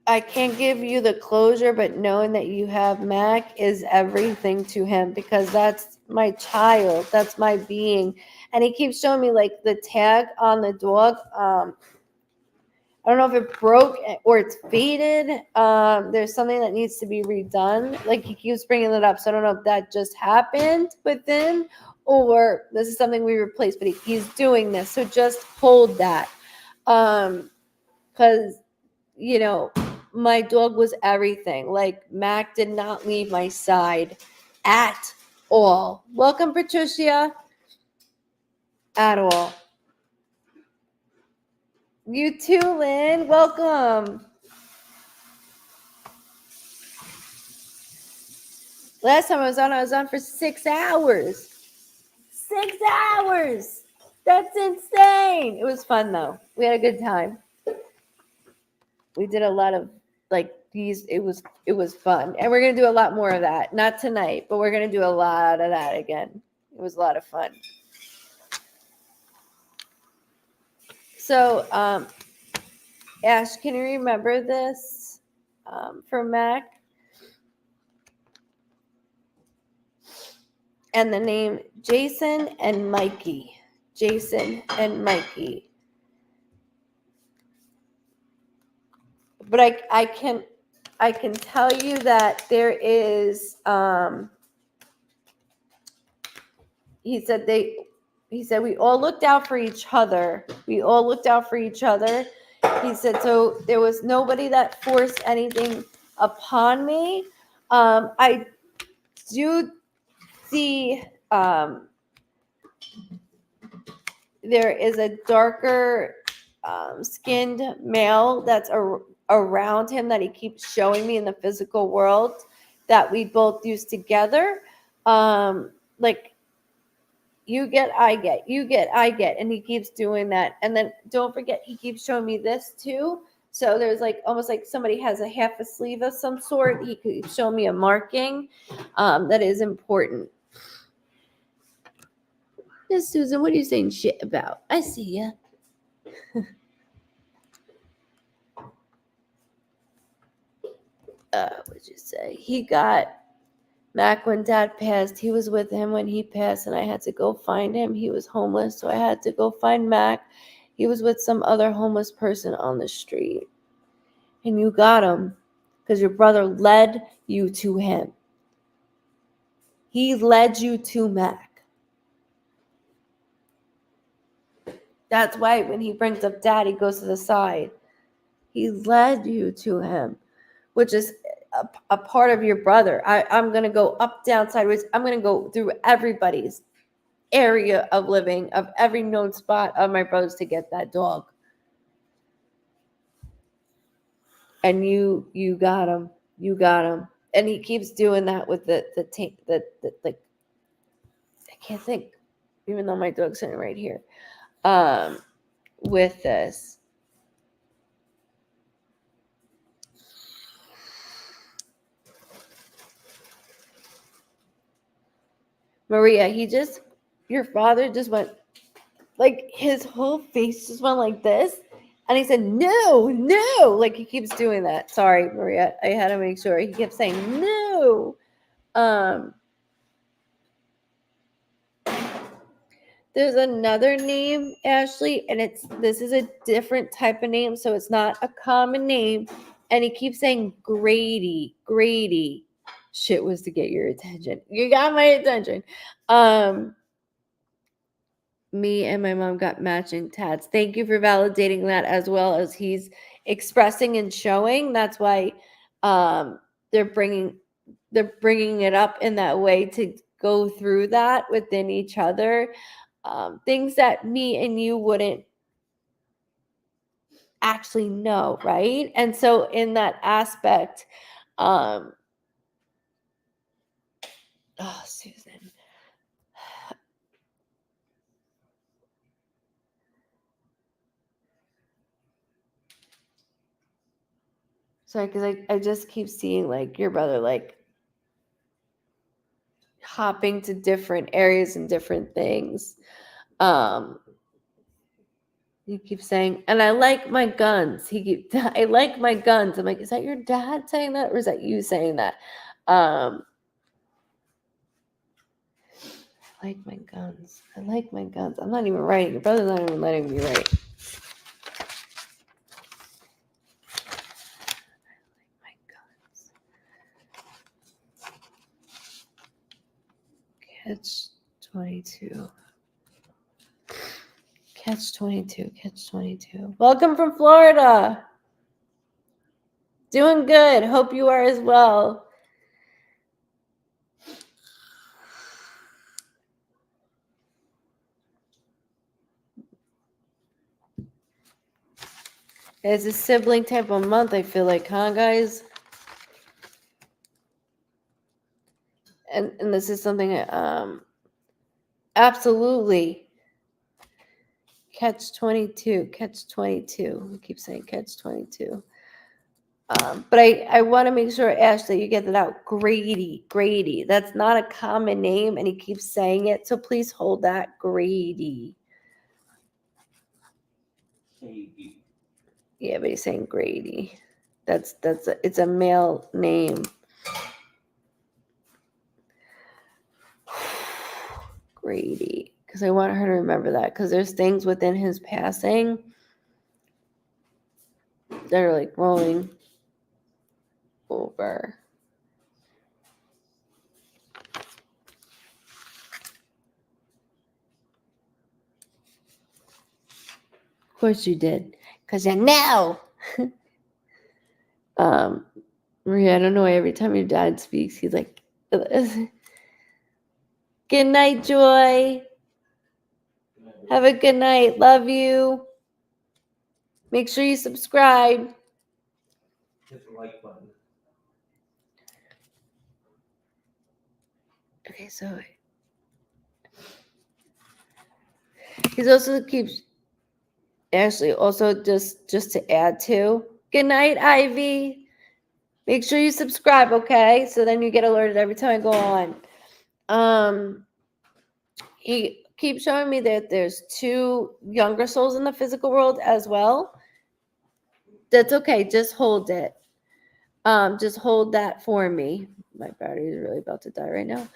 I can't give you the closure, but knowing that you have Mac is everything to him because that's my child, that's my being, and he keeps showing me like the tag on the dog. I don't know if it broke or it's faded. There's something that needs to be redone. Like, he keeps bringing it up. So I don't know if that just happened within or this is something we replaced, but he's doing this. So just hold that. Because, you know, my dog was everything. Like, Mac did not leave my side at all. Welcome, Patricia. At all. You too, Lynn. Welcome. Last time I was on for 6 hours. 6 hours. That's insane. It was fun, though. We had a good time. We did a lot of, like, these. It was fun. And we're going to do a lot more of that. Not tonight, but we're going to do a lot of that again. It was a lot of fun. So, Ash, can you remember this for Mac? And the name Jason and Mikey. Jason and Mikey. But I can tell you that there is he said we all looked out for each other. We all looked out for each other. He said so there was nobody that forced anything upon me. I do see there is a darker skinned male that's around him that he keeps showing me in the physical world that we both use together. Like, you get, I get, you get, I get, and he keeps doing that. And then don't forget, he keeps showing me this too. So there's like almost like somebody has a half a sleeve of some sort. He could show me a marking that is important. Yes, Susan, what are you saying shit about? I see ya. What'd you say? He got Mac when Dad passed. He was with him when he passed, and I had to go find him. He was homeless, so I had to go find Mac. He was with some other homeless person on the street. And you got him because your brother led you to him. He led you to Mac. That's why when he brings up Dad, he goes to the side. He led you to him, which is a part of your brother. I'm going to go up, down, sideways. I'm going to go through everybody's area of living, of every known spot of my brother's to get that dog. And you got him. You got him. And he keeps doing that with the like, I can't think, even though my dog's sitting right here, with this. Maria, your father just went, like, his whole face just went like this. And he said, no, like, he keeps doing that. Sorry, Maria, I had to make sure. He kept saying, no. There's another name, Ashley, and this is a different type of name, so it's not a common name. And he keeps saying Grady, Grady. Shit was to get your attention. You got my attention. Me and my mom got matching tats. Thank you for validating that, as well as he's expressing and showing. That's why they're bringing it up in that way to go through that within each other. Things that me and you wouldn't actually know, right? And so in that aspect, oh, Susan. Sorry, because I just keep seeing like your brother like hopping to different areas and different things. He keeps saying, and I like my guns. I like my guns. I'm like, is that your dad saying that, or is that you saying that? I like my guns. I like my guns. I'm not even writing. Your brother's not even letting me write. My guns. Catch 22. Catch 22. Catch 22. Welcome from Florida. Doing good. Hope you are as well. It's a sibling type of month, I feel like, huh, guys? And this is something absolutely. Catch 22. Catch 22. We keep saying catch 22. But I want to make sure, Ash, that you get that out. Grady. Grady. That's not a common name, and he keeps saying it. So please hold that. Grady. Yeah, but he's saying Grady. It's a male name. Grady. Because I want her to remember that. Because there's things within his passing that are like rolling over. Of course you did. Because you know. Maria, I don't know why every time your dad speaks, he's like, good night, Joy. Have a good night. Love you. Make sure you subscribe. Hit the like button. Okay, so he's also keeps Ashley also just to add to. Good night, Ivy. Make sure you subscribe, okay? So then you get alerted every time I go on. He keeps showing me that there's 2 younger souls in the physical world as well. That's okay. Just hold it. Just hold that for me. My battery is really about to die right now.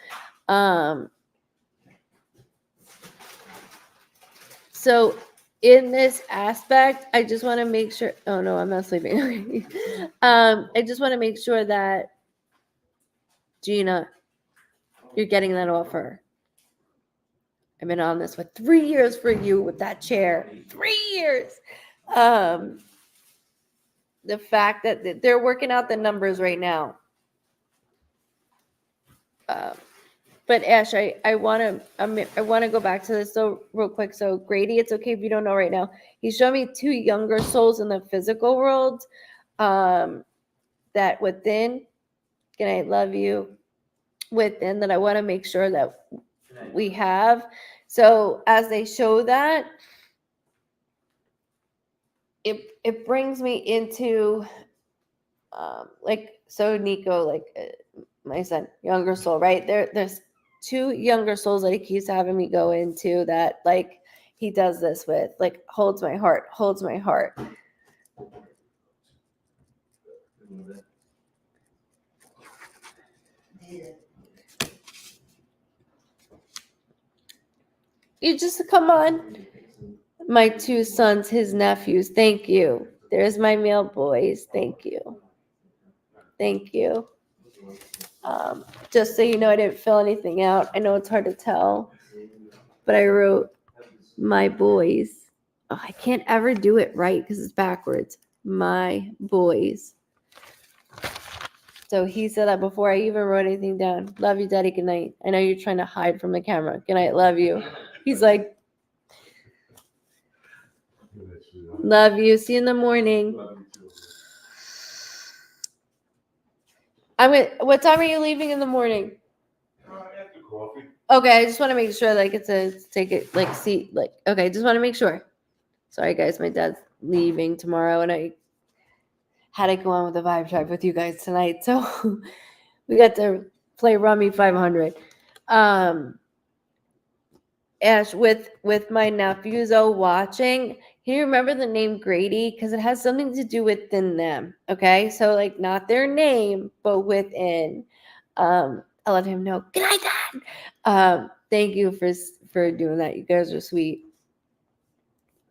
So in this aspect, I just want to make sure. Oh no, I'm not sleeping. I just want to make sure that Gina, you're getting that offer. I've been on this for 3 years for you with that chair. 3 years. The fact that they're working out the numbers right now. But Ash, I want to go back to this so real quick. So Grady, it's okay if you don't know right now. He's showing me 2 younger souls in the physical world. That within, and I love you. Within that, I want to make sure that we have. So as they show that, it brings me into like, so Nico, like my son, younger soul, right? There's 2 younger souls that he keeps having me go into that, like, he does this with, like, holds my heart. You just come on. My two sons, his nephews. Thank you. There's my male boys. Thank you. Thank you. Just so you know, I didn't fill anything out. I know it's hard to tell, but I wrote my boys. Oh, I can't ever do it right because it's backwards. My boys. So he said that before I even wrote anything down. Love you, Daddy. Good night. I know you're trying to hide from the camera. Good night. Love you. He's like, love you. See you in the morning. What time are you leaving in the morning? After coffee. Okay, I just want to make sure like it's a take it like seat like okay, just want to make sure. Sorry guys, my dad's leaving tomorrow and I had to go on with the vibe tribe with you guys tonight. So we got to play Rummy 500. Ash with my nephews watching. Can you remember the name Grady? Because it has something to do within them. Okay, so like not their name, but within. I let him know. Good night, Dad. Thank you for doing that. You guys are sweet.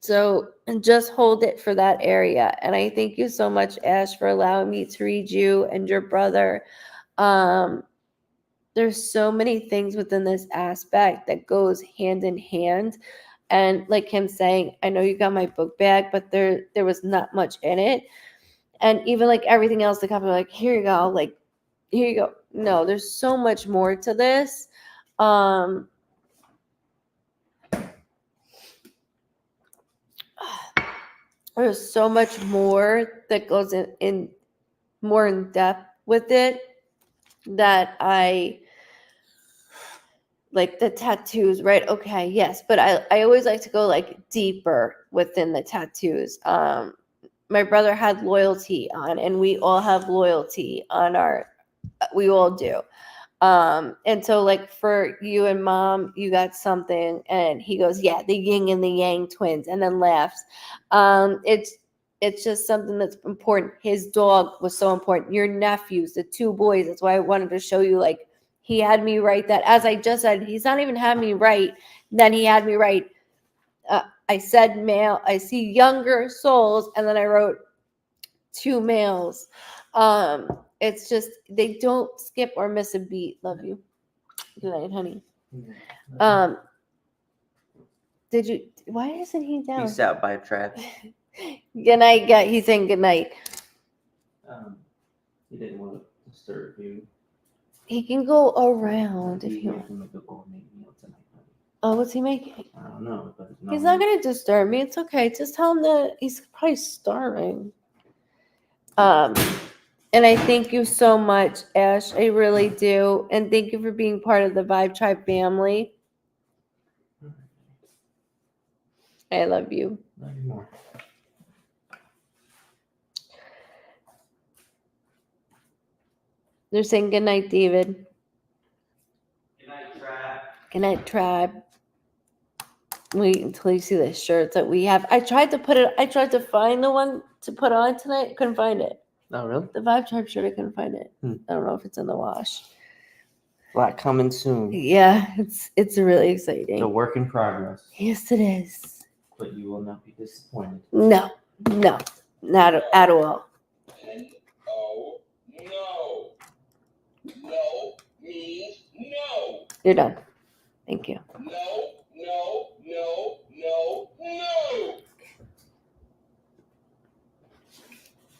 So and just hold it for that area. And I thank you so much, Ash, for allowing me to read you and your brother. There's so many things within this aspect that goes hand in hand. And like him saying, I know you got my book bag, but there was not much in it. And even like everything else, the company like, here you go, like, here you go. No, there's so much more to this. There's so much more that goes in more in depth with it that I like the tattoos, right? Okay, yes, but I always like to go like deeper within the tattoos. My brother had loyalty on, and we all have loyalty on we all do. And so like for you and Mom, you got something, and he goes, yeah, the yin and the yang twins, and then laughs. It's just something that's important. His dog was so important. Your nephews, the two boys. That's why I wanted to show you. Like he had me write that. As I just said, he's not even had me write. Then he had me write. I said male. I see younger souls, and then I wrote two males. It's just they don't skip or miss a beat. Love you. Good night, honey. Did you? Why isn't he down? Peace out, Vibe Tribe. Good night. He's saying good night. He didn't want to disturb you. He can go around if he wants. Oh, what's he making? I don't know. But He's not gonna disturb me. It's okay. Just tell him that he's probably starving. And I thank you so much, Ash. I really do. And thank you for being part of the Vibe Tribe family. I love you. Love you more. They're saying good night, David. Good night, Tribe. Good night, tribe. Wait until you see the shirts that we have. I tried to find the one to put on tonight. Couldn't find it. Oh, really? The Vibe Tribe shirt, I couldn't find it. I don't know if it's in the wash. Lot coming soon. Yeah, it's really exciting. A work in progress. Yes, it is. But you will not be disappointed. No, not at all. No. No means no. You're done. Thank you. No.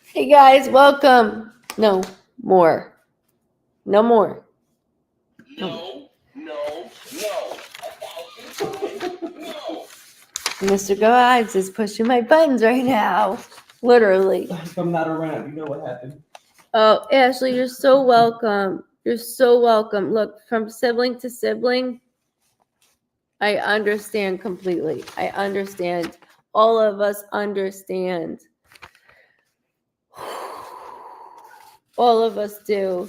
Hey guys, welcome. No more. No. Mr. Goodvibes is pushing my buttons right now. Literally. If I'm not around, you know what happened. Oh, Ashley, you're so welcome. You're so welcome. Look, from sibling to sibling, I understand completely. I understand. All of us understand. All of us do.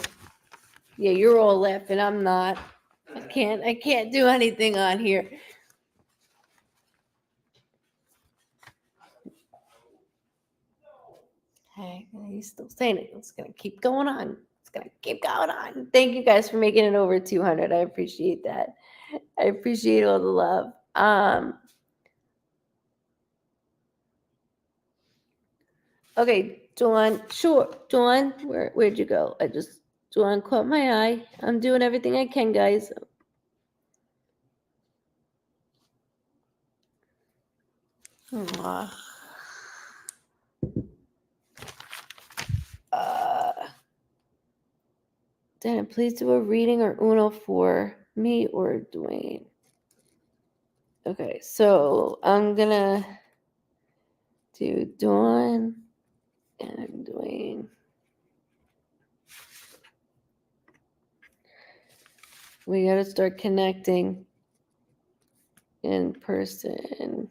Yeah, you're all laughing. I'm not. I can't do anything on here. Hey, he's still saying it. It's gonna keep going on. It's gonna keep going on. Thank you guys for making it over 200. I appreciate that. I appreciate all the love. Okay, Dawn, sure. Dawn, where'd you go? Dawn caught my eye. I'm doing everything I can, guys. Aw. Dan, please do a reading or Uno for me or Dwayne. Okay, so I'm gonna do Dawn and Dwayne. We gotta start connecting in person.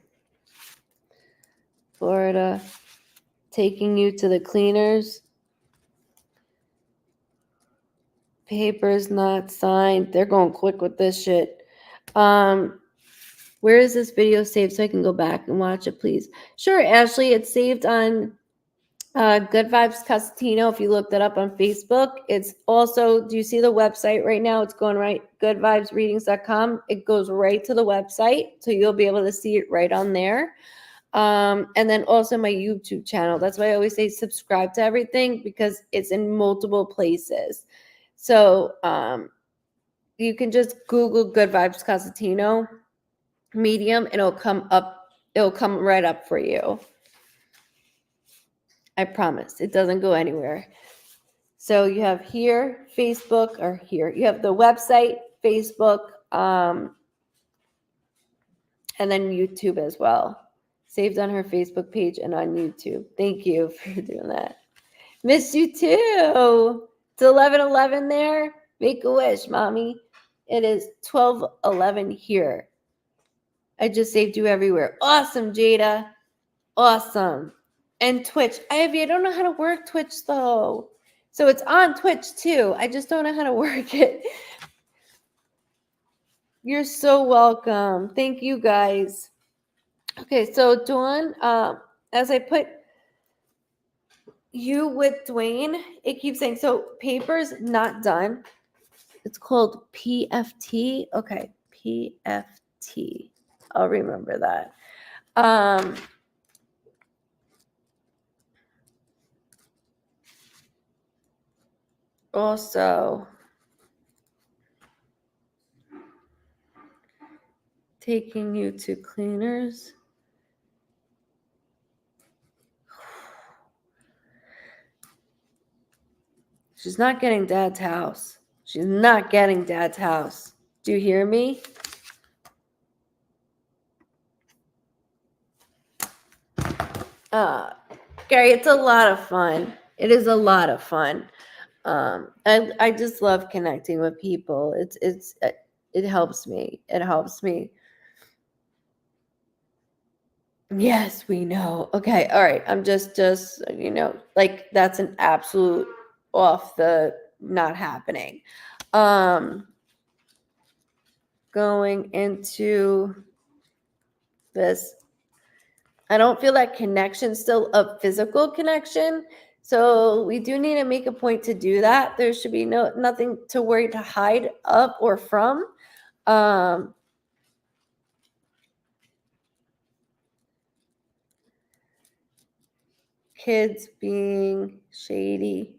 Florida, taking you to the cleaners. Papers not signed. They're going quick with this shit. Where is this video saved so I can go back and watch it, please? Sure, Ashley. It's saved on Goodvibes Cossentino. If you look that up on Facebook, it's also, do you see the website right now? It's going right, goodvibesreadings.com. It goes right to the website, so you'll be able to see it right on there. And then also my YouTube channel. That's why I always say subscribe to everything, because it's in multiple places. So you can just Google Goodvibes Cossentino Medium, and it'll come up. It'll come right up for you. I promise. It doesn't go anywhere. So you have here Facebook, or here you have the website, Facebook, and then YouTube as well. Saved on her Facebook page and on YouTube. Thank you for doing that. Miss you too. It's 11:11 there. Make a wish, mommy. It is 12:11 here. I just saved you everywhere. Awesome, Jada. Awesome. And Twitch. I don't know how to work Twitch though. So it's on Twitch too. I just don't know how to work it. You're so welcome. Thank you guys. Okay, so Dawn, as I put you with Dwayne, it keeps saying, so papers not done. It's called PFT. Okay, PFT. I'll remember that. Also, taking you to cleaners. She's not getting Dad's house. She's not getting Dad's house. Do you hear me? Gary, it's a lot of fun. It is a lot of fun. I just love connecting with people. It helps me. It helps me. Yes, we know. Okay, all right. I'm just like that's an absolute off the not happening. Going into this, I don't feel that connection, still a physical connection. So we do need to make a point to do that. There should be nothing to worry to hide up or from. Kids being shady.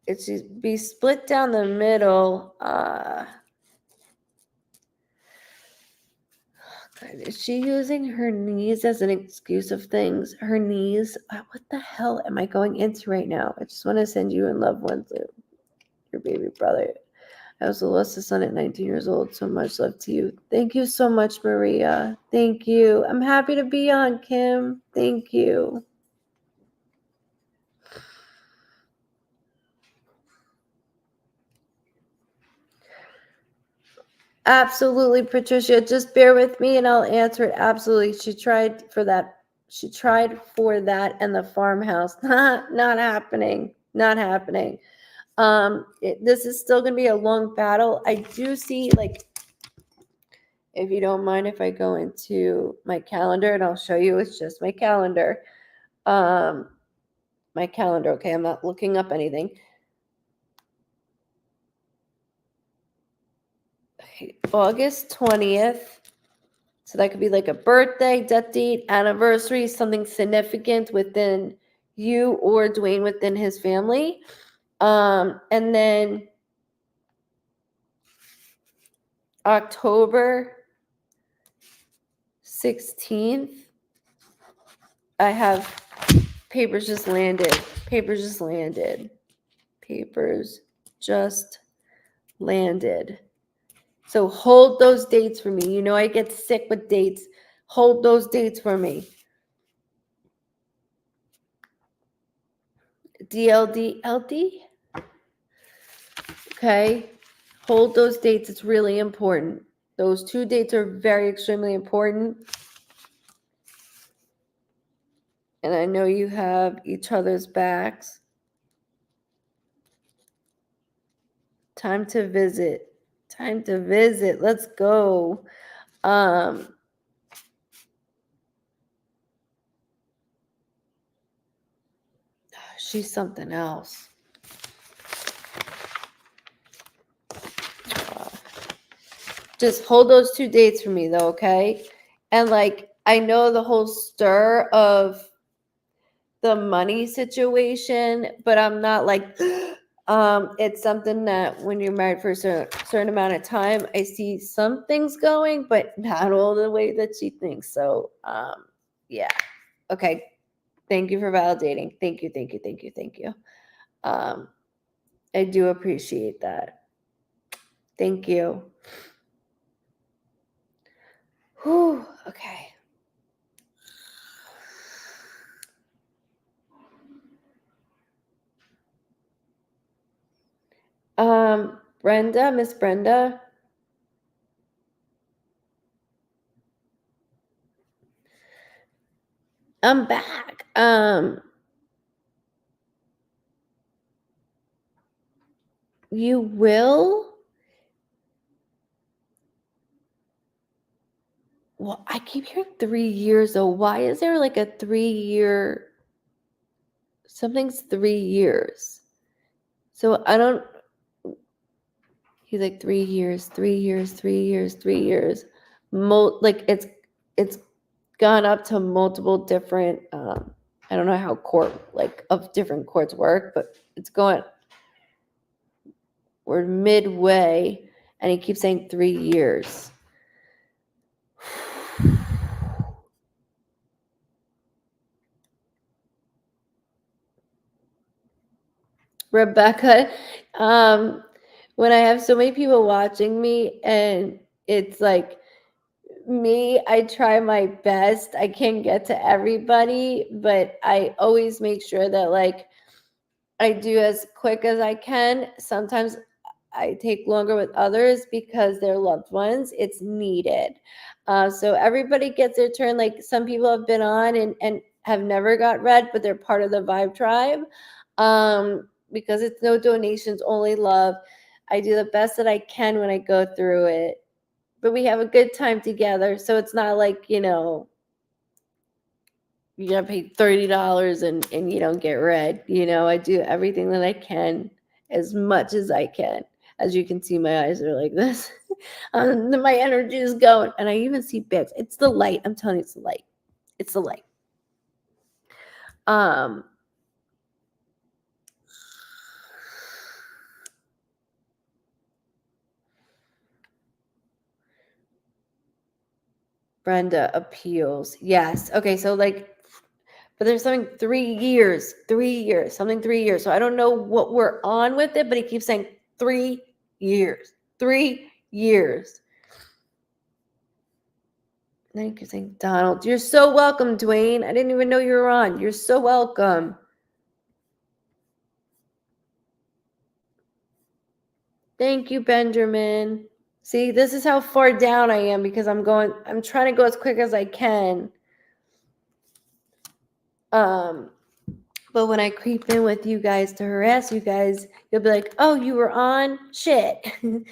It should be split down the middle. God, is she using her knees as an excuse of things? Her knees? What the hell am I going into right now? I just want to send you and loved ones, your baby brother. I also lost a son at 19 years old. So much love to you. Thank you so much, Maria. Thank you. I'm happy to be on, Kim. Thank you. Absolutely, Patricia. Just bear with me and I'll answer it. Absolutely. She tried for that. She tried for that and the farmhouse. Not happening. Not happening. This is still going to be a long battle. I do see, like, if you don't mind if I go into my calendar and I'll show you, it's just my calendar. My calendar. Okay. I'm not looking up anything. August 20th. So that could be like a birthday, death date, anniversary, something significant within you or Dwayne within his family. And then October 16th, I have papers just landed. Papers just landed. Papers just landed. So hold those dates for me. You know I get sick with dates. Hold those dates for me. DLD, LD? Okay. Hold those dates. It's really important. Those two dates are very extremely important. And I know you have each other's backs. Time to visit. Time to visit. Let's go. She's something else. Just hold those two dates for me though, okay? And like I know the whole stir of the money situation, but I'm not like it's something that when you're married for a certain amount of time, I see some things going, but not all the way that she thinks. So yeah. Okay. Thank you for validating. Thank you, thank you, thank you, thank you. I do appreciate that. Thank you. Whew, okay. Brenda, Miss Brenda. I'm back. You will? Well, I keep hearing 3 years though. Why is there like a 3-year? Something's 3 years. So I don't. He's like 3 years, 3 years, 3 years, 3 years. Like it's gone up to multiple different. I don't know how of different courts work, but it's going. We're midway, and he keeps saying 3 years. Rebecca, when I have so many people watching me and it's like me, I try my best. I can't get to everybody, but I always make sure that like I do as quick as I can. Sometimes I take longer with others because they're loved ones. It's needed. So everybody gets their turn. Like some people have been on and have never got read, but they're part of the Vibe Tribe. Because it's no donations, only love. I do the best that I can when I go through it. But we have a good time together. So it's not like, you gotta pay $30 and you don't get read. I do everything that I can as much as I can. As you can see, my eyes are like this. My energy is going. And I even see bits. It's the light. I'm telling you, it's the light. It's the light. Brenda appeals. Yes. Okay. So but there's something 3 years, something 3 years. So I don't know what we're on with it, but he keeps saying 3 years, 3 years. Thank you, saying Donald. You're so welcome, Dwayne. I didn't even know you were on. You're so welcome. Thank you, Benjamin. See, this is how far down I am because I'm trying to go as quick as I can. But when I creep in with you guys to harass you guys, you'll be like, oh, you were on? Shit. And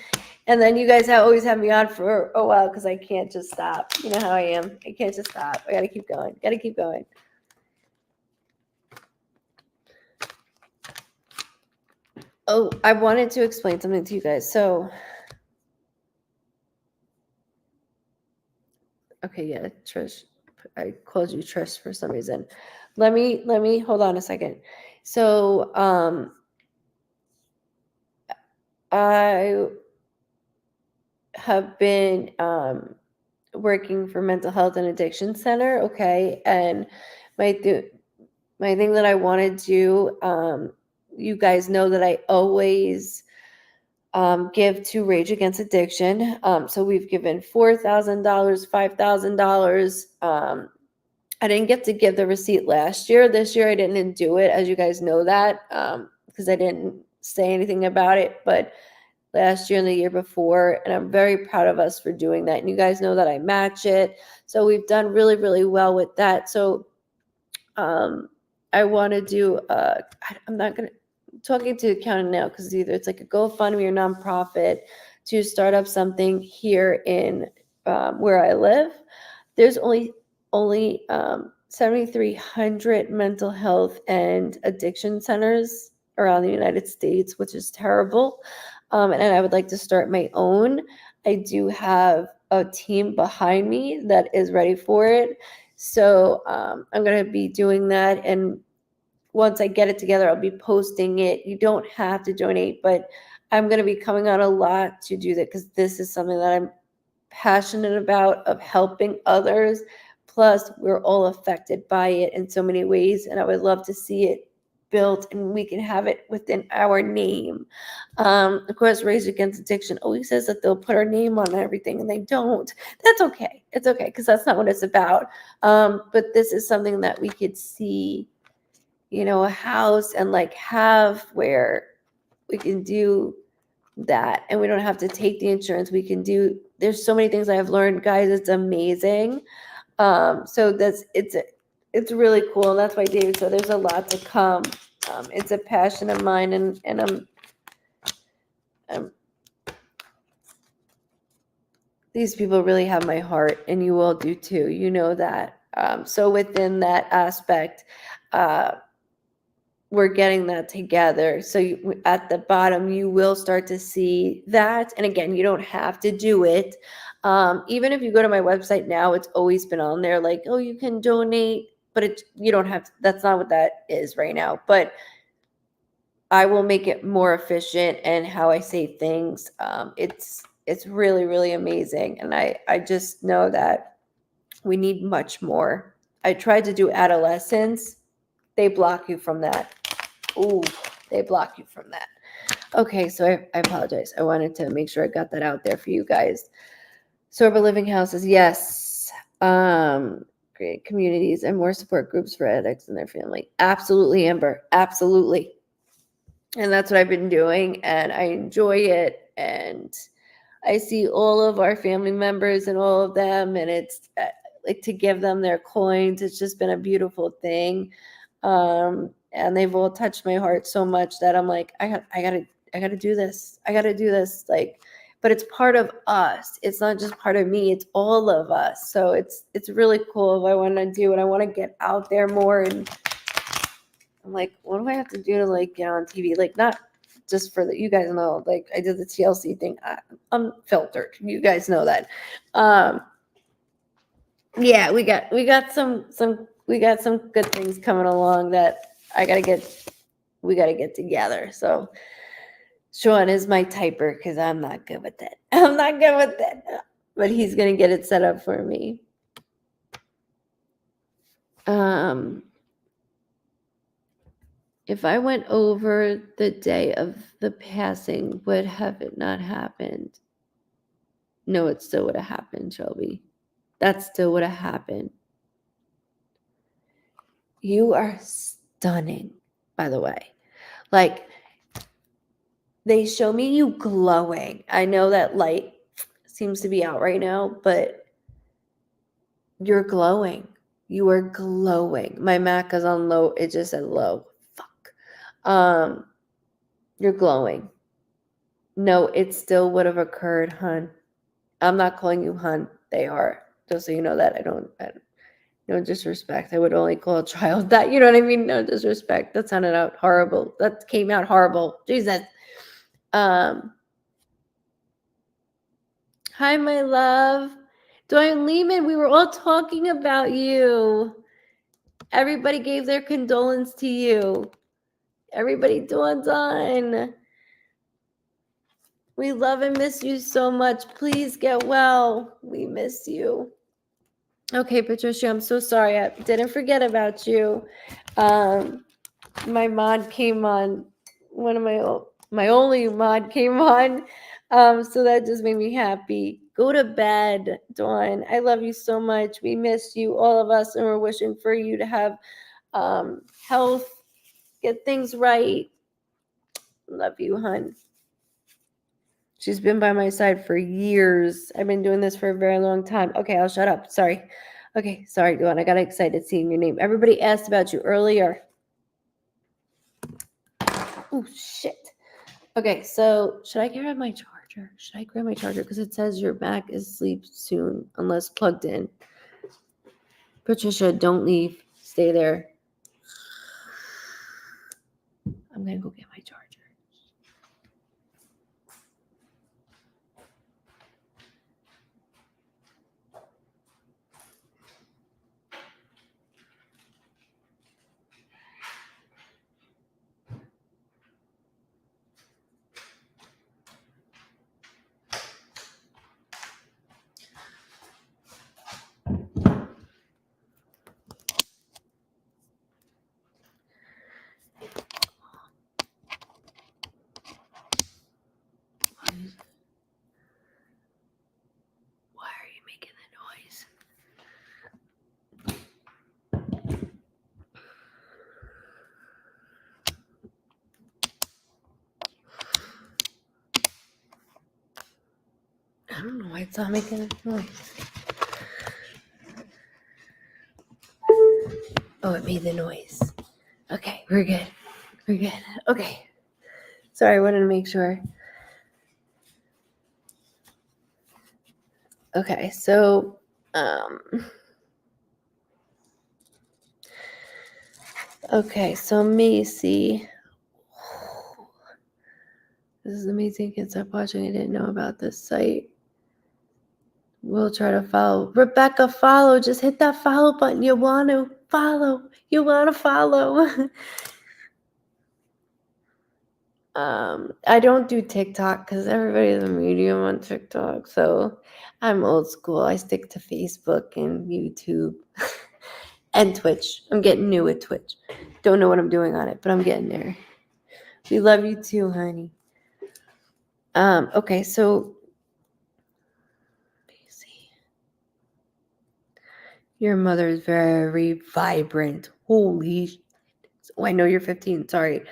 then you guys always have me on for a while because I can't just stop. You know how I am. I can't just stop. I got to keep going. Got to keep going. Oh, I wanted to explain something to you guys. So Okay, yeah, Trish. I called you Trish for some reason. Let me hold on a second. So I have been working for mental health and addiction center, okay, and my my thing that I want to do, you guys know that I always give to Rage Against Addiction. So we've given $4,000, $5,000. I didn't get to give the receipt last year. This year I didn't do it, as you guys know that, because I didn't say anything about it. But last year and the year before, and I'm very proud of us for doing that. And you guys know that I match it. So we've done really, really well with that. So I want to do, I'm not going to, talking to accounting now, because either it's like a GoFundMe or nonprofit to start up something here in where I live. There's only 7,300 mental health and addiction centers around the United States, which is terrible. And I would like to start my own. I do have a team behind me that is ready for it. So I'm going to be doing that. And once I get it together, I'll be posting it. You don't have to donate, but I'm going to be coming on a lot to do that, because this is something that I'm passionate about, of helping others. Plus, we're all affected by it in so many ways, and I would love to see it built and we can have it within our name. Of course, Rage Against Addiction always says that they'll put our name on everything, and they don't. That's okay. It's okay, because that's not what it's about. But this is something that we could see, a house and like have where we can do that, and we don't have to take the insurance. We can do, there's so many things I've learned, guys. It's amazing. So it's really cool. And that's why David said there's a lot to come. It's a passion of mine, and I'm these people really have my heart, and you all do too. You know that. So within that aspect, we're getting that together. So at the bottom, you will start to see that. And again, you don't have to do it. Even if you go to my website now, it's always been on there like, oh, you can donate, but you don't have to, that's not what that is right now. But I will make it more efficient, and how I say things. It's really, really amazing. And I just know that we need much more. I tried to do adolescence. They block you from that. Ooh, they block you from that. Okay, so I apologize. I wanted to make sure I got that out there for you guys. Sober living houses, yes. Create communities and more support groups for addicts and their family. Absolutely, Amber. Absolutely. And that's what I've been doing, and I enjoy it. And I see all of our family members and all of them, and it's like to give them their coins. It's just been a beautiful thing. And they've all touched my heart so much that I'm like, I gotta do this. I gotta do this. Like, but it's part of us. It's not just part of me. It's all of us. So it's really cool. If I want to do it, I want to get out there more. And I'm like, what do I have to do to like get on TV? Like, not just for you guys know, like I did the TLC thing. I'm filtered. You guys know that. Yeah, we got some good things coming along that we gotta get together. So Sean is my typer, because I'm not good with it. I'm not good with it. But he's gonna get it set up for me. If I went over the day of the passing, would have it not happened? No, it still would have happened, Shelby. That still would have happened. You are stunning, by the way. Like, they show me you glowing. I know that light seems to be out right now, but you're glowing. You are glowing. My Mac is on low. It just said low. Fuck. You're glowing. No, it still would have occurred, hun. I'm not calling you hun. They are. Just so you know that. No disrespect. I would only call a child that. You know what I mean? No disrespect. That sounded out horrible. That came out horrible. Jesus. Hi, my love. Dawn Lehman, we were all talking about you. Everybody gave their condolence to you. Everybody, Dawn. We love and miss you so much. Please get well. We miss you. Okay, Patricia, I'm so sorry. I didn't forget about you. My mod came on. One of my only mod came on. So that just made me happy. Go to bed, Dawn. I love you so much. We miss you, all of us, and we're wishing for you to have health, get things right. Love you, hun. She's been by my side for years. I've been doing this for a very long time. Okay, I'll shut up. Sorry. Okay, sorry, Dawn. I got excited seeing your name. Everybody asked about you earlier. Oh, shit. Okay, so should I grab my charger? Should I grab my charger? Because it says your Mac is asleep soon, unless plugged in. Patricia, don't leave. Stay there. I'm going to go get my charger. Why are you making the noise? I don't know why it's not making a noise. Oh, it made the noise. Okay, we're good. We're good. Okay. Sorry, I wanted to make sure. Okay, so Macy. This is amazing. Can't stop watching. I didn't know about this site. We'll try to follow. Rebecca, follow. Just hit that follow button. You want to follow. You want to follow. I don't do TikTok because everybody's a medium on TikTok. So I'm old school. I stick to Facebook and YouTube and Twitch. I'm getting new at Twitch. Don't know what I'm doing on it, but I'm getting there. We love you too, honey. Okay, so your mother is very vibrant. Holy shit. Oh, I know you're 15. Sorry.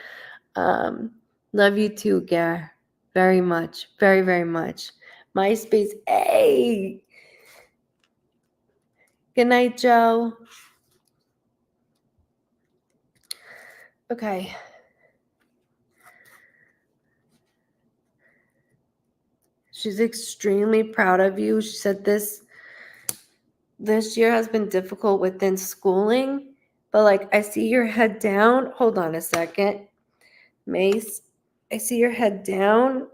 Love you too, Gar. Very much. Very, very much. MySpace. Hey. Good night, Joe. Okay. She's extremely proud of you. She said this year has been difficult within schooling, but like I see your head down. Hold on a second. Mace, I see your head down.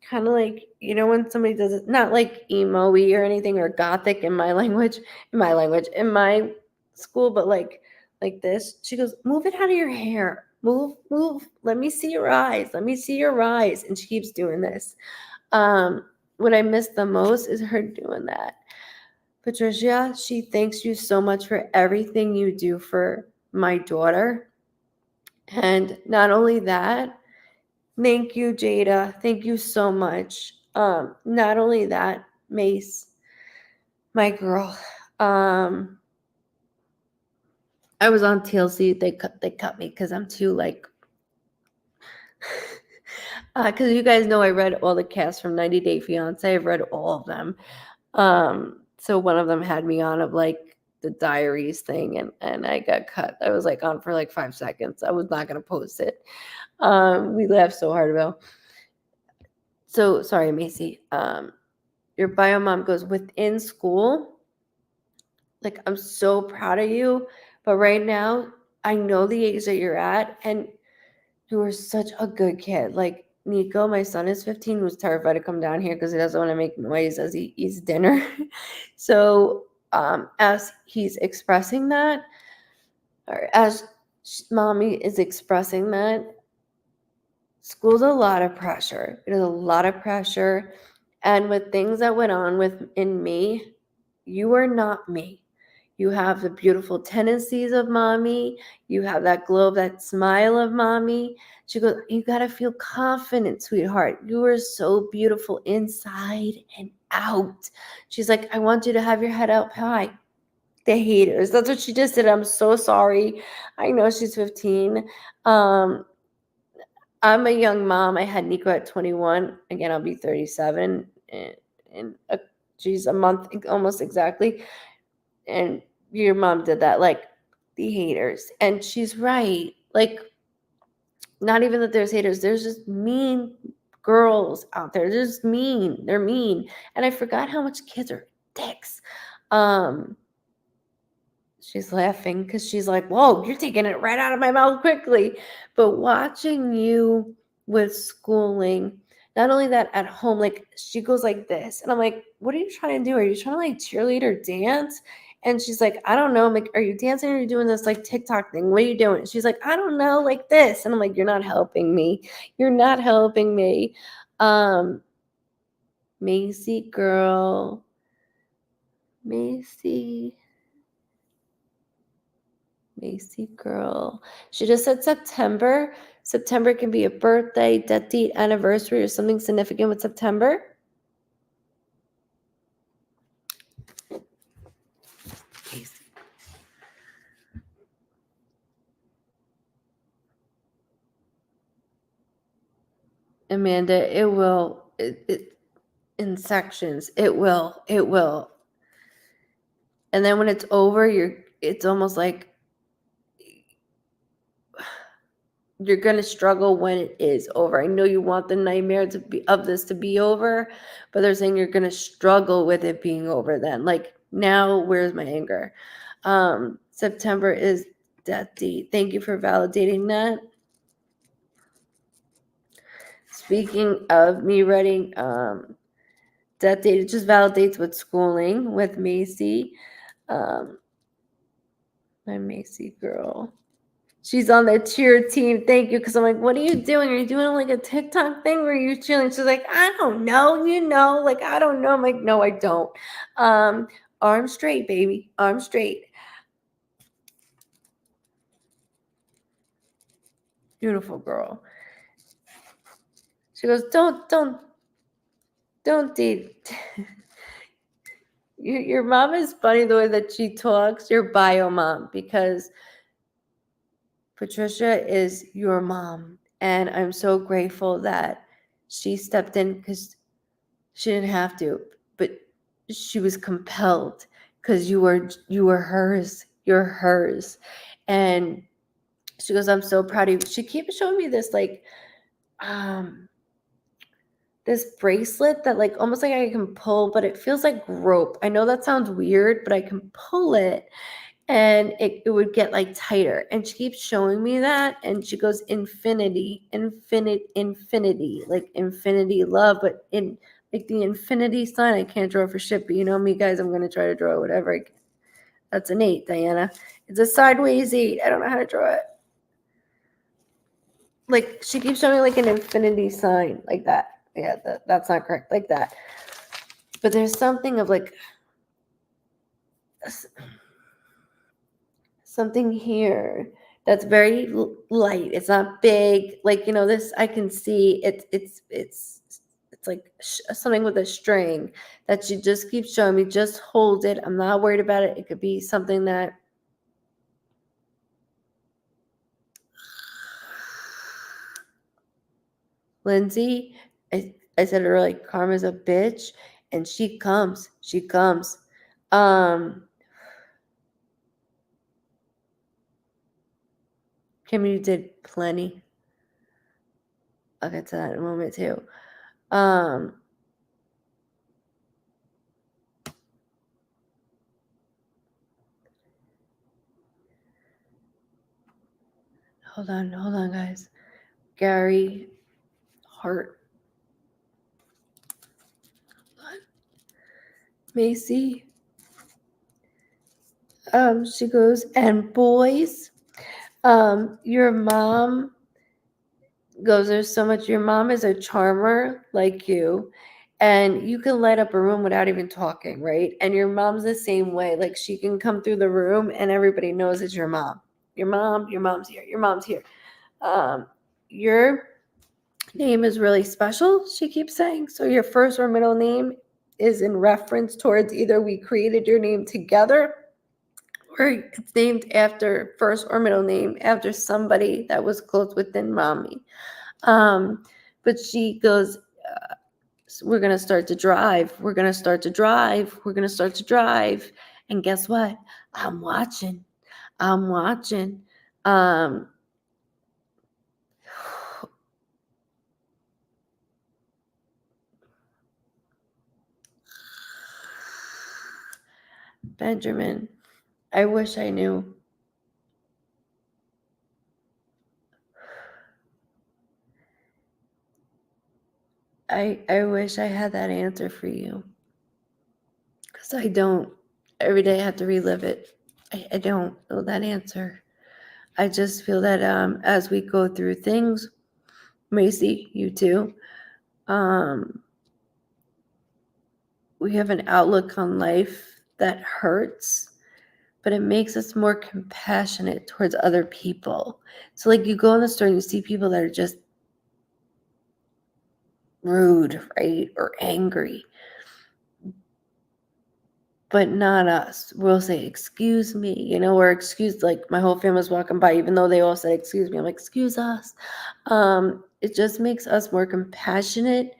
Kind of like, you know, when somebody does it, not like emo-y or anything or gothic in my school, but like this. She goes, move it out of your hair. Move. Let me see your eyes. Let me see your eyes. And she keeps doing this. What I miss the most is her doing that. Patricia, she thanks you so much for everything you do for my daughter. And not only that, thank you, Jada. Thank you so much. Not only that, Mace, my girl. I was on TLC. They cut me because I'm too like. Because you guys know I read all the casts from 90 Day Fiance. I've read all of them. So one of them had me on of like the diaries thing, and I got cut. I was like on for like 5 seconds. I was not gonna post it. We laughed so hard about. So sorry, Macy. Your bio mom goes within school. Like, I'm so proud of you, but right now I know the age that you're at, and you are such a good kid. Like, Nico, my son is 15, who's terrified to come down here because he doesn't want to make noise as he eats dinner. So as he's expressing that, or as mommy is expressing that, school's a lot of pressure. It is a lot of pressure. And with things that went on in me, you are not me. You have the beautiful tendencies of mommy. You have that glow, that smile of mommy. She goes, you got to feel confident, sweetheart. You are so beautiful inside and out. She's like, I want you to have your head up high. The haters. That's what she just did. I'm so sorry. I know she's 15. I'm a young mom. I had Nico at 21. Again, I'll be 37 in a month, almost exactly. And your mom did that, like the haters. And she's right. Like, not even that there's haters. There's just mean girls out there. They're just mean. They're mean. And I forgot how much kids are dicks. She's laughing because she's like, whoa, you're taking it right out of my mouth quickly. But watching you with schooling, not only that at home, like she goes like this. And I'm like, what are you trying to do? Are you trying to like cheerlead or dance? And she's like, I don't know. I'm like, are you dancing or are you doing this like TikTok thing? What are you doing? She's like, I don't know, like this. And I'm like, you're not helping me. You're not helping me. Macy girl. Macy girl. She just said September. September can be a birthday, death date, anniversary, or something significant with September. Macy. Amanda, it will. It in sections. It will. And then when it's over, it's almost like you're gonna struggle when it is over. I know you want the nightmare of this to be over, but they're saying you're gonna struggle with it being over then. Like, now, where's my anger? September is death date. Thank you for validating that. Speaking of me writing death date, it just validates with schooling with Macy. My Macy girl. She's on the cheer team. Thank you. Because I'm like, what are you doing? Are you doing like a TikTok thing where you're cheering? She's like, I don't know. Like, I don't know. I'm like, no, I don't. Arm straight, baby. Arm straight. Beautiful girl. She goes, don't date. Your mom is funny the way that she talks. Your bio mom, because Patricia is your mom. And I'm so grateful that she stepped in because she didn't have to, but she was compelled because you were hers. You're hers. And she goes, I'm so proud of you. She keeps showing me this like this bracelet that like almost like I can pull, but it feels like rope. I know that sounds weird, but I can pull it and it would get like tighter. And she keeps showing me that. And she goes, infinity, like infinity love, but in like the infinity sign. I can't draw for shit, but you know me, guys, I'm going to try to draw whatever I can. That's an 8, Diana. It's a sideways 8. I don't know how to draw it. Like, she keeps showing like an infinity sign like that. Yeah, that's not correct. Like that. But there's something of like something here that's very light. It's not big. Like, you know, this I can see. It's like something with a string that she just keeps showing me. Just hold it. I'm not worried about it. It could be something that Lindsay, I said to her, like, Karma's a bitch, and she comes. Kim, you did plenty. I'll get to that in a moment too. Hold on, guys. Gary heart. Macy. She goes, and boys, your mom goes, there's so much. Your mom is a charmer like you, and you can light up a room without even talking, right? And your mom's the same way. Like she can come through the room and everybody knows it's your mom. Your mom's here. Your mom's here. Your name is really special, she keeps saying. So your first or middle name is in reference towards either we created your name together or it's named after first or middle name after somebody that was close within mommy. But she goes, we're going to start to drive. We're going to start to drive. We're going to start to drive. And guess what? I'm watching. I'm watching. Benjamin, I wish I knew. I wish I had that answer for you. Because I don't. Every day I have to relive it. I don't know that answer. I just feel that as we go through things, Macy, you too, we have an outlook on life that hurts, but it makes us more compassionate towards other people. So like you go in the store and you see people that are just rude, right? Or angry. But not us. We'll say, excuse me, or excuse, like my whole family's walking by, even though they all said, excuse me. I'm like, excuse us. It just makes us more compassionate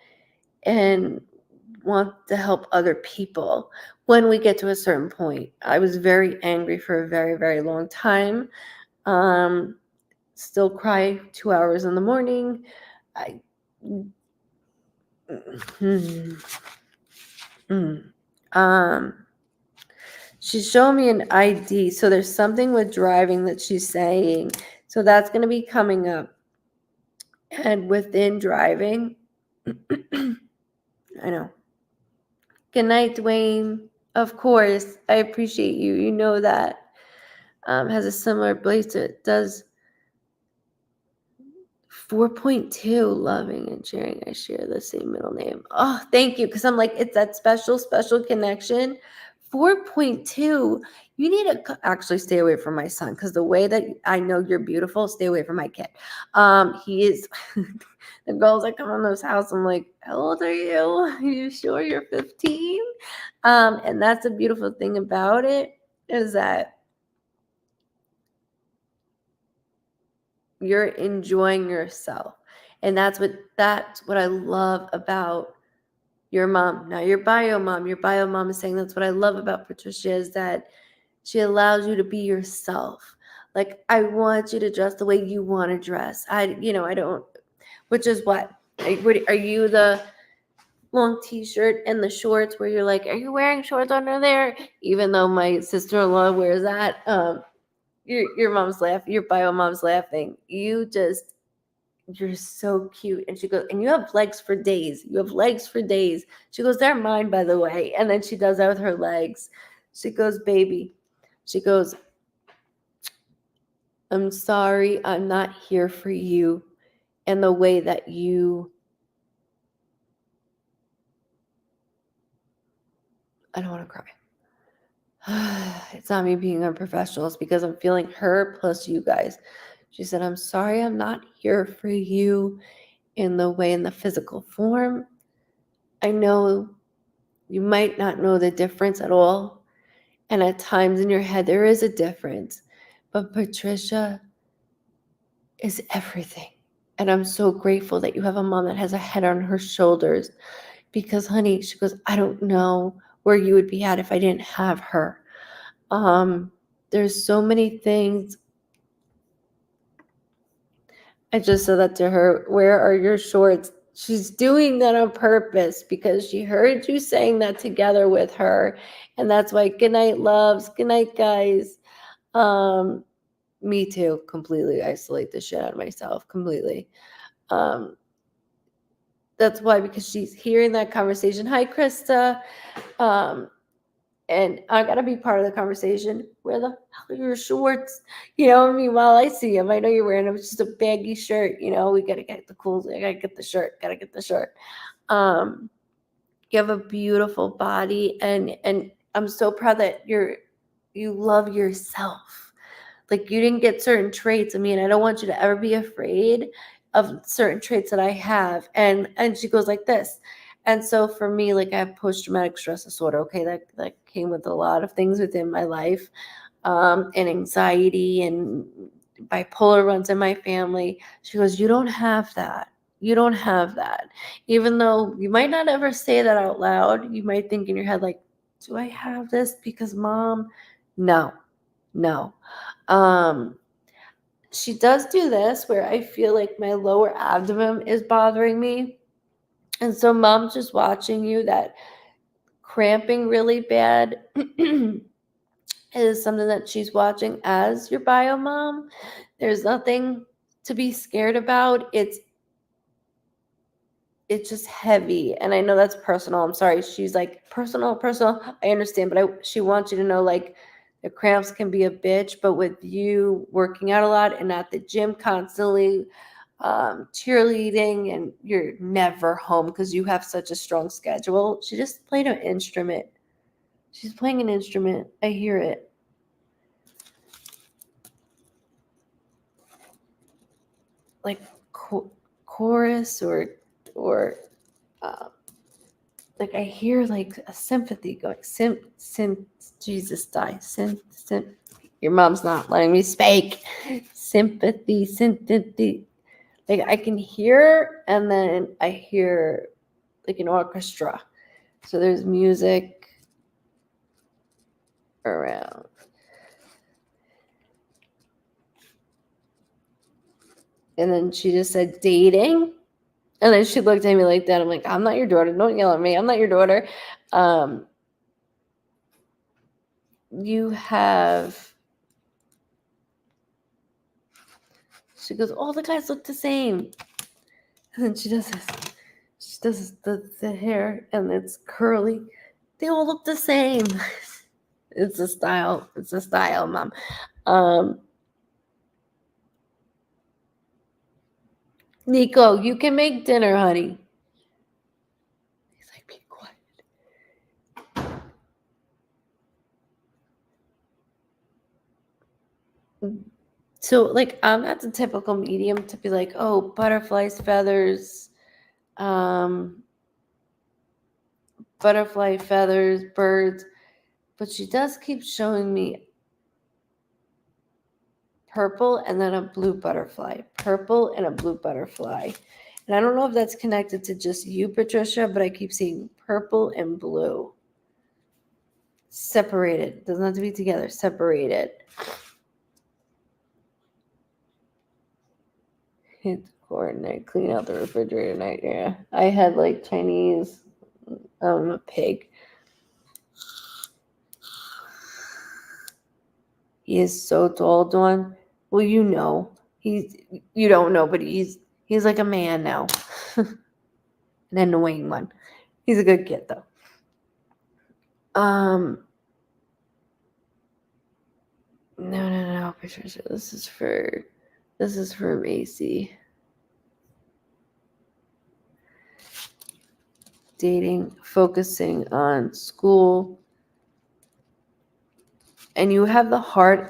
and want to help other people when we get to a certain point. I was very angry for a very, very long time. Still cry 2 hours in the morning. She's showing me an ID. So there's something with driving that she's saying. So that's going to be coming up. And within driving, I know. Good night, Dwayne. Of course. I appreciate you. You know that. Has a similar belief to it. Does 4.2, loving and sharing. I share the same middle name. Oh, thank you. Because I'm like, it's that special connection. 4.2, you need to actually stay away from my son because the way that I know you're beautiful, stay away from my kid. He is, the girls that come in this house, I'm like, how old are you? Are you sure you're 15? And that's the beautiful thing about it is that you're enjoying yourself. And that's what I love about your mom. Now your bio mom is saying that's what I love about Patricia is that she allows you to be yourself. Like I want you to dress the way you want to dress. I don't, which is what? Are you the long t-shirt and the shorts where you're like, are you wearing shorts under there? Even though my sister-in-law wears that, your mom's laughing, your bio mom's laughing. You're so cute. And she goes, and you have legs for days. You have legs for days. She goes, they're mine, by the way. And then she does that with her legs. She goes, baby. She goes, I'm sorry, I'm not here for you in the way that you. I don't want to cry. It's not me being unprofessional. It's because I'm feeling her plus you guys. She said, I'm sorry, I'm not here for you in the physical form. I know you might not know the difference at all. And at times in your head, there is a difference. But Patricia is everything. And I'm so grateful that you have a mom that has a head on her shoulders. Because, honey, she goes, I don't know where you would be at if I didn't have her. There's so many things. I just said that to her. Where are your shorts? She's doing that on purpose because she heard you saying that together with her. And that's why good night, loves. Good night, guys. Me too. Completely isolate the shit out of myself. Completely. that's why, because she's hearing that conversation. Hi, Krista. And I gotta be part of the conversation. Where the hell are your shorts? Meanwhile I see them. I know you're wearing them. It's just a baggy shirt. We gotta get the cool. I gotta get the shirt. Gotta get the shirt. You have a beautiful body, and I'm so proud that you love yourself. Like, you didn't get certain traits. I mean, I don't want you to ever be afraid of certain traits that I have. And she goes like this. And so for me, like, I have post-traumatic stress disorder. Okay, that came with a lot of things within my life, and anxiety and bipolar runs in my family. She goes, you don't have that. You don't have that. Even though you might not ever say that out loud, you might think in your head, like, do I have this because mom? No. She does do this where I feel like my lower abdomen is bothering me. And so mom's just watching you, that cramping really bad is something that she's watching as your bio mom. There's nothing to be scared about. It's just heavy. And I know that's personal. I'm sorry. She's like, personal. I understand. But she wants you to know, like, the cramps can be a bitch. But with you working out a lot and at the gym constantly, cheerleading, and you're never home because you have such a strong schedule. She just played an instrument. She's playing an instrument. I hear it. Like chorus or like I hear like a sympathy going. Jesus die. Your mom's not letting me speak. Sympathy. Like, I can hear, and then I hear like an orchestra. So there's music around. And then she just said dating. And then she looked at me like that. I'm like, I'm not your daughter. Don't yell at me. I'm not your daughter. You have. She goes, all the guys look the same. And then she does this. She does the hair, and it's curly. They all look the same. It's a style. It's a style, mom. Nico, you can make dinner, honey. He's like, be quiet. So, like, I'm not the typical medium to be like, oh, butterflies, feathers, birds. But she does keep showing me purple and then a blue butterfly. Purple and a blue butterfly. And I don't know if that's connected to just you, Patricia, but I keep seeing purple and blue. Separated. Doesn't have to be together. Separated. Hit the coordinate. Clean out the refrigerator night. Yeah. I had like Chinese. A pig. He is so tall, Dawn. Well, you know. You don't know, but he's like a man now. An annoying one. He's a good kid though. No, Patricia. This is for Macy. Dating, focusing on school. And you have the heart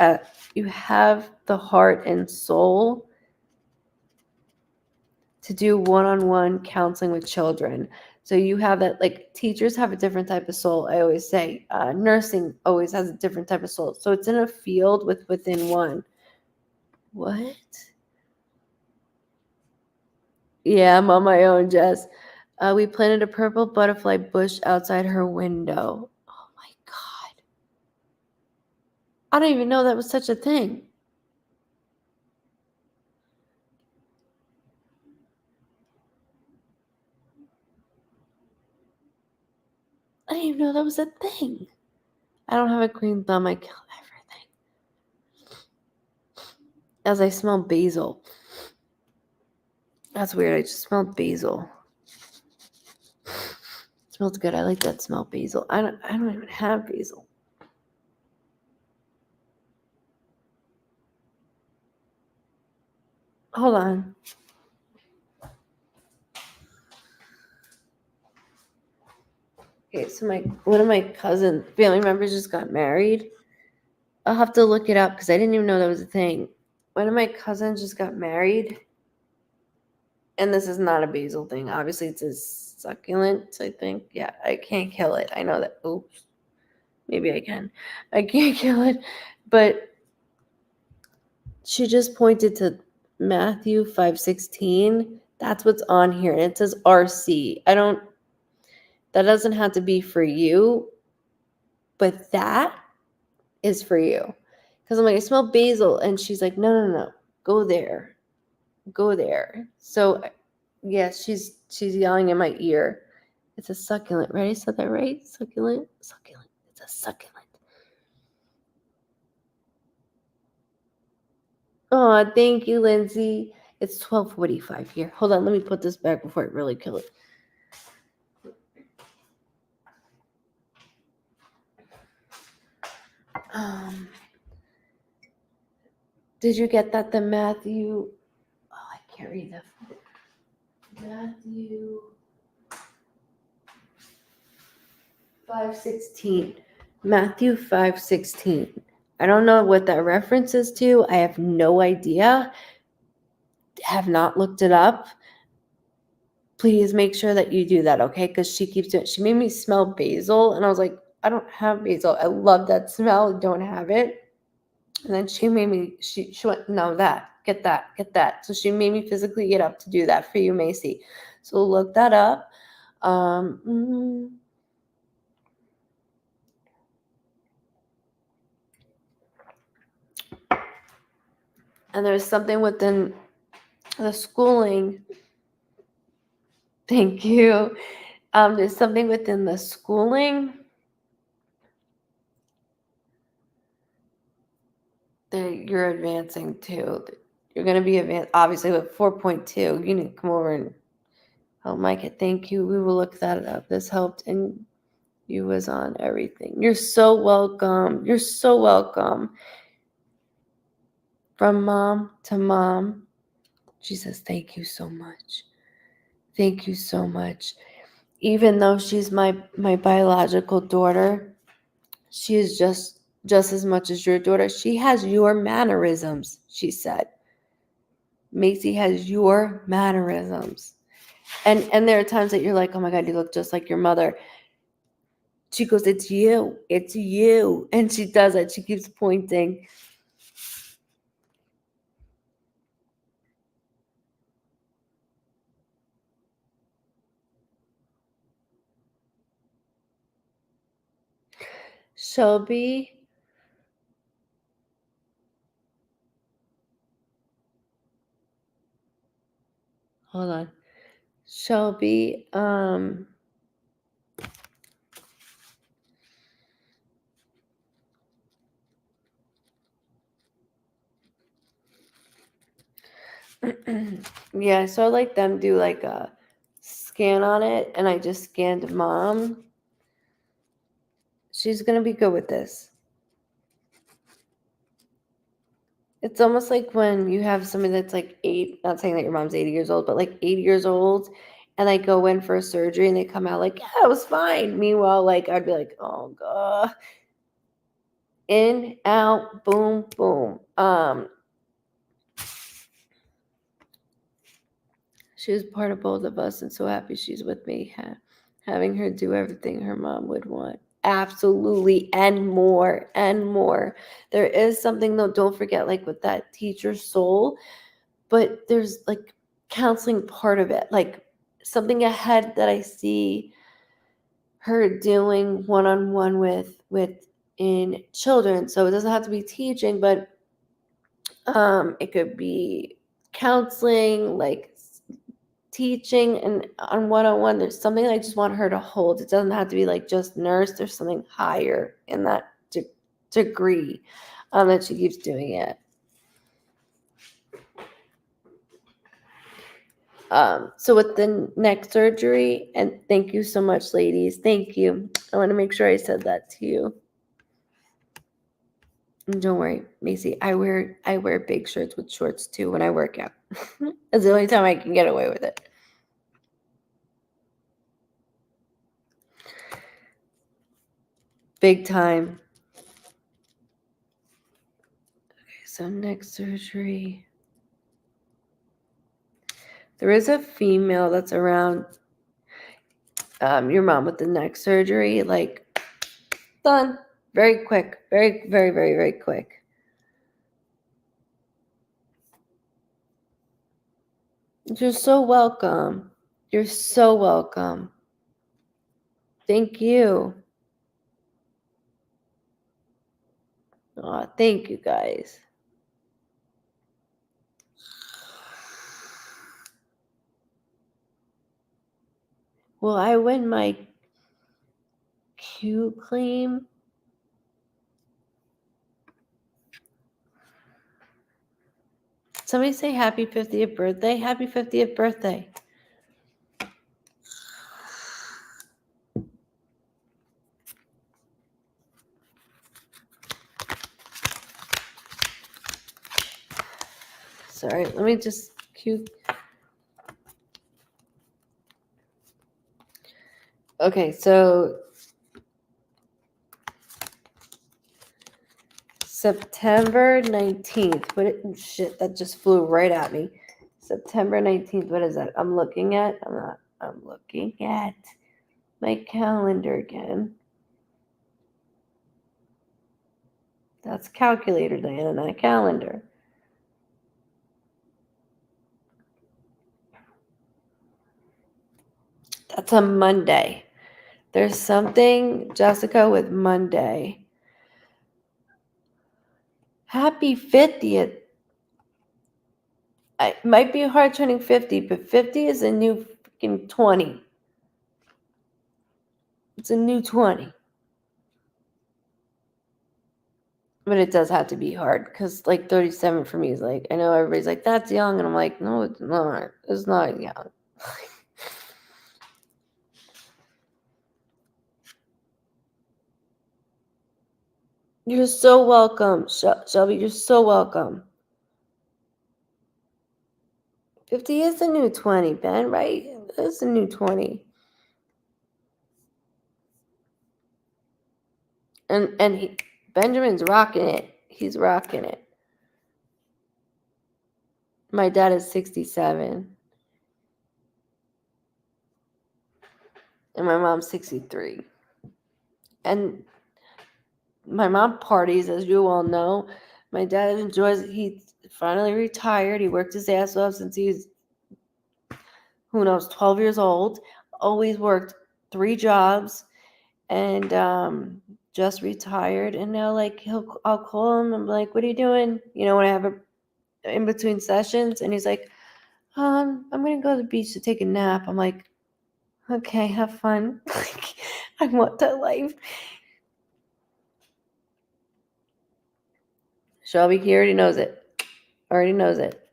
and soul to do one-on-one counseling with children. So you have that, like, teachers have a different type of soul. I always say nursing always has a different type of soul. So it's in a field within one. What? Yeah, I'm on my own, Jess. We planted a purple butterfly bush outside her window. Oh my God. I don't even know that was such a thing. I didn't even know that was a thing. I don't have a green thumb. I kill everything. As I smell basil. That's weird. I just smelled basil. Smells good. I like that smell, basil. I don't even have basil. Hold on. Okay, so one of my cousin family members just got married. I'll have to look it up because I didn't even know that was a thing. One of my cousins just got married, and this is not a basil thing. Obviously, it's a succulent, I think. Yeah, I can't kill it. I know that. Oops. Maybe I can. I can't kill it. But she just pointed to Matthew 5:16. That's what's on here. And it says RC. That doesn't have to be for you, but that is for you. Because I'm like, I smell basil. And she's like, no. Go there. Go there. So yeah, she's yelling in my ear. It's a succulent, right? I said that right? Succulent. It's a succulent. Oh, thank you, Lindsay. It's 12:45 here. Hold on, let me put this back before I really kill it. Did you get that? The Matthew. Oh, I can't read that. Matthew 5:16. Matthew 5:16. I don't know what that reference is to. I have no idea. Have not looked it up. Please make sure that you do that, okay? Because she keeps doing it. She made me smell basil, and I was like, I don't have basil. I love that smell. Don't have it. And then she made me, she went, no, get that. So she made me physically get up to do that for you, Macy. So look that up. And there's something within the schooling. Thank you. There's something within the schooling that you're advancing to. You're going to be advanced, obviously, with 4.2. You need to come over and help Micah. Thank you. We will look that up. This helped, and you was on everything. You're so welcome. You're so welcome. From mom to mom. She says, thank you so much. Thank you so much. Even though she's my biological daughter, she is just as much as your daughter. She has your mannerisms, she said. Macy has your mannerisms. And there are times that you're like, oh my God, you look just like your mother. She goes, it's you. It's you. And she does it. She keeps pointing. Shelby. Hold on. Shelby, yeah, so I like them do like a scan on it, and I just scanned mom. She's gonna be good with this. It's almost like when you have somebody that's like not saying that your mom's 80 years old, but like 80 years old, and they go in for a surgery and they come out like, yeah, it was fine. Meanwhile, like I'd be like, oh God. In, out, boom, boom. She was part of both of us, and so happy she's with me, having her do everything her mom would want. Absolutely, and more, and more. There is something, though, don't forget, like with that teacher soul, but there's like counseling part of it, like something ahead that I see her doing one-on-one with in children. So it doesn't have to be teaching, but it could be counseling, like teaching, and on one-on-one. There's something I just want her to hold. It doesn't have to be like just nurse. There's something higher in that degree that she keeps doing it. So with the neck surgery, and thank you so much, ladies. Thank you. I want to make sure I said that to you. And don't worry, Macy. I wear big shirts with shorts too when I work out. It's the only time I can get away with it. Big time. Okay, so neck surgery. There is a female that's around your mom with the neck surgery, like done. Very quick. Very, very, very, very quick. You're so welcome. You're so welcome. Thank you. Oh, thank you guys. Will I win my Q claim? Somebody say happy 50th birthday. Happy 50th birthday. Sorry, let me just Q. Okay, so September 19th. Shit, that just flew right at me. September 19th. What is that? I'm looking at my calendar again. That's calculator, Diana, not calendar. That's a Monday. There's something, Jessica, with Monday. Happy 50th. It might be hard turning 50, but 50 is a new freaking 20. It's a new 20. But it does have to be hard because, like, 37 for me is like, I know everybody's like, that's young. And I'm like, no, it's not. It's not young. You're so welcome, Shelby. You're so welcome. 50 is the new 20, Ben, right? It's the new 20. And Benjamin's rocking it. He's rocking it. My dad is 67. And my mom's 63. And my mom parties, as you all know. My dad enjoys it. He finally retired. He worked his ass off since he's, 12 years old. Always worked 3 jobs and just retired. And now, like, I'll call him. I'm like, what are you doing? When I have in between sessions. And he's like, I'm going to go to the beach to take a nap. I'm like, okay, have fun. I want that life. Shelby, he already knows it. Already knows it.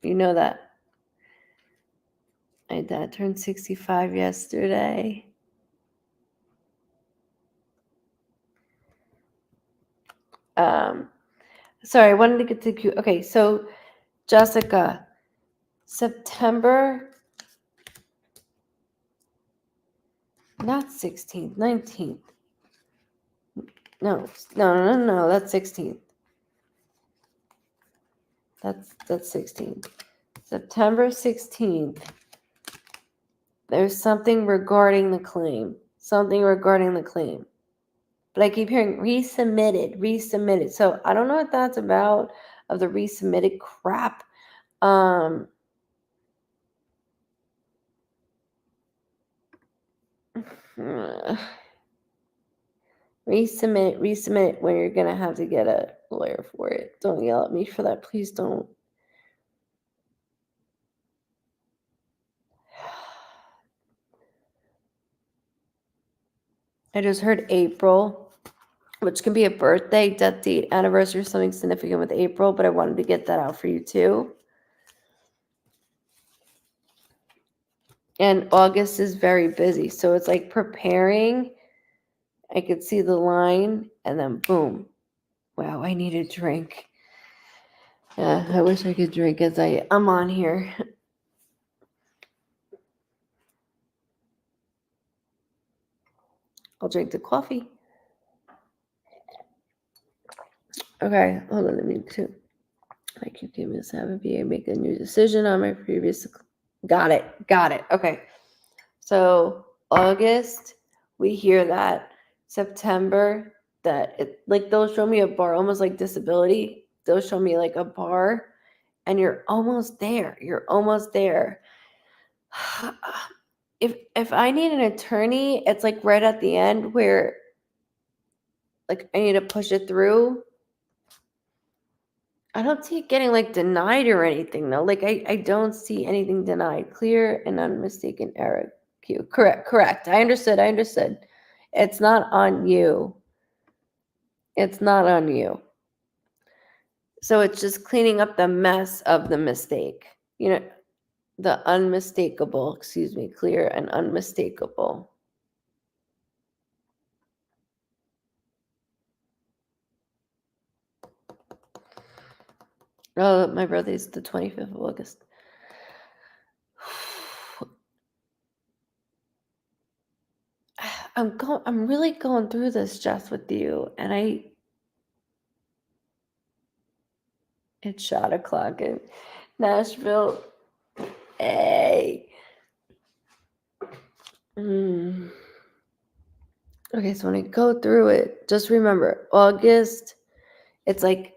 You know that. My dad turned 65 yesterday. Sorry, I wanted to get to Q. Okay, so Jessica, September, not 16th, 19th. No, that's 16th. That's 16th. September 16th. There's something regarding the claim. But I keep hearing resubmitted. So I don't know what that's about, of the resubmitted crap. Resubmit when you're gonna have to get a lawyer for it. Don't yell at me for that. Please don't. I just heard April, which can be a birthday, death date, anniversary, something significant with April, but I wanted to get that out for you too. And August is very busy. So it's like preparing. I could see the line and then boom. Wow, I need a drink. Yeah, I wish I could drink as I'm on here. I'll drink the coffee. Okay, hold on. Let me too. I keep giving this have a VA make a new decision on my previous. Got it. Okay. So August, we hear that. September, that it like they'll show me a bar, almost like disability. They'll show me like a bar, and you're almost there. If I need an attorney, it's like right at the end where like I need to push it through. I don't see it getting like denied or anything though. Like I don't see anything denied. Clear and unmistaken error. Q. Correct. I understood. It's not on you. So it's just cleaning up the mess of the mistake. The unmistakable, clear and unmistakable. Oh, my birthday's the 25th of August. I'm really going through this, Jess, with you, and it's shot o'clock in Nashville. Hey. Okay, so when I go through it, just remember, August, it's like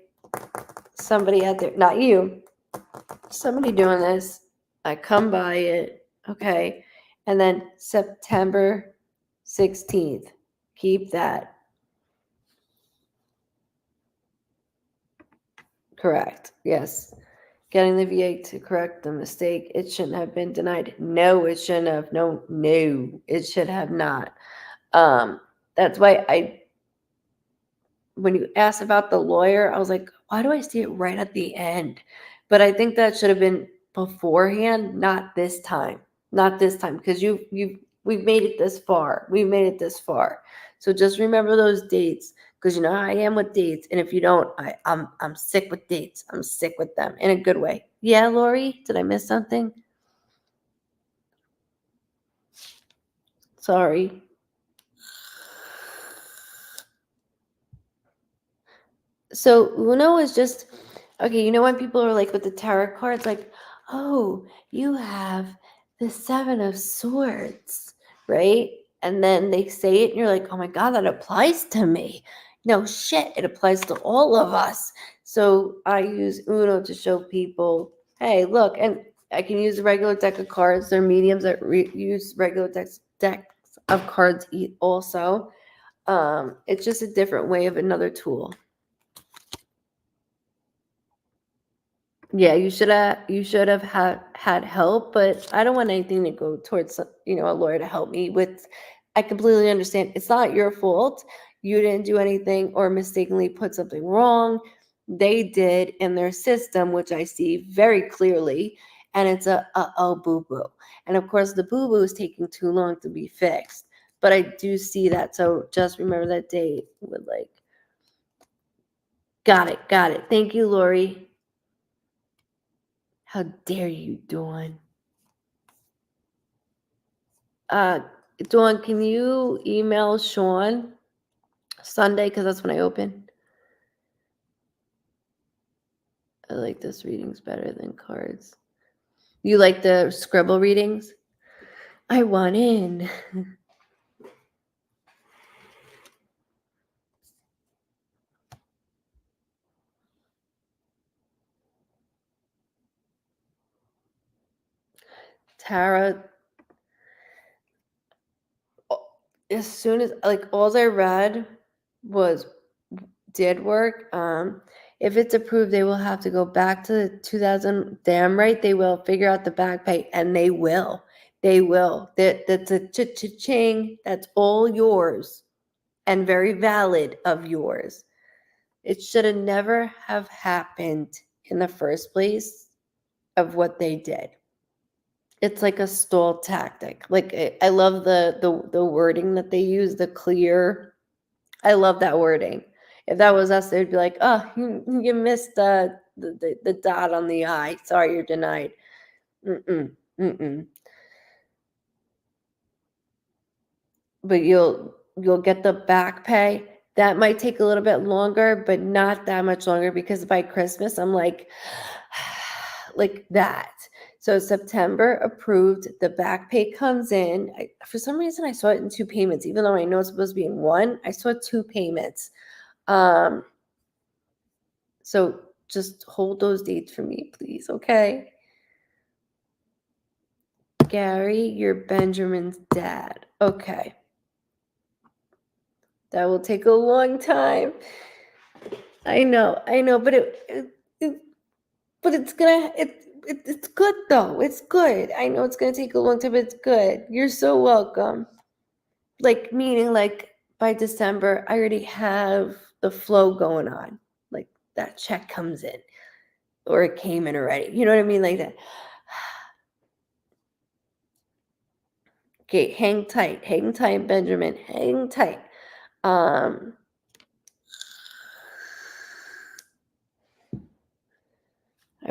somebody out there, not you, somebody doing this. I come by it, okay? And then September 16th, keep that. Correct, yes. Getting the VA to correct the mistake. It shouldn't have been denied. No, it shouldn't have. No, it should have not. That's why when you asked about the lawyer, I was like, why do I see it right at the end? But I think that should have been beforehand, not this time. Because we've made it this far. So just remember those dates, because you know how I am with dates. And if you don't, I'm sick with dates. I'm sick with them in a good way. Yeah, Lori, did I miss something? Sorry. So Uno is just okay. You know when people are like with the tarot cards, like, oh, you have the Seven of Swords, right? And then they say it, and you're like, oh my God, that applies to me. No shit, it applies to all of us. So I use Uno to show people, hey, look, and I can use a regular deck of cards. They're mediums that use regular decks of cards also. It's just a different way of another tool. Yeah, you should have had help, but I don't want anything to go towards a lawyer to help me with. I completely understand. It's not your fault. You didn't do anything or mistakenly put something wrong. They did in their system, which I see very clearly, and it's a boo boo. And of course, the boo boo is taking too long to be fixed. But I do see that. So just remember that date with got it. Thank you, Lori. How dare you, Dawn? Dawn, can you email Sean Sunday? Because that's when I open. I like this readings better than cards. You like the scribble readings? I want in. Tara, as soon as all I read did work. If it's approved, they will have to go back to the 2000. Damn right, they will figure out the back pay, and they will. That's a cha-cha-ching. That's all yours, and very valid of yours. It should have never have happened in the first place of what they did. it's like a stall tactic. Like I love the wording that they use, the clear. I love that wording. If that was us, they'd be like, "Oh, you missed the dot on the I. Sorry, you're denied." Mm-mm, mm-mm. But you'll get the back pay. That might take a little bit longer, but not that much longer because by Christmas I'm like that. So September approved, the back pay comes in. For some reason I saw it in 2 payments, even though I know it's supposed to be in 1. I saw 2 payments. So just hold those dates for me, please, okay? Gary, you're Benjamin's dad. Okay. That will take a long time. I know, but but it's good though. It's good. I know it's gonna take a long time, but it's good. You're so welcome. Like meaning like by December, I already have the flow going on. Like that check comes in, or it came in already. You know what I mean? Like that. Okay, hang tight, Benjamin, hang tight. I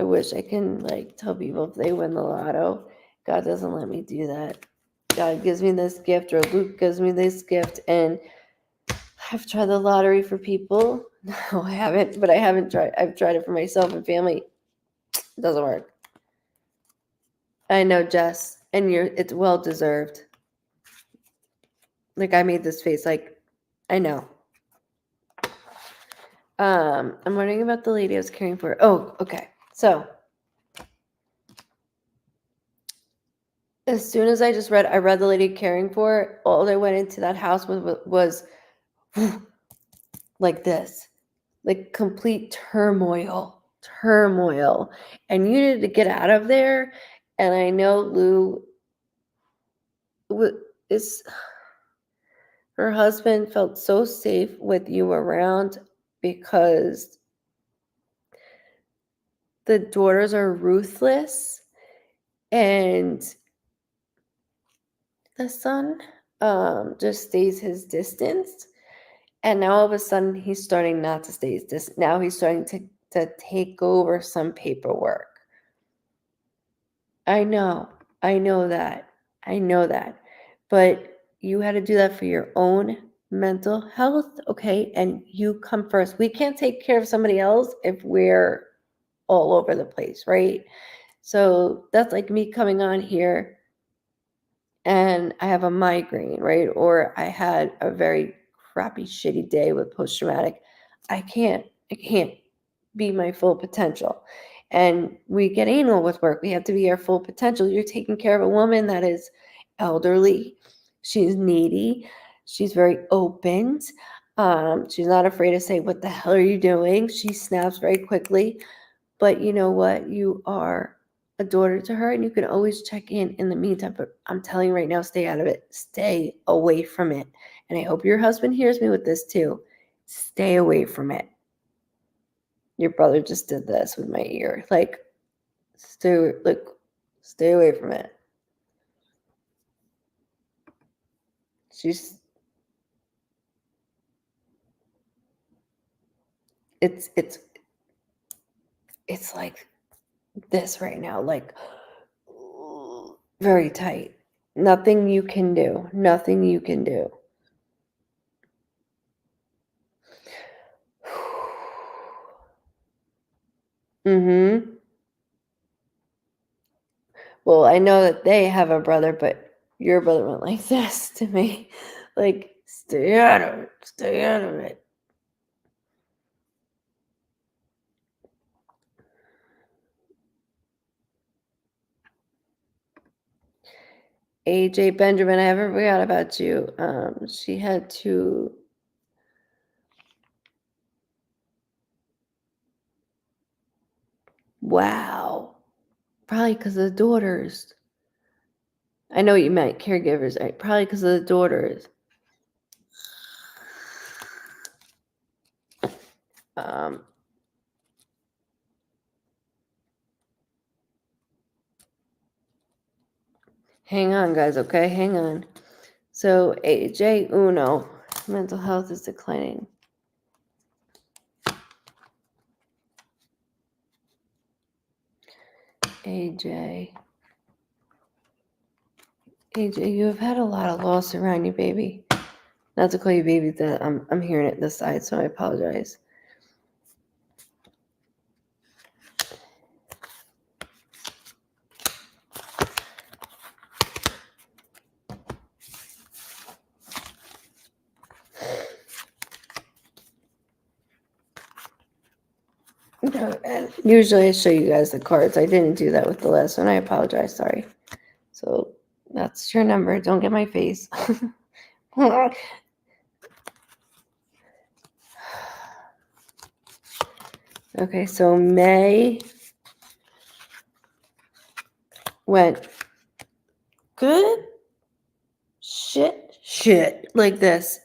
wish I can like tell people if they win the lotto. God doesn't let me do that. God gives me this gift, or Luke gives me this gift, and I've tried the lottery for people. No, I haven't, but I haven't tried. I've tried it for myself and family. It doesn't work. I know, Jess, and it's well deserved. Like I made this face, like I know. I'm wondering about the lady I was caring for. Oh, okay. So as soon as I read the lady caring for, all I went into that house was like this, like complete turmoil. And you needed to get out of there. And I know Lou is, her husband felt so safe with you around because the daughters are ruthless and the son just stays his distance. And now all of a sudden he's starting not to stay his distance. Now he's starting to take over some paperwork. I know that. But you had to do that for your own mental health, okay? And you come first. We can't take care of somebody else if we're all over the place, right? So that's like me coming on here and I have a migraine, right? Or I had a very crappy, shitty day with post-traumatic. I can't be my full potential. And we get anal with work. We have to be our full potential. You're taking care of a woman that is elderly. She's needy. She's very open. She's not afraid to say, "What the hell are you doing?" She snaps very quickly. But you know what? You are a daughter to her, and you can always check in the meantime. But I'm telling you right now, stay out of it. Stay away from it. And I hope your husband hears me with this too. Stay away from it. Your brother just did this with my ear. Like, stay away from it. It's like this right now, like very tight. Nothing you can do. Mm-hmm. Well, I know that they have a brother, but your brother went like this to me. Like, stay out of it. AJ Benjamin, I haven't forgot about you. She had to. Wow. Probably because of the daughters. I know what you meant, caregivers, right? Probably because of the daughters. Hang on, guys, okay? Hang on. So, AJ Uno, mental health is declining. AJ, you have had a lot of loss around you, baby. Not to call you baby, that I'm hearing it this side, so I apologize. No, and usually I show you guys the cards. I didn't do that with the last one. I apologize. Sorry. So that's your number. Don't get my face. Okay, so May went good shit like this.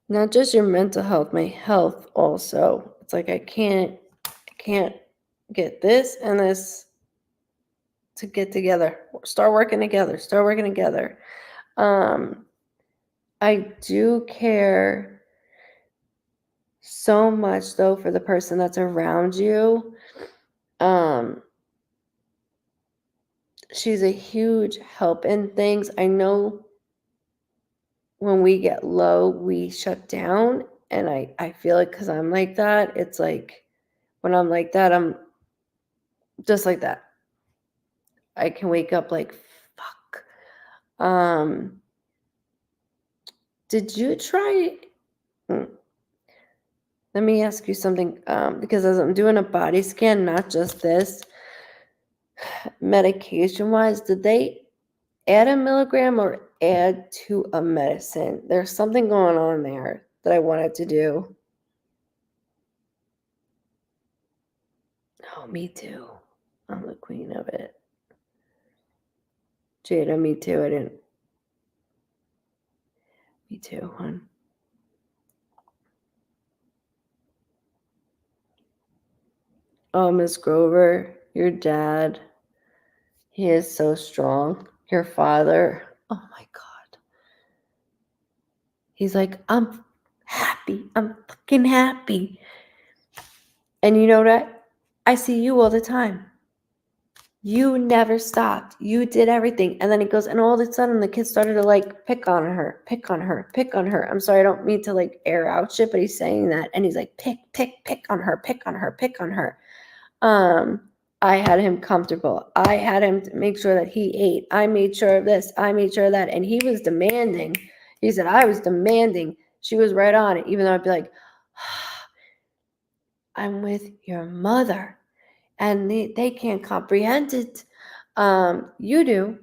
Not just your mental health, my health also. It's like I can't get this and this to get together. Start working together. I do care so much though for the person that's around you. She's a huge help in things. I know when we get low, we shut down. And I feel it because I'm like that. It's like when I'm like that, I'm just like that. I can wake up like, fuck. Did you try? Let me ask you something. Because as I'm doing a body scan, not just this, medication wise, did they add a milligram or add to a medicine? There's something going on there that I wanted to do. Oh, me too. I'm the queen of it. Jada, me too. Me too, hon. Oh, Miss Grover, your dad, he is so strong. Your father, oh my God. He's like, I'm happy. I'm fucking happy. And you know what? I see you all the time. You never stopped. You did everything. And then he goes, and all of a sudden the kids started to like pick on her. I'm sorry, I don't mean to like air out shit, but he's saying that. And he's like, pick on her. I had him comfortable. I had him to make sure that he ate. I made sure of this. I made sure of that. And he was demanding. He said, I was demanding. She was right on it, even though I'd be like, I'm with your mother. And they can't comprehend it. You do.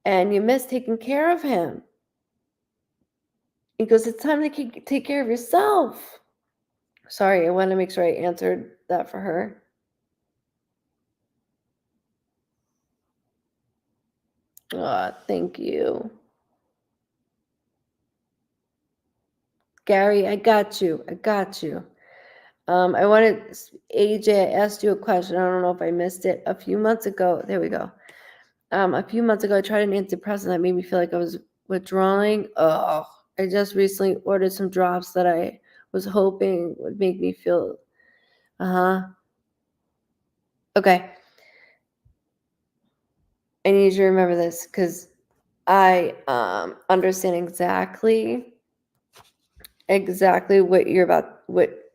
And you miss taking care of him. He goes, it's time to take care of yourself. Sorry, I want to make sure I answered that for her. Thank you. Gary, I got you. I wanted, AJ, I asked you a question. I don't know if I missed it. A few months ago, there we go. A few months ago, I tried an antidepressant that made me feel like I was withdrawing. I just recently ordered some drops that I was hoping would make me feel, okay. I need you to remember this because I understand exactly what you're about.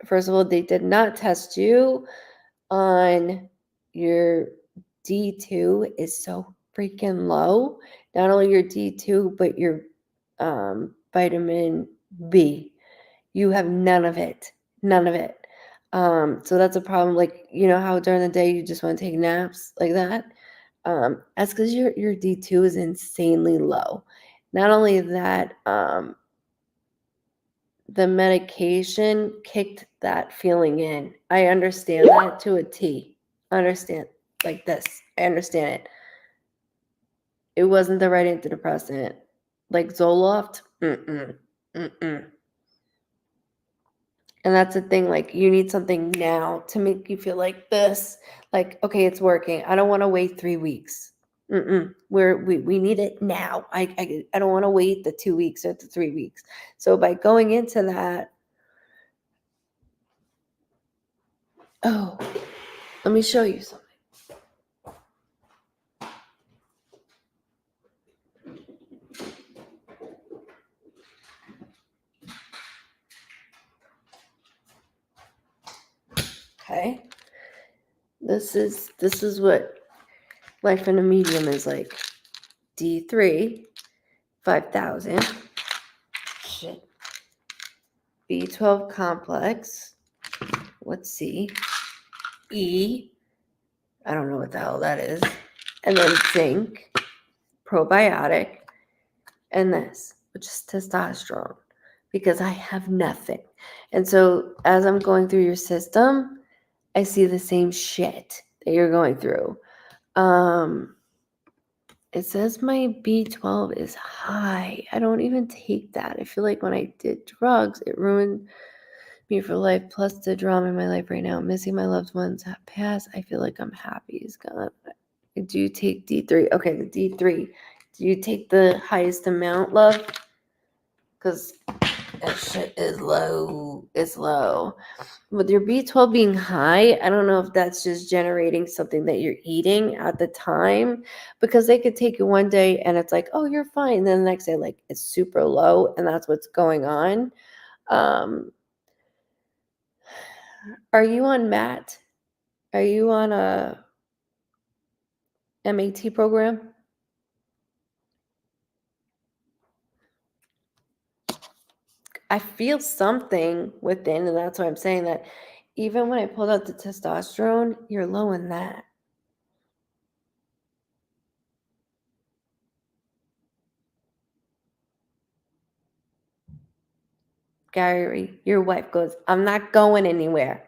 First of all, they did not test you on your D2 is so freaking low. Not only your D2, but your vitamin B. You have none of it. So that's a problem. Like, you know how during the day you just want to take naps like that? That's because your D2 is insanely low. Not only that, the medication kicked that feeling in. I understand that to a T. Understand like this. I understand it. It wasn't the right antidepressant. Like Zoloft, And that's the thing, like you need something now to make you feel like this, like, okay, it's working. I don't want to wait 3 weeks. We need it now. I don't want to wait the 2 weeks or the 3 weeks. So by going into that, oh, let me show you something. Okay. This is what life in a medium is like. D3, 5,000. Shit. B12 complex. Let's see. E. I don't know what the hell that is. And then zinc, probiotic, and this, which is testosterone, because I have nothing. And so as I'm going through your system, I see the same shit that you're going through. It says my B12 is high. I don't even take that. I feel like when I did drugs, it ruined me for life. Plus the drama in my life right now, missing my loved ones have passed. I feel like I'm happy is gone. Do you take D3? Okay, the D3. Do you take the highest amount, love? Because that shit is low. It's low. With your B12 being high, I don't know if that's just generating something that you're eating at the time, because they could take you one day and it's like, oh, you're fine. Then the next day, like, it's super low, and that's what's going on. Are you on MAT? Are you on a MAT program? I feel something within, and that's why I'm saying that even when I pulled out the testosterone, you're low in that. Gary, your wife goes, I'm not going anywhere.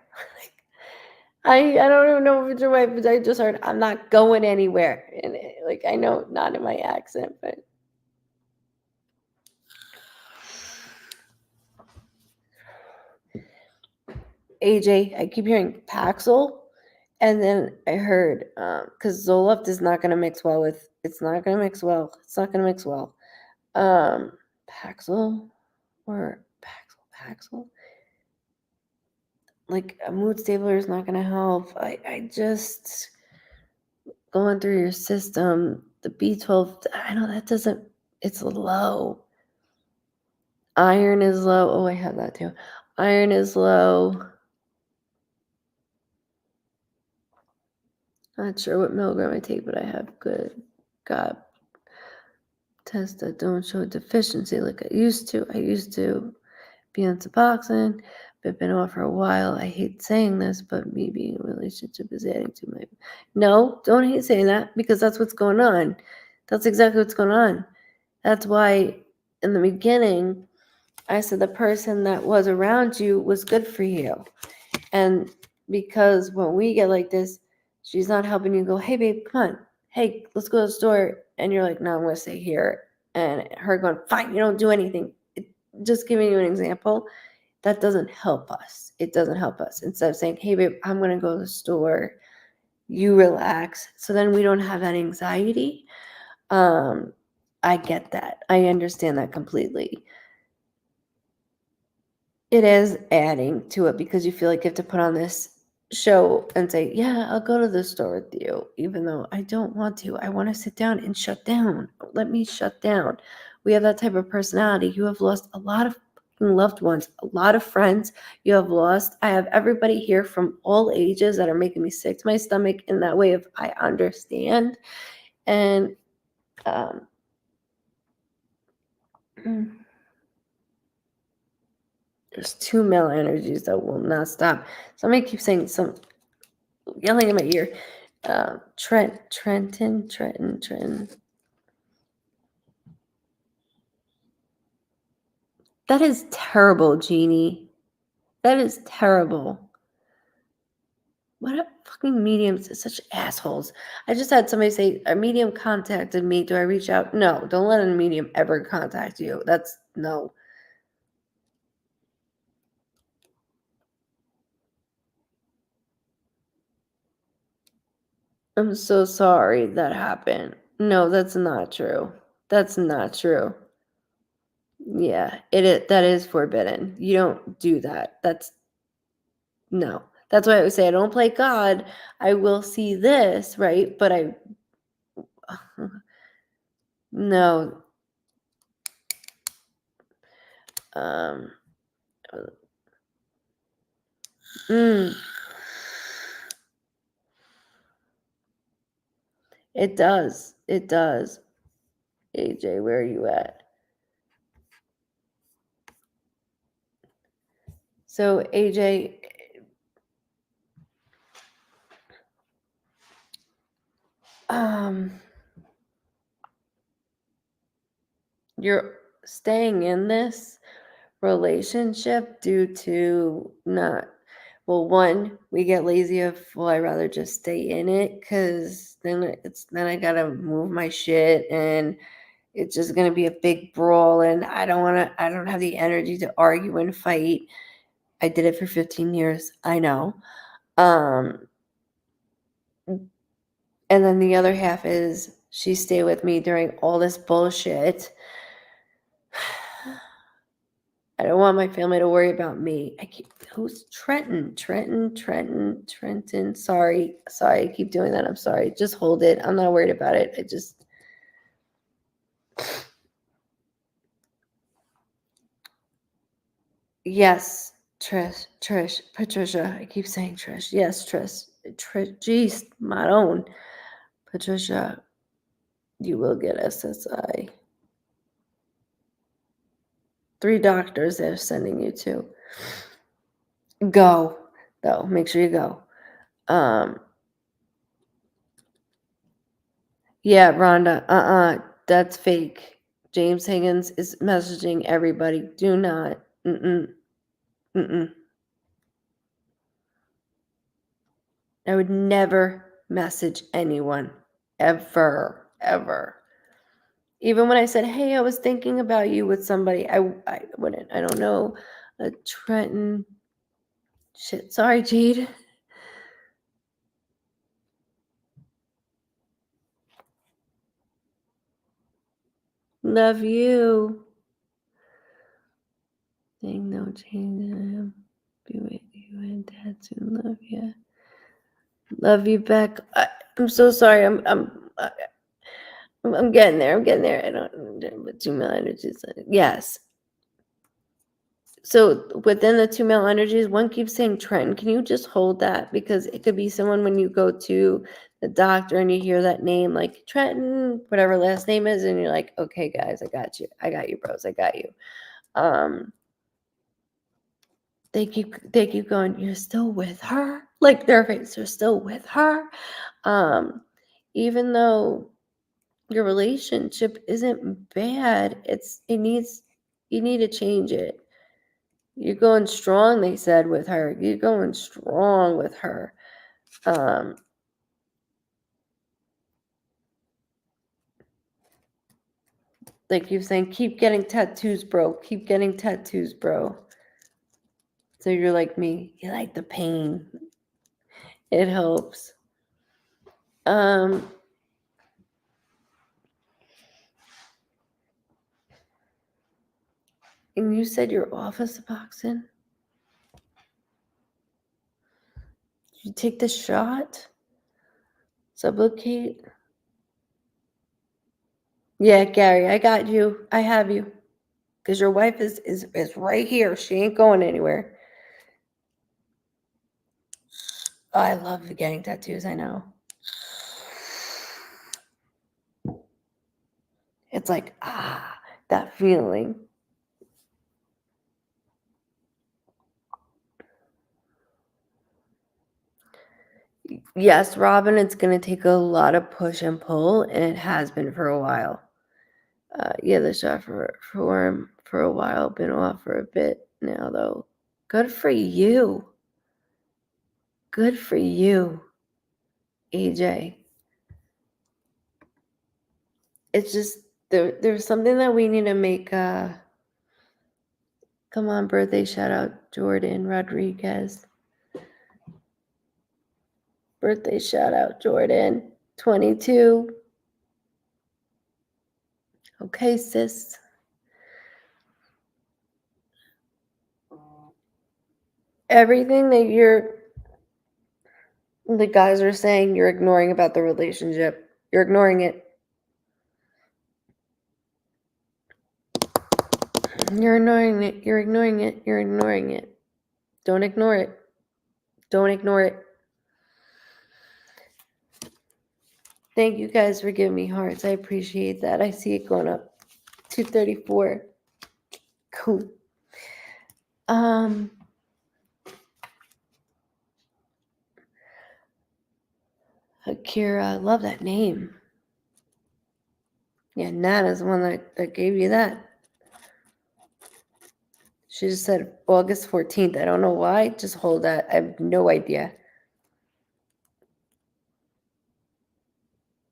I don't even know if it's your wife, but I just heard, I'm not going anywhere. And like, I know not in my accent, but. AJ, I keep hearing Paxil. And then I heard, because Zoloft is not going to mix well with, it's not going to mix well. It's not going to mix well. Paxil or Paxil. Like a mood stabler is not going to help. I just, going through your system, the B12, I know that doesn't, it's low. Iron is low. Oh, I have that too. Iron is low. Not sure what milligram I take, but I have good. Got tests that don't show deficiency like I used to. I used to be on Suboxone, but been off for a while. I hate saying this, but me being in a relationship is adding to my. No, don't hate saying that, because that's what's going on. That's exactly what's going on. That's why in the beginning, I said the person that was around you was good for you. And because when we get like this, she's not helping you go, hey, babe, come on. Hey, let's go to the store. And you're like, no, I'm going to stay here. And her going, fine, you don't do anything. Just giving you an example, that doesn't help us. It doesn't help us. Instead of saying, hey, babe, I'm going to go to the store. You relax. So then we don't have that anxiety. I get that. I understand that completely. It is adding to it because you feel like you have to put on this show and say, yeah, I'll go to the store with you, even though I don't want to. I want to sit down and shut down. Let me shut down. We have that type of personality. You have lost a lot of loved ones, a lot of friends you have lost. I have everybody here from all ages that are making me sick to my stomach in that way of I understand. And there's two male energies that will not stop. Somebody keeps saying yelling in my ear. Trenton. That is terrible, Jeannie. That is terrible. What a fucking mediums, such assholes. I just had somebody say, a medium contacted me. Do I reach out? No, don't let a medium ever contact you. That's no. I'm so sorry that happened. No, that's not true. That's not true. Yeah, that is forbidden. You don't do that. No. That's why I would say I don't play God. I will see this, right? But no. Um mm, it does. It does. AJ, where are you at? So AJ, you're staying in this relationship due to not, well, one, we get lazy of, well, I'd rather just stay in it because then I gotta move my shit and it's just gonna be a big brawl and I don't have the energy to argue and fight. I did it for 15 years. I know. And then the other half is she stayed with me during all this bullshit. I don't want my family to worry about me. Who's Trenton? Sorry. I keep doing that. I'm sorry. Just hold it. I'm not worried about it. Yes, Trish, Patricia. I keep saying Trish. Yes, Trish. Jeez, my own. Patricia, you will get SSI. 3 doctors they're sending you to. Go, though. Make sure you go. Yeah, Rhonda, that's fake. James Higgins is messaging everybody. Do not. I would never message anyone. Ever. Even when I said, hey, I was thinking about you with somebody, I wouldn't. I don't know. Trenton. Shit. Sorry, Jade. Love you. Saying no change in him. Be with you and Dad soon. Love you. Love you back. I'm so sorry. I'm getting there. I don't. But 2 male energies. Yes. So within the 2 male energies, one keeps saying Trenton. Can you just hold that? Because it could be someone when you go to the doctor and you hear that name, like Trenton, whatever last name is, and you're like, okay, guys, I got you, bros, I got you. They keep going. You're still with her, like their face. You're still with her, even though your relationship isn't bad. You need to change it. You're going strong, they said, with her. You're going strong with her. Like you're saying, keep getting tattoos, bro. Keep getting tattoos, bro. So you're like me. You like the pain. It helps. And you said you're off of Suboxone? Did you take the shot? Sublocade? Yeah, Gary, I got you. I have you. Because your wife is right here. She ain't going anywhere. Oh, I love getting tattoos, I know. It's like, that feeling. Yes, Robin, it's going to take a lot of push and pull, and it has been for a while. Yeah, the shot for a while, been off for a bit now, though. Good for you. Good for you, AJ. It's just, there's something that we need to make, come on, birthday shout out, Jordan Rodriguez. birthday shout out, Jordan. 22. Okay, sis. Everything that the guys are saying you're ignoring about the relationship. You're ignoring it. You're ignoring it. You're ignoring it. You're ignoring it. Don't ignore it. Don't ignore it. Thank you guys for giving me hearts. I appreciate that. I see it going up. 234. Cool. Akira, I love that name. Yeah, Nana's the one that gave you that. She just said August 14th. I don't know why. Just hold that. I have no idea.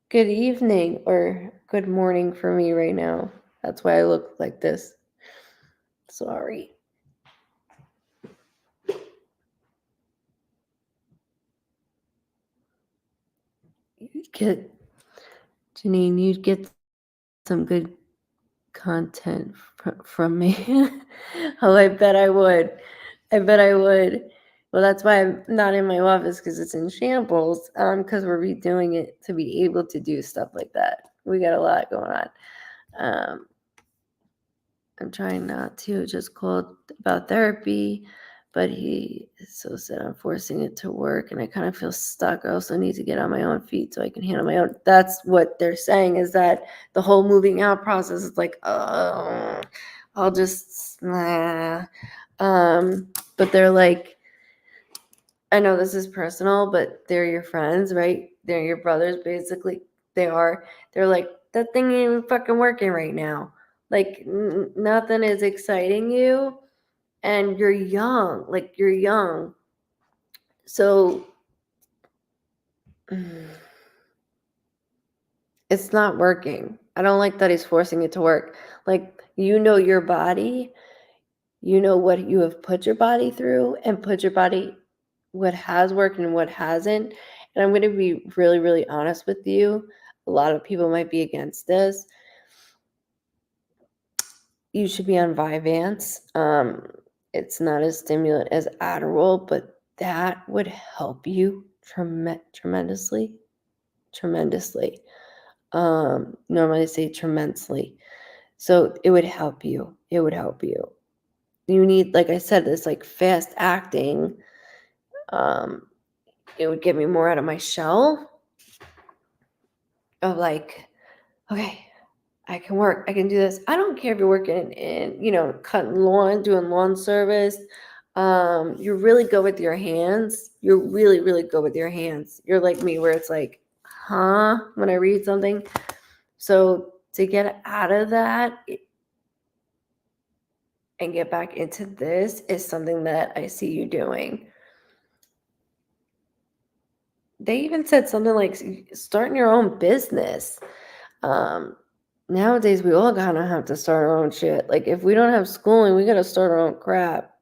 Good evening or good morning for me right now. That's why I look like this. Sorry. You'd get some good content from me. Oh, I bet I would. I bet I would. Well, that's why I'm not in my office, because it's in shambles. Because we're redoing it to be able to do stuff like that. We got a lot going on. I'm trying not to. Just called about therapy, but he so said I'm forcing it to work, and I kind of feel stuck. I also need to get on my own feet so I can handle my own. That's what they're saying, is that the whole moving out process is like, oh, I'll just nah. But they're like, I know this is personal, but they're your friends, right? They're your brothers, basically. They're like, that thing ain't even fucking working right now. Like, nothing is exciting you, and you're young. Like, you're young. So, it's not working. I don't like that he's forcing it to work. Like, you know your body. You know what you have put your body through, and put your body, what has worked and what hasn't. And I'm going to be really, really honest with you. A lot of people might be against this. You should be on Vyvanse. It's not as stimulant as Adderall, but that would help you tremendously. Normally I say tremendously. So it would help you. It would help you. You need, like I said, this like fast acting. It would get me more out of my shell of like, okay, I can work. I can do this. I don't care if you're working in cutting lawn, doing lawn service. You're really good with your hands. You're really, really good with your hands. You're like me, where it's like, huh, when I read something. So to get out of that and get back into this is something that I see you doing. They even said something like starting your own business. Nowadays, we all kind of have to start our own shit. Like, if we don't have schooling, we got to start our own crap.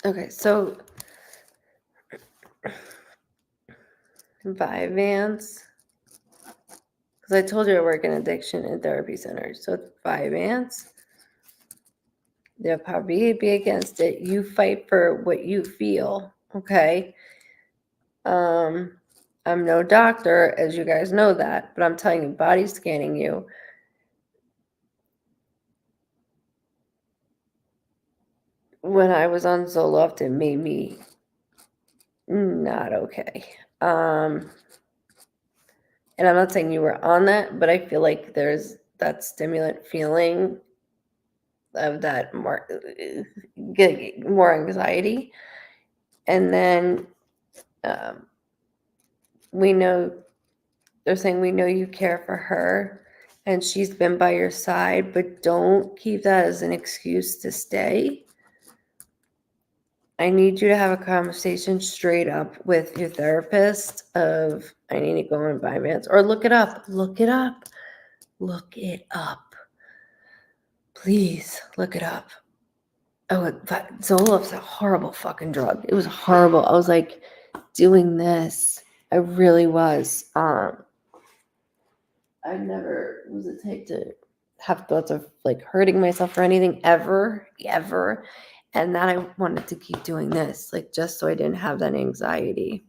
Okay, so Vyvanse, because I told you I work in addiction and therapy centers. So it's Vyvanse. They'll probably be against it. You fight for what you feel, okay? I'm no doctor, as you guys know that, but I'm telling you, body scanning you. When I was on Zoloft, it made me not okay. And I'm not saying you were on that, but I feel like there's that stimulant feeling of that more anxiety. And then they're saying we know you care for her and she's been by your side, but don't keep that as an excuse to stay. I need you to have a conversation straight up with your therapist of I need to go on Vyvanse or look it up. Look it up. Look it up. Please look it up. Oh, Zolof's a horrible fucking drug. It was horrible. I was like doing this. I really was. I never was the type to have thoughts of like hurting myself or anything ever. And that I wanted to keep doing this, like just so I didn't have that anxiety.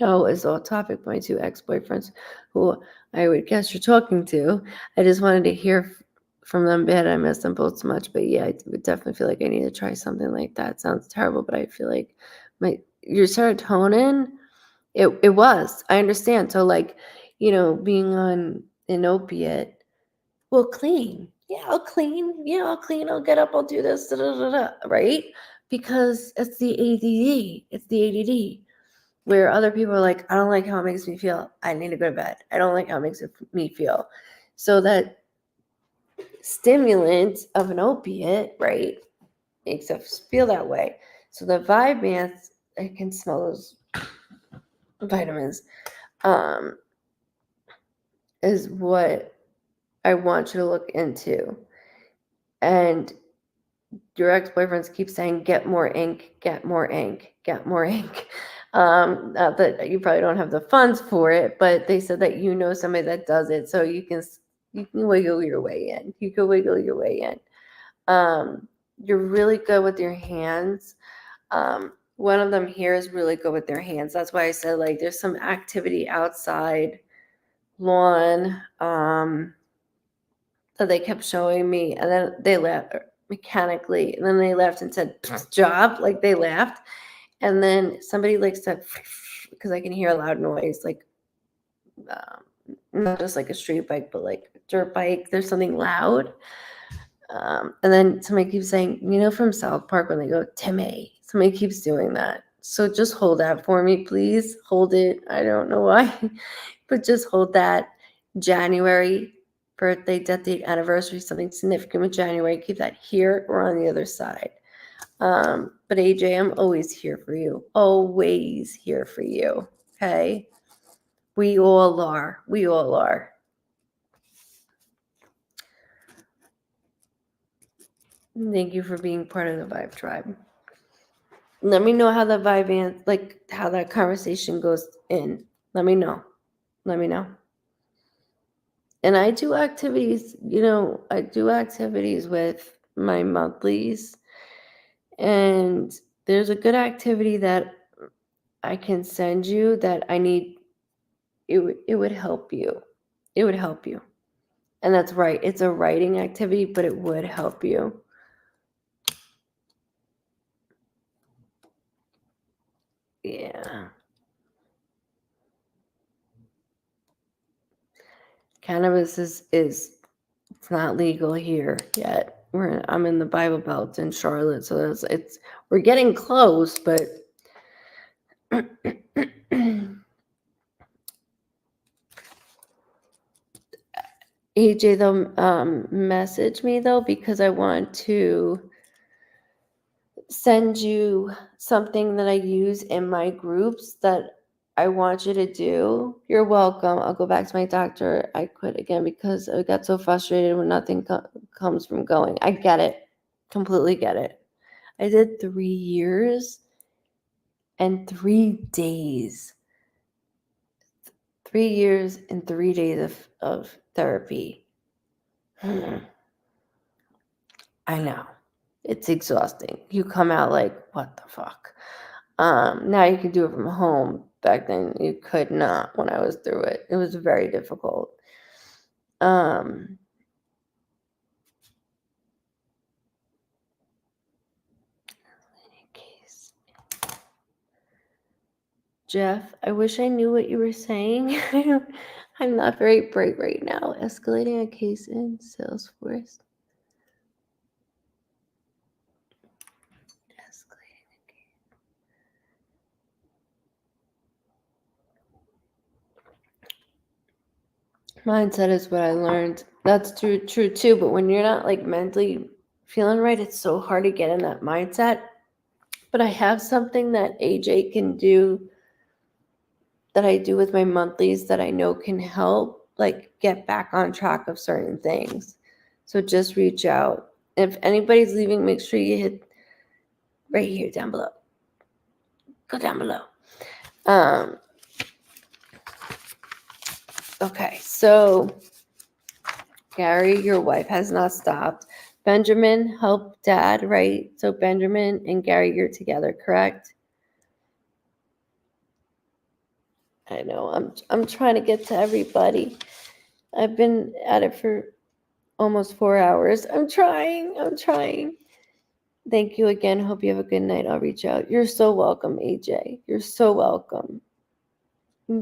No, it's all topic. My 2 ex-boyfriends who I would guess you're talking to. I just wanted to hear from them bad. I miss them both so much. But yeah, I would definitely feel like I need to try something like that. Sounds terrible, but I feel like your serotonin, it was. I understand. So like, being on an opiate, well, clean. Yeah, I'll clean. Yeah, I'll clean. I'll get up. I'll do this. Da, da, da, da, right? Because it's the ADD. It's the ADD. Where other people are like, I don't like how it makes me feel. I need to go to bed. I don't like how it makes me feel. So that stimulant of an opiate, right, makes us feel that way. So the Vyvanse, I can smell those vitamins, is what I want you to look into. And your ex-boyfriends keep saying, get more ink, get more ink, get more ink. Not that you probably don't have the funds for it, but they said that somebody that does it, so you can wiggle your way in. You can wiggle your way in. You're really good with your hands. One of them here is really good with their hands. That's why I said like there's some activity outside lawn that they kept showing me, and then they left mechanically, and then they left and said job, like they laughed, and then somebody like said because I can hear a loud noise, like not just like a street bike, but like a dirt bike. There's something loud, and then somebody keeps saying, from South Park when they go Timmy. Somebody keeps doing that. So just hold that for me, please. Hold it. I don't know why, but just hold that. January, birthday, death date, anniversary, something significant with January. Keep that here or on the other side. But AJ, I'm always here for you. Always here for you. Okay? We all are. We all are. Thank you for being part of the Vibe Tribe. Let me know how the Vyvanse, like how that conversation goes in. Let me know. Let me know. And I do activities, I do activities with my monthlies. And there's a good activity that I can send you that I need. It would help you. It would help you. And that's right. It's a writing activity, but it would help you. Yeah. Cannabis is it's not legal here yet. I'm in the Bible Belt in Charlotte, so we're getting close, but AJ though message me though because I want to send you something that I use in my groups that I want you to do. You're welcome. I'll go back to my doctor. I quit again because I got so frustrated when nothing comes from going. I get it. Completely get it. I did 3 years and 3 days. 3 years and 3 days of therapy. I know. It's exhausting. You come out like, what the fuck? Now you can do it from home. Back then you could not when I was through it. It was very difficult. Jeff, I wish I knew what you were saying. I'm not very bright right now. Escalating a case in Salesforce. Mindset is what I learned. That's true too. But when you're not like mentally feeling right, it's so hard to get in that mindset. But I have something that AJ can do that I do with my monthlies that I know can help, like, get back on track of certain things. So just reach out. If anybody's leaving, make sure you hit right here down below. Go down below. Okay, so Gary, your wife has not stopped. Benjamin helped Dad, right? So Benjamin and Gary, you're together, correct? I know. I'm trying to get to everybody. I've been at it for almost 4 hours. I'm trying. Thank you again. Hope you have a good night. I'll reach out. You're so welcome, AJ. You're so welcome.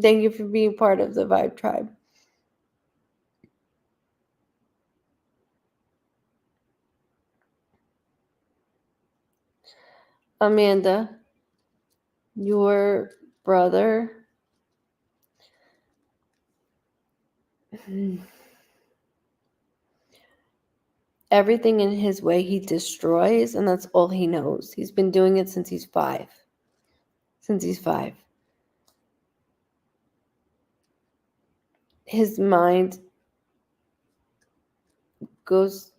Thank you for being part of the Vibe Tribe. Amanda, your brother. Everything in his way he destroys, and that's all he knows. He's been doing it since he's 5. His mind goes.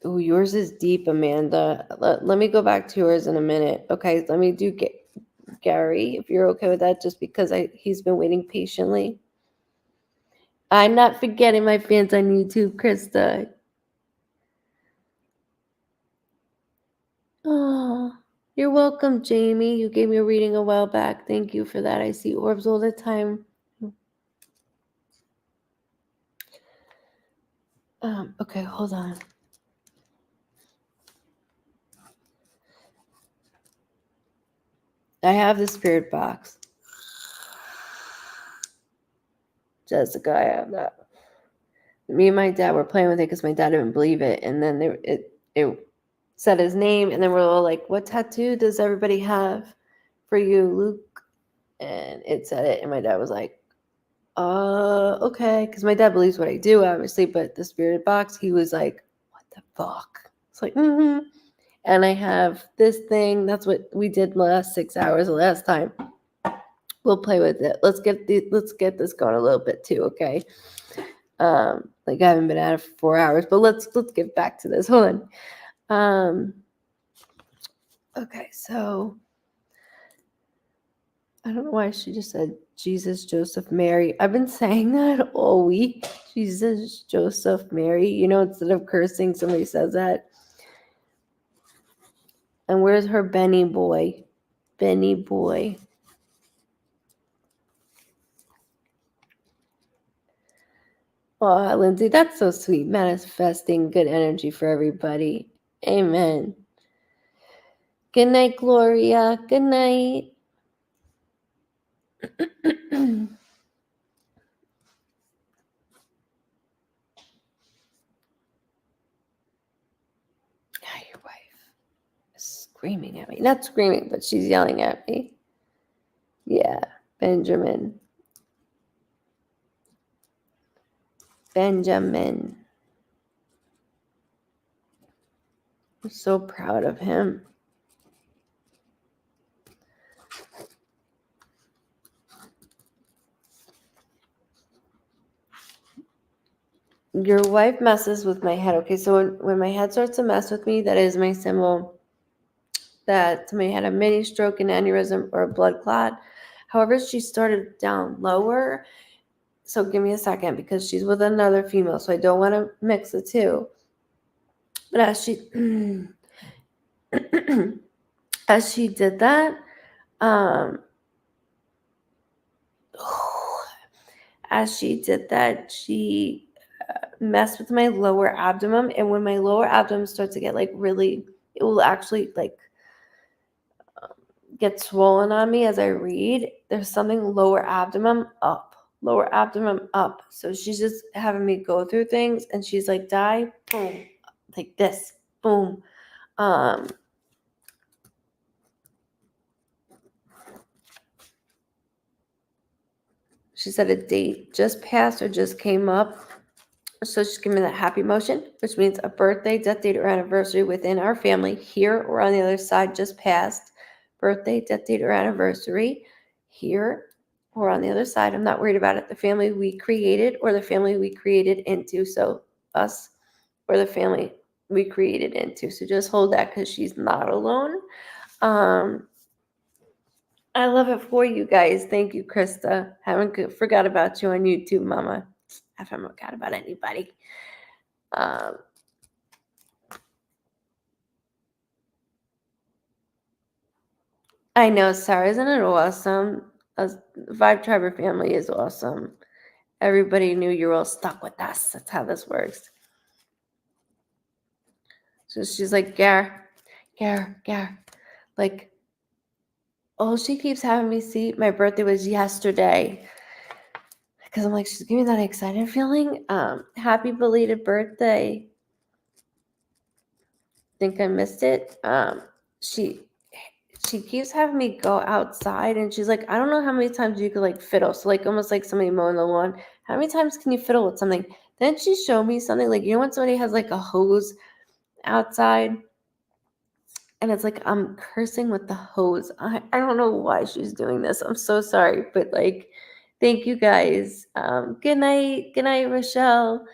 Oh, yours is deep, Amanda. Let me go back to yours in a minute. Okay, let me do Gary, if you're okay with that, just because he's been waiting patiently. I'm not forgetting my fans on YouTube, Krista. Oh, you're welcome, Jamie. You gave me a reading a while back. Thank you for that. I see orbs all the time. Okay, hold on. I have the spirit box. Jessica, I have that. Me and my dad were playing with it because my dad didn't believe it. And then it said his name. And then we're all like, what tattoo does everybody have for you, Luke? And it said it. And my dad was like, okay. Because my dad believes what I do, obviously. But the spirit box, he was like, what the fuck? It's like, And I have this thing. That's what we did the last 6 hours the last time. We'll play with it. Let's get this going a little bit too, okay? Like I haven't been at it for 4 hours, but let's get back to this. Hold on. Okay, so I don't know why she just said Jesus, Joseph, Mary. I've been saying that all week. Jesus, Joseph, Mary. Instead of cursing, somebody says that. And where's her Benny boy? Benny boy. Oh, Lindsay, that's so sweet. Manifesting good energy for everybody. Amen. Good night, Gloria. Good night. Your wife is screaming at me. Not screaming, but she's yelling at me. Yeah, Benjamin. I'm so proud of him. Your wife messes with my head. Okay, so when my head starts to mess with me, that is my symbol that somebody had a mini stroke, an aneurysm, or a blood clot. However, she started down lower. So give me a second because she's with another female, so I don't want to mix the two. But as she did that, she messed with my lower abdomen, and when my lower abdomen starts to get really, it will actually get swollen on me as I read. There's something lower abdomen up. So she's just having me go through things, and she's like, die, boom, like this, boom. She said a date just passed or just came up. So she's giving me that happy motion, which means a birthday, death date, or anniversary within our family, here or on the other side, just passed. Birthday, death date, or anniversary, here or on the other side. I'm not worried about it. The family we created or the family we created into. So us or the family we created into. So just hold that because she's not alone. I love it for you guys. Thank you, Krista. Forgot about you on YouTube, Mama. I haven't forgot about anybody. I know, Sarah. Isn't it awesome? Vibe Triber family is awesome. Everybody knew you're all stuck with us. That's how this works. So she's like, Gar. Like, all she keeps having me see, my birthday was yesterday. Because I'm like, she's giving me that excited feeling. Happy belated birthday. Think I missed it. She keeps having me go outside, and she's like, I don't know how many times you could like fiddle. So like almost like somebody mowing the lawn. How many times can you fiddle with something? Then she showed me something like, you know when somebody has like a hose outside, and it's like I'm cursing with the hose. I don't know why she's doing this. I'm so sorry, but like, thank you guys. Good night, Rochelle.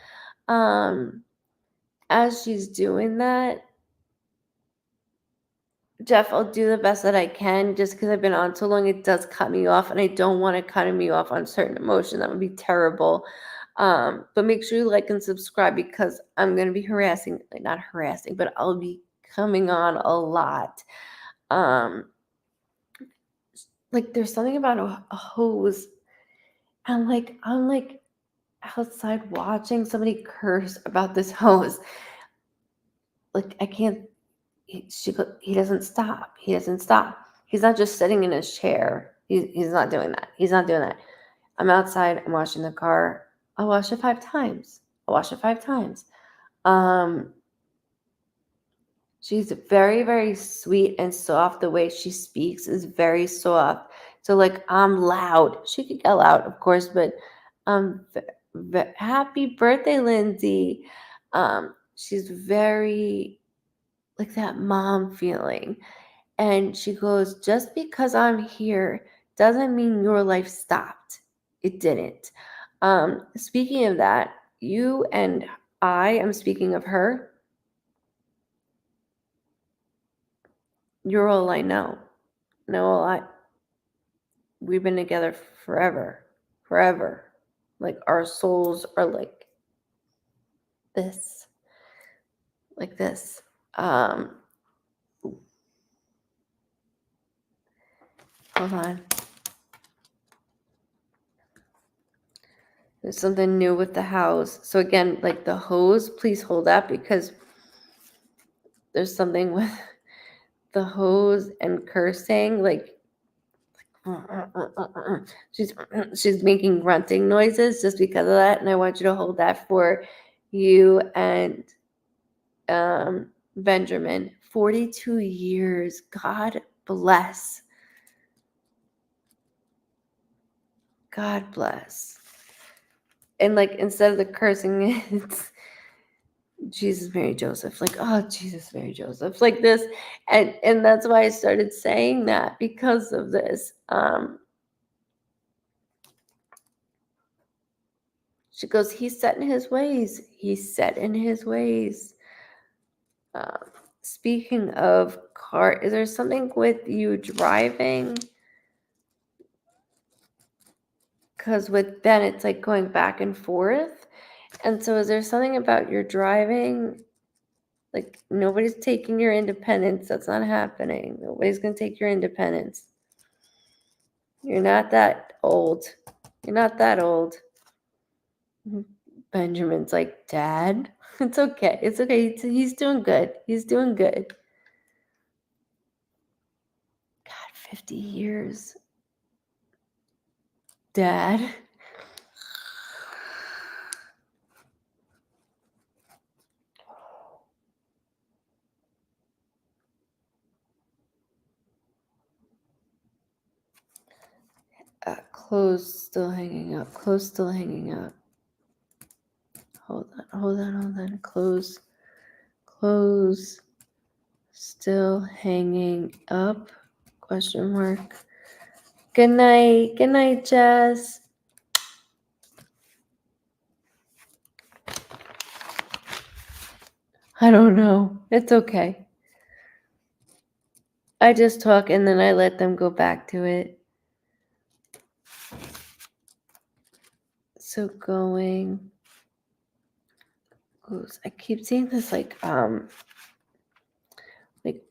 As she's doing that, Jeff, I'll do the best that I can. Just because I've been on so long, it does cut me off, and I don't want to cut me off on certain emotion. That would be terrible. But make sure you like and subscribe because I'm going to be not harassing, but I'll be coming on a lot. Like there's something about a hose, and I'm like outside watching somebody curse about this hose. Like I can't. He doesn't stop. He's not just sitting in his chair. He's not doing that. I'm outside. I'm washing the car. I'll wash it 5 times. She's very, very sweet and soft. The way she speaks is very soft. So like I'm loud. She could yell out, of course, but happy birthday, Lindsay. She's very like that mom feeling. And she goes, just because I'm here doesn't mean your life stopped. It didn't. Speaking of that, you and I am speaking of her. You're all I know. We've been together forever. Like our souls are like this. Hold on. There's something new with the house. So again, like the hose, please hold that because there's something with the hose and cursing. Like she's making grunting noises just because of that. And I want you to hold that for you and Benjamin. 42 years. God bless. God bless. And like instead of the cursing, it's Jesus, Mary, Joseph. Like, oh, Jesus, Mary, Joseph. Like this. And that's why I started saying that because of this. She goes, he's set in his ways. Speaking of car, is there something with you driving? Because with Ben, it's like going back and forth. And so is there something about your driving? Like nobody's taking your independence. That's not happening. Nobody's going to take your independence. You're not that old. Benjamin's like, Dad, it's okay. He's doing good. God, 50 years. Dad. Clothes still hanging up. Hold on. Close. Still hanging up? Question mark. Good night, Jess. I don't know. It's okay. I just talk and then I let them go back to it. So going. I keep seeing this like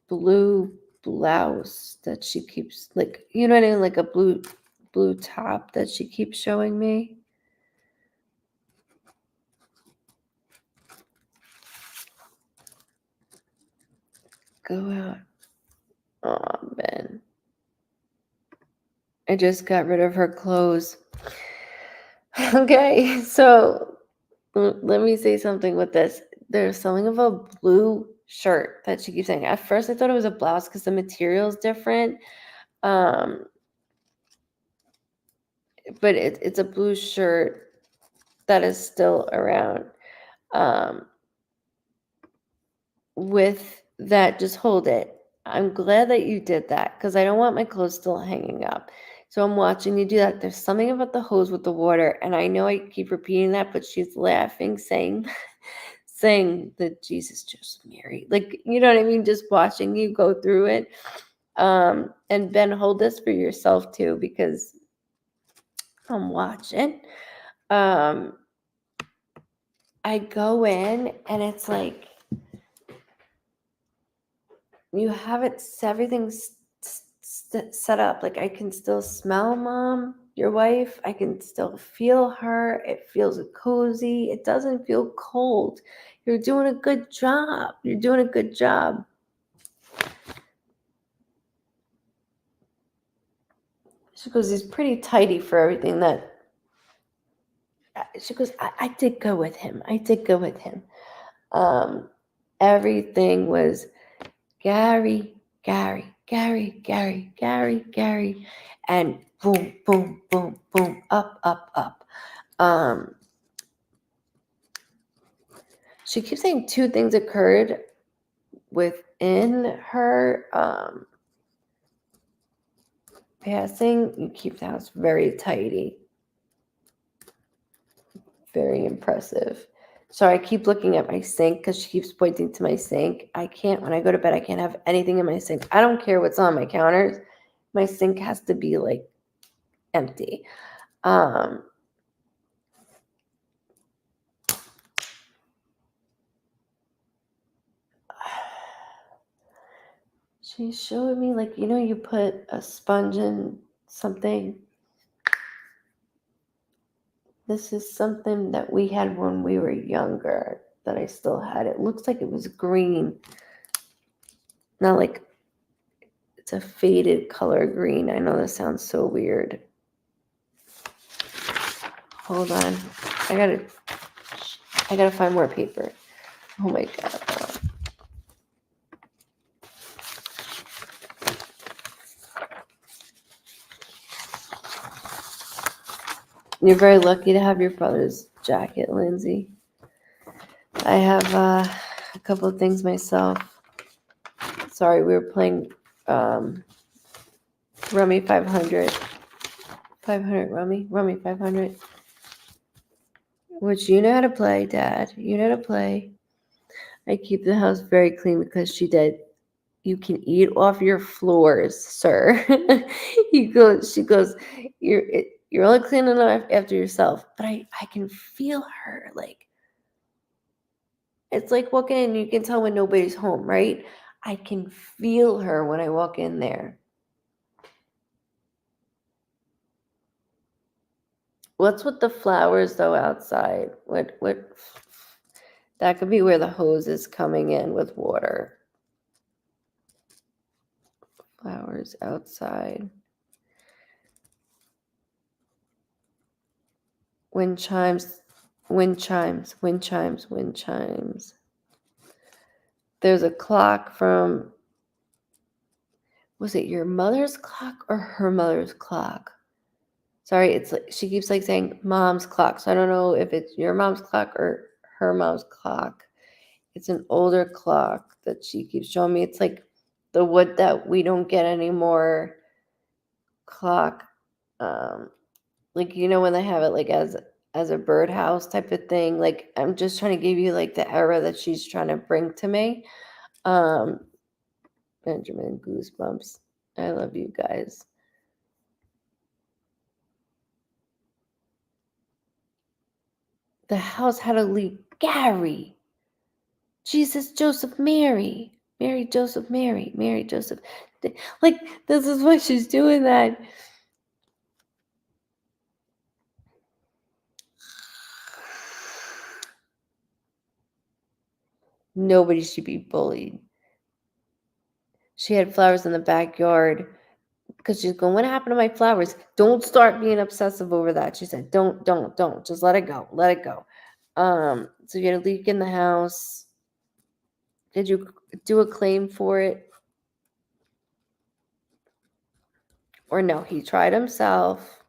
blue blouse that she keeps like, you know what I mean, like a blue top that she keeps showing me. Go out. Oh man. I just got rid of her clothes. Okay, so let me say something with this. There's something of a blue shirt that she keeps saying. At first I thought it was a blouse because the material is different. But it's a blue shirt that is still around. With that, just hold it. I'm glad that you did that because I don't want my clothes still hanging up. So I'm watching you do that. There's something about the hose with the water, and I know I keep repeating that, but she's laughing, saying that Jesus, Joseph, Mary. Like, you know what I mean? Just watching you go through it. And Ben, hold this for yourself too, because I'm watching. I go in and it's like you have it, everything's set up. Like I can still smell Mom, your wife. I can still feel her. It feels cozy. It doesn't feel cold. You're doing a good job. She goes, he's pretty tidy for everything that. She goes, I did go with him. Everything was Gary, and boom, boom, boom, boom, up. She keeps saying two things occurred within her passing. You keep the house very tidy. Very impressive. Sorry, I keep looking at my sink because she keeps pointing to my sink. When I go to bed, I can't have anything in my sink. I don't care what's on my counters. My sink has to be like empty. She showed me, like, you know, you put a sponge in something. This is something that we had when we were younger that I still had. It looks like it was green. Not like it's a faded color green. I know that sounds so weird. Hold on. I gotta find more paper. Oh my God. You're very lucky to have your brother's jacket, Lindsay. I have a couple of things myself. Sorry, we were playing Rummy 500. 500 Rummy 500. Which you know how to play, Dad. You know how to play. I keep the house very clean because she did. You can eat off your floors, sir. She goes, you're only cleaning up after yourself. But I can feel her. Like, it's like walking in, you can tell when nobody's home, right? I can feel her when I walk in there. What's with the flowers though outside? What that could be where the hose is coming in with water. Flowers outside. Wind chimes. There's a clock from, was it your mother's clock or her mother's clock? Sorry, it's like she keeps like saying Mom's clock. So I don't know if it's your mom's clock or her mom's clock. It's an older clock that she keeps showing me. It's like the wood that we don't get anymore clock. Like, you know, when they have it like as a birdhouse type of thing. Like, I'm just trying to give you like the era that she's trying to bring to me. Benjamin, goosebumps. I love you guys. The house had a leak. Gary. Jesus, Joseph, Mary. Mary, Joseph, Mary. Mary, Joseph. Like, this is why she's doing that. Nobody should be bullied. She had flowers in the backyard because she's going, what happened to my flowers? Don't start being obsessive over that. She said, don't. Just let it go. Let it go. So you had a leak in the house. Did you do a claim for it? Or no, he tried himself.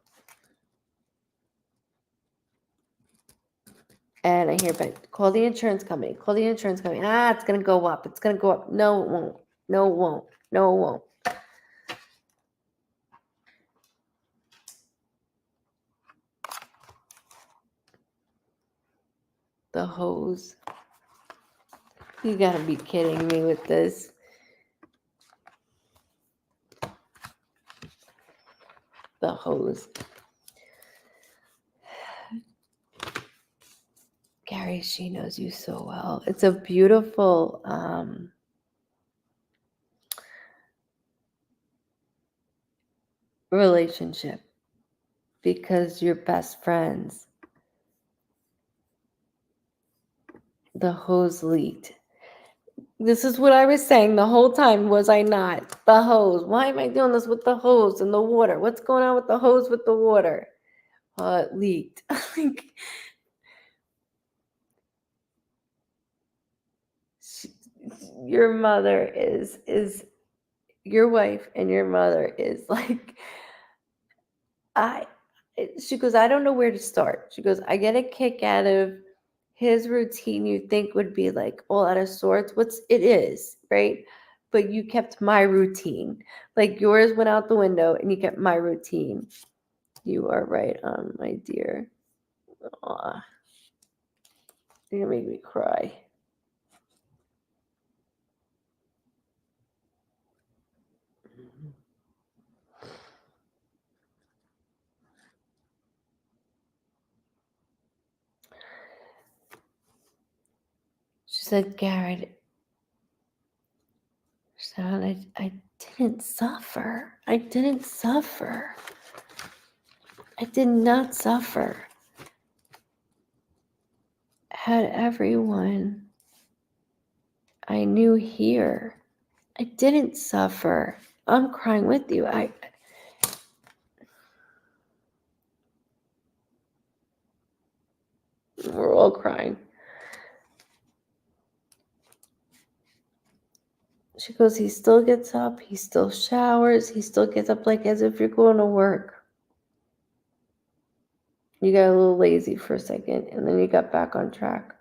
And I hear, but call the insurance company. Call the insurance company. It's going to go up. It's going to go up. No, it won't. No, it won't. No, it won't. The hose. You got to be kidding me with this. The hose. Gary, she knows you so well. It's a beautiful relationship because you're best friends. The hose leaked. This is what I was saying the whole time, was I not? The hose. Why am I doing this with the hose and the water? What's going on with the hose with the water? It leaked. Your mother is your wife, and your mother is like, she goes, I don't know where to start. She goes, I get a kick out of his routine you think would be like all out of sorts. It is, right? But you kept my routine. Like yours went out the window and you kept my routine. You are right on, my dear. Aw. You're gonna make me cry. She said, Garrett, she said, I didn't suffer. I didn't suffer. I did not suffer. Had everyone I knew here. I didn't suffer. I'm crying with you. We're all crying. She goes, he still gets up, he still showers, he still gets up like as if you're going to work. You got a little lazy for a second, and then you got back on track.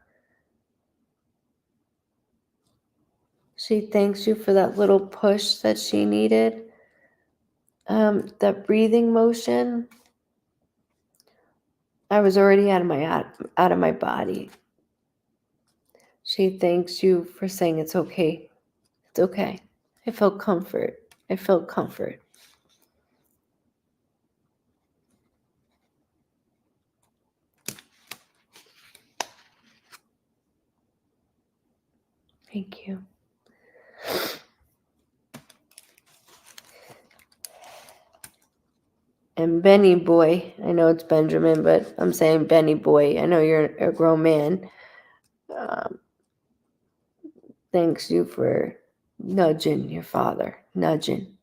She thanks you for that little push that she needed. That breathing motion. I was already out of my body. She thanks you for saying it's okay. It's okay. I felt comfort. I felt comfort. Thank you. And Benny boy, I know it's Benjamin, but I'm saying Benny boy. I know you're a grown man. Thanks you for nudging your father. Nudging.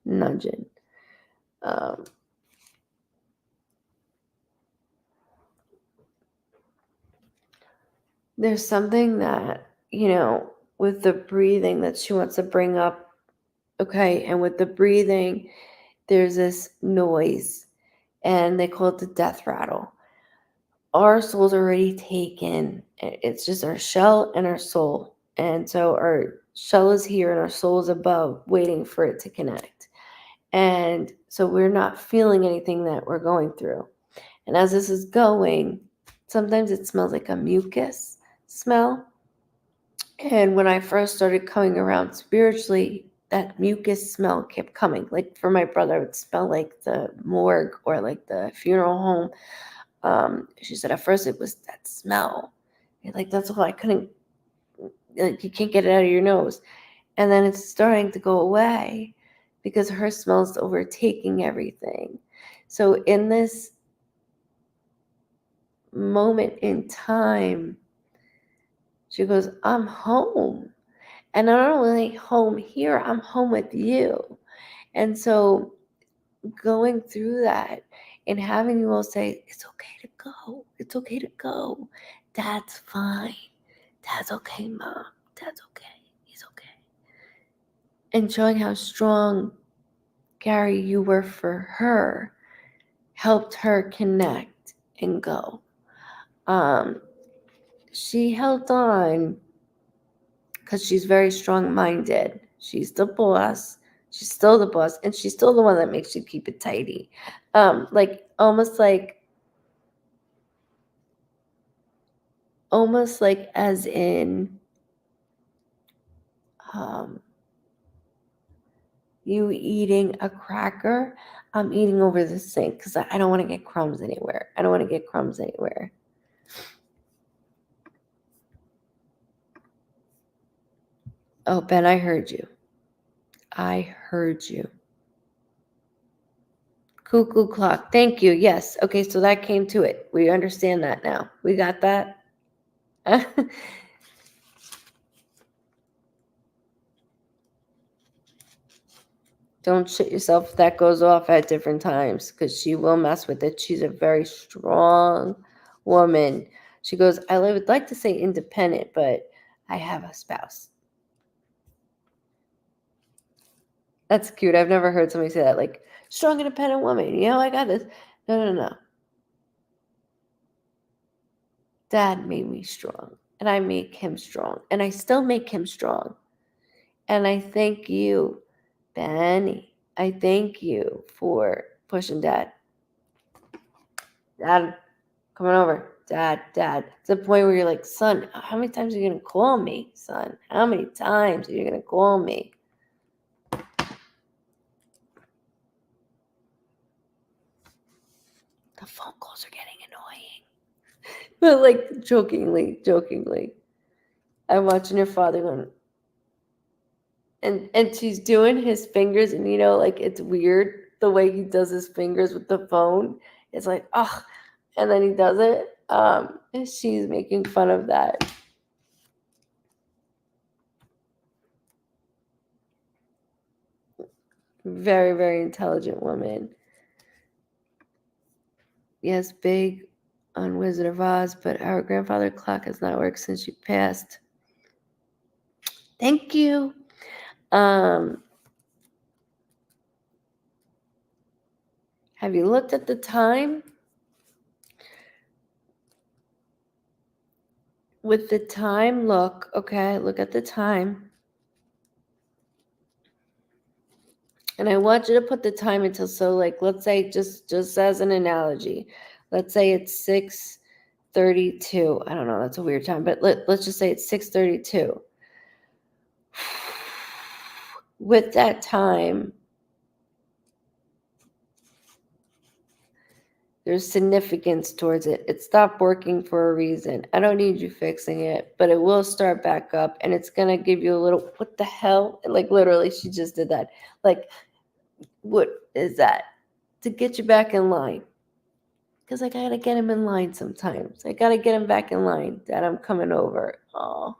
There's something that, with the breathing that she wants to bring up. Okay, and with the 'there's this noise, and they call it the death rattle. our soul's already taken. It's just our shell and our soul. And so our shell is here and our soul is above, waiting for it to connect. And so we're not feeling anything that we're going through. And as this is going, sometimes it smells like a mucus smell. And when I first started coming around spiritually, that mucus smell kept coming. Like for my brother, it would smell like the morgue or like the funeral home. She said at first it was that smell. And like that's all I couldn't, like you can't get it out of your nose. And then it's starting to go away because her smell's overtaking everything. So in this moment in time, she goes, I'm home. And I'm not only home here, I'm home with you. And so going through that and having you all say, it's okay to go. It's okay to go. Dad's fine. Dad's okay, Mom. Dad's okay. He's okay. And showing how strong, Gary, you were for her helped her connect and go. She held on because she's very strong-minded. She's the boss. She's still the boss, and she's still the one that makes you keep it tidy. Almost like as in you eating a cracker. I'm eating over the sink because I don't want to get crumbs anywhere. I don't want to get crumbs anywhere. Oh, Ben, I heard you. I heard you. Cuckoo clock. Thank you. Yes. Okay, so that came to it. We understand that now. We got that? Don't shit yourself if that goes off at different times because she will mess with it. She's a very strong woman. She goes, I would like to say independent, but I have a spouse. That's cute. I've never heard somebody say that. Like, strong, independent woman. You know, I got this. No. Dad made me strong, and I make him strong, and I still make him strong. And I thank you, Benny. I thank you for pushing Dad. Dad, come on over. Dad. To the point where you're like, son, how many times are you going to call me, son? How many times are you going to call me? The phone calls are getting annoying. But like jokingly. I'm watching your father going, and she's doing his fingers, and you know, like it's weird the way he does his fingers with the phone. It's like, oh, and then he does it. And she's making fun of that. Very, very intelligent woman. Yes, big on Wizard of Oz, but our grandfather clock has not worked since she passed. Thank you. Have you looked at the time? With the time, look at the time. And I want you to put the time until, so like, let's say just as an analogy, let's say it's 6:32. I don't know, that's a weird time, but let's just say it's 6:32. With that time, there's significance towards it. It stopped working for a reason. I don't need you fixing it, but it will start back up, and it's going to give you a little, what the hell? Like, literally, she just did that. Like, what is that? To get you back in line. Because I got to get him in line sometimes. I got to get him back in line. Dad, I'm coming over. Oh,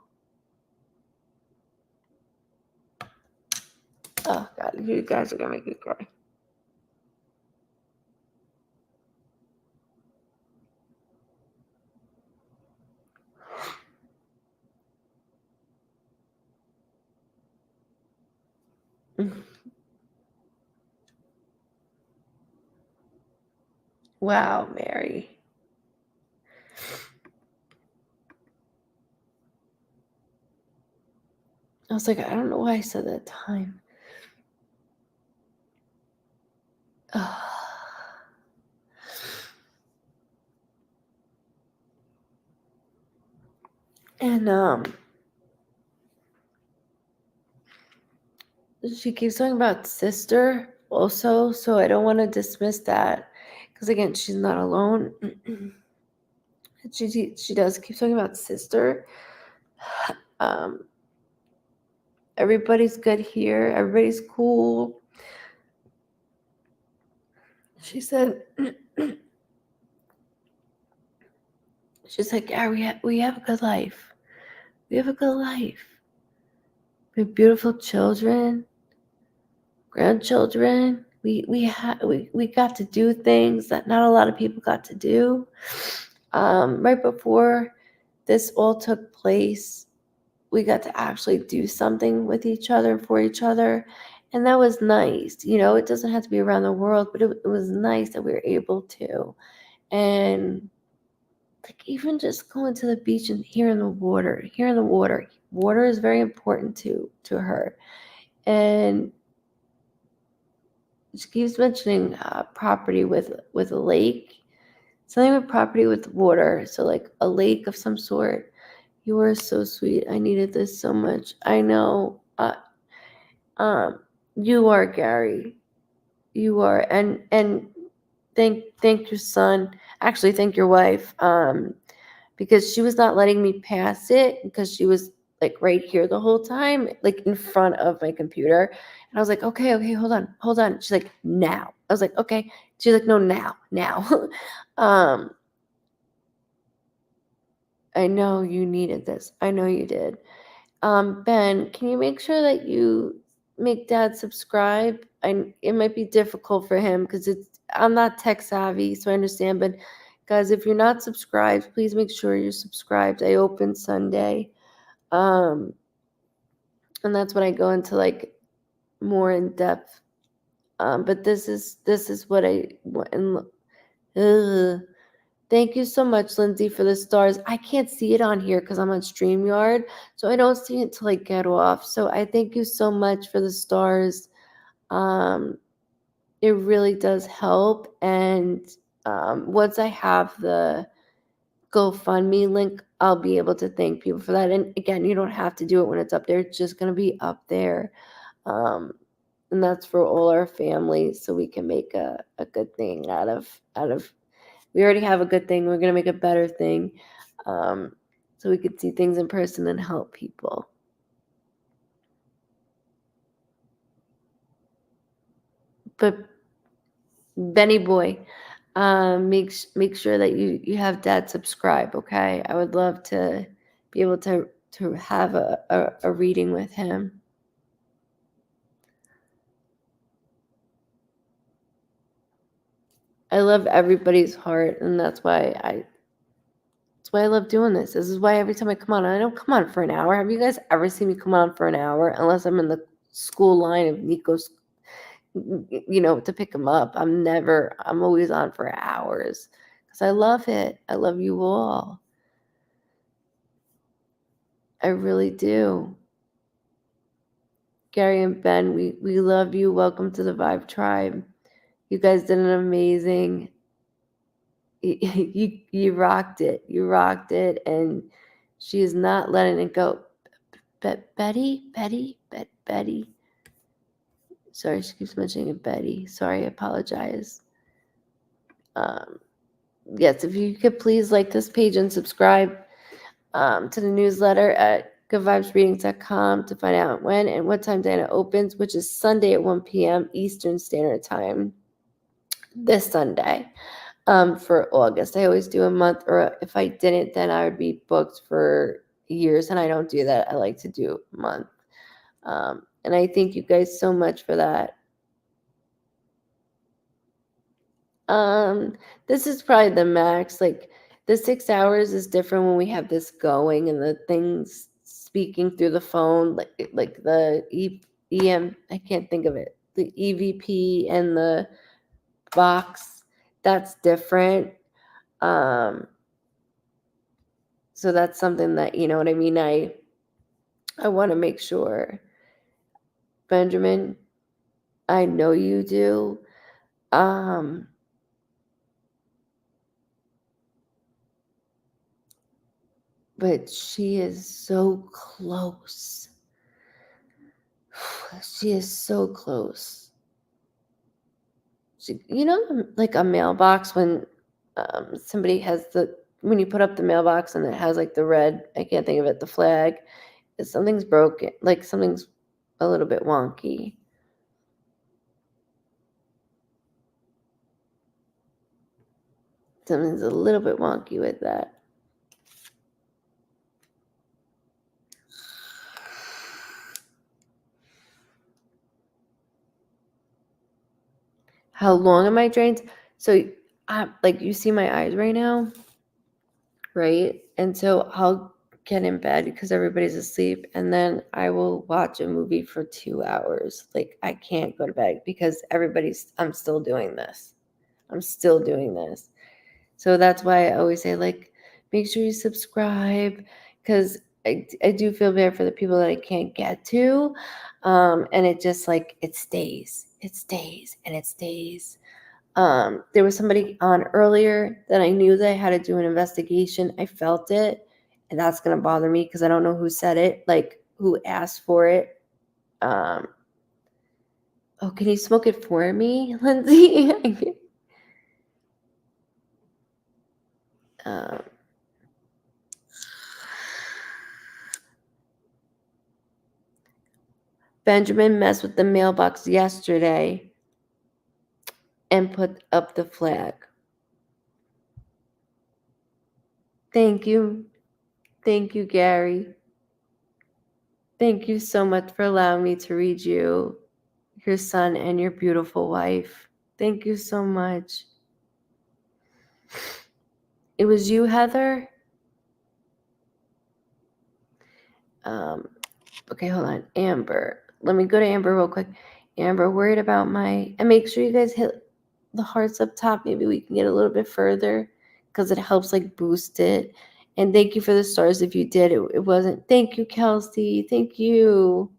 God, you guys are going to make me cry. Wow, Mary. I was like, I don't know why I said that time. And she keeps talking about sister also, so I don't want to dismiss that because again, she's not alone. She does keep talking about sister. Um, everybody's good here. Everybody's cool. She said, she's like, yeah, we have a good life. We have a good life. We have beautiful children, grandchildren. We got to do things that not a lot of people got to do. Right before this all took place, we got to actually do something with each other and for each other. And that was nice. You know, it doesn't have to be around the world, but it was nice that we were able to. And like even just going to the beach and hearing the water. Water is very important to her. And she keeps mentioning property with a lake. Something with property with water. So like a lake of some sort. You are so sweet. I needed this so much. I know. You are, Gary. You are, and thank your son. Actually, thank your wife. Because she was not letting me pass it because she was like right here the whole time, like in front of my computer. And I was like, okay, hold on. She's like, now. I was like, okay. She's like, no, now. I know you needed this. I know you did. Ben, can you make sure that you make Dad subscribe? It might be difficult for him because I'm not tech savvy, so I understand. But guys, if you're not subscribed, please make sure you're subscribed. I open Sunday, and that's when I go into like more in depth. But this is what I and. Ugh. Thank you so much, Lindsay, for the stars. I can't see it on here because I'm on StreamYard, so I don't see it till I get off. So I thank you so much for the stars. It really does help. And once I have the GoFundMe link, I'll be able to thank people for that. And again, you don't have to do it when it's up there. It's just going to be up there. And that's for all our families, so we can make a good thing out of we already have a good thing. We're going to make a better thing, so we could see things in person and help people. But Benny boy, make sure that you have Dad subscribe, okay? I would love to be able to have a reading with him. I love everybody's heart, and that's why I love doing this. This is why every time I come on, I don't come on for an hour. Have you guys ever seen me come on for an hour? Unless I'm in the school line of Nico's, to pick him up. I'm always on for hours because I love it. I love you all. I really do. Gary and Ben, we love you. Welcome to the Vibe Tribe. You guys did an amazing. You rocked it. You rocked it, and she is not letting it go. Betty. Sorry, she keeps mentioning it, Betty. Sorry, I apologize. Yes, if you could please like this page and subscribe to the newsletter at goodvibesreadings.com to find out when and what time Diana opens, which is Sunday at 1 p.m. Eastern Standard Time. This Sunday for August. I always do a month, or if I didn't, then I would be booked for years, and I don't do that. I like to do a month. And I thank you guys so much for that. This is probably the max. Like the 6 hours is different when we have this going and the things speaking through the phone, like the EM. I can't think of it. The EVP and the box. That's different. So that's something that, you know what I mean. I want to make sure, Benjamin, I know you do. But she is so close. She is so close. Like a mailbox when somebody has when you put up the mailbox and it has like the red, I can't think of it, the flag. Something's broken, like something's a little bit wonky. Something's a little bit wonky with that. How long am I drained? So, like you see my eyes right now, right? And so I'll get in bed because everybody's asleep, and then I will watch a movie for 2 hours. Like I can't go to bed because I'm still doing this. I'm still doing this. So that's why I always say, like, make sure you subscribe, because I do feel bad for the people that I can't get to. And it just like, it stays, and it stays. There was somebody on earlier that I knew that I had to do an investigation. I felt it, and that's going to bother me because I don't know who said it, like who asked for it. Oh, can you smoke it for me, Lindsay? Benjamin messed with the mailbox yesterday and put up the flag. Thank you. Thank you, Gary. Thank you so much for allowing me to read you, your son, and your beautiful wife. Thank you so much. It was you, Heather? Okay, hold on. Amber. Let me go to Amber real quick. Amber, worried about and make sure you guys hit the hearts up top. Maybe we can get a little bit further because it helps like boost it. And thank you for the stars if you did. It wasn't. Thank you, Kelsey. Thank you.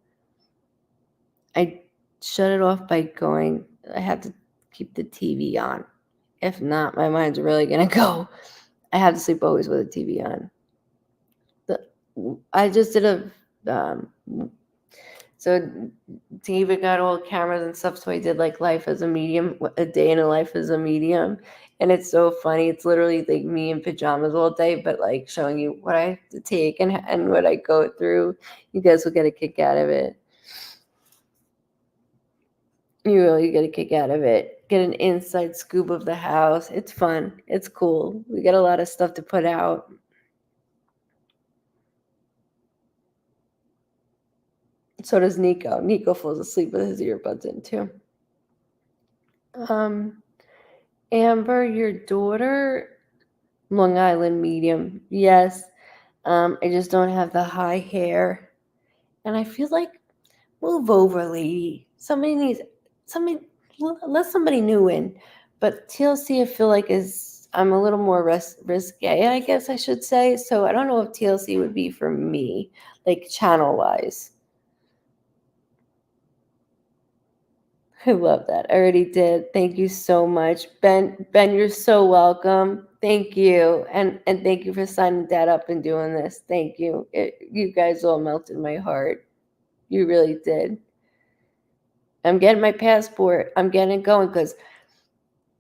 I shut it off by going. I have to keep the TV on. If not, my mind's really going to go. I have to sleep always with a TV on. I just did so David got all cameras and stuff, so I did like life as a medium, a day in a life as a medium, and it's so funny. It's literally like me in pajamas all day, but like showing you what I have to take and what I go through. You guys will get a kick out of it. You really get a kick out of it. Get an inside scoop of the house. It's fun. It's cool. We got a lot of stuff to put out. So does Nico. Nico falls asleep with his earbuds in too. Amber, your daughter, Long Island medium. Yes. I just don't have the high hair. And I feel like, move over, lady. Let somebody new in. But TLC, I feel like I'm a little more risque, I guess I should say. So I don't know if TLC would be for me, like channel-wise. I love that. I already did. Thank you so much. Ben, you're so welcome. Thank you. And thank you for signing that up and doing this. Thank you. You guys all melted my heart. You really did. I'm getting my passport. I'm getting it going because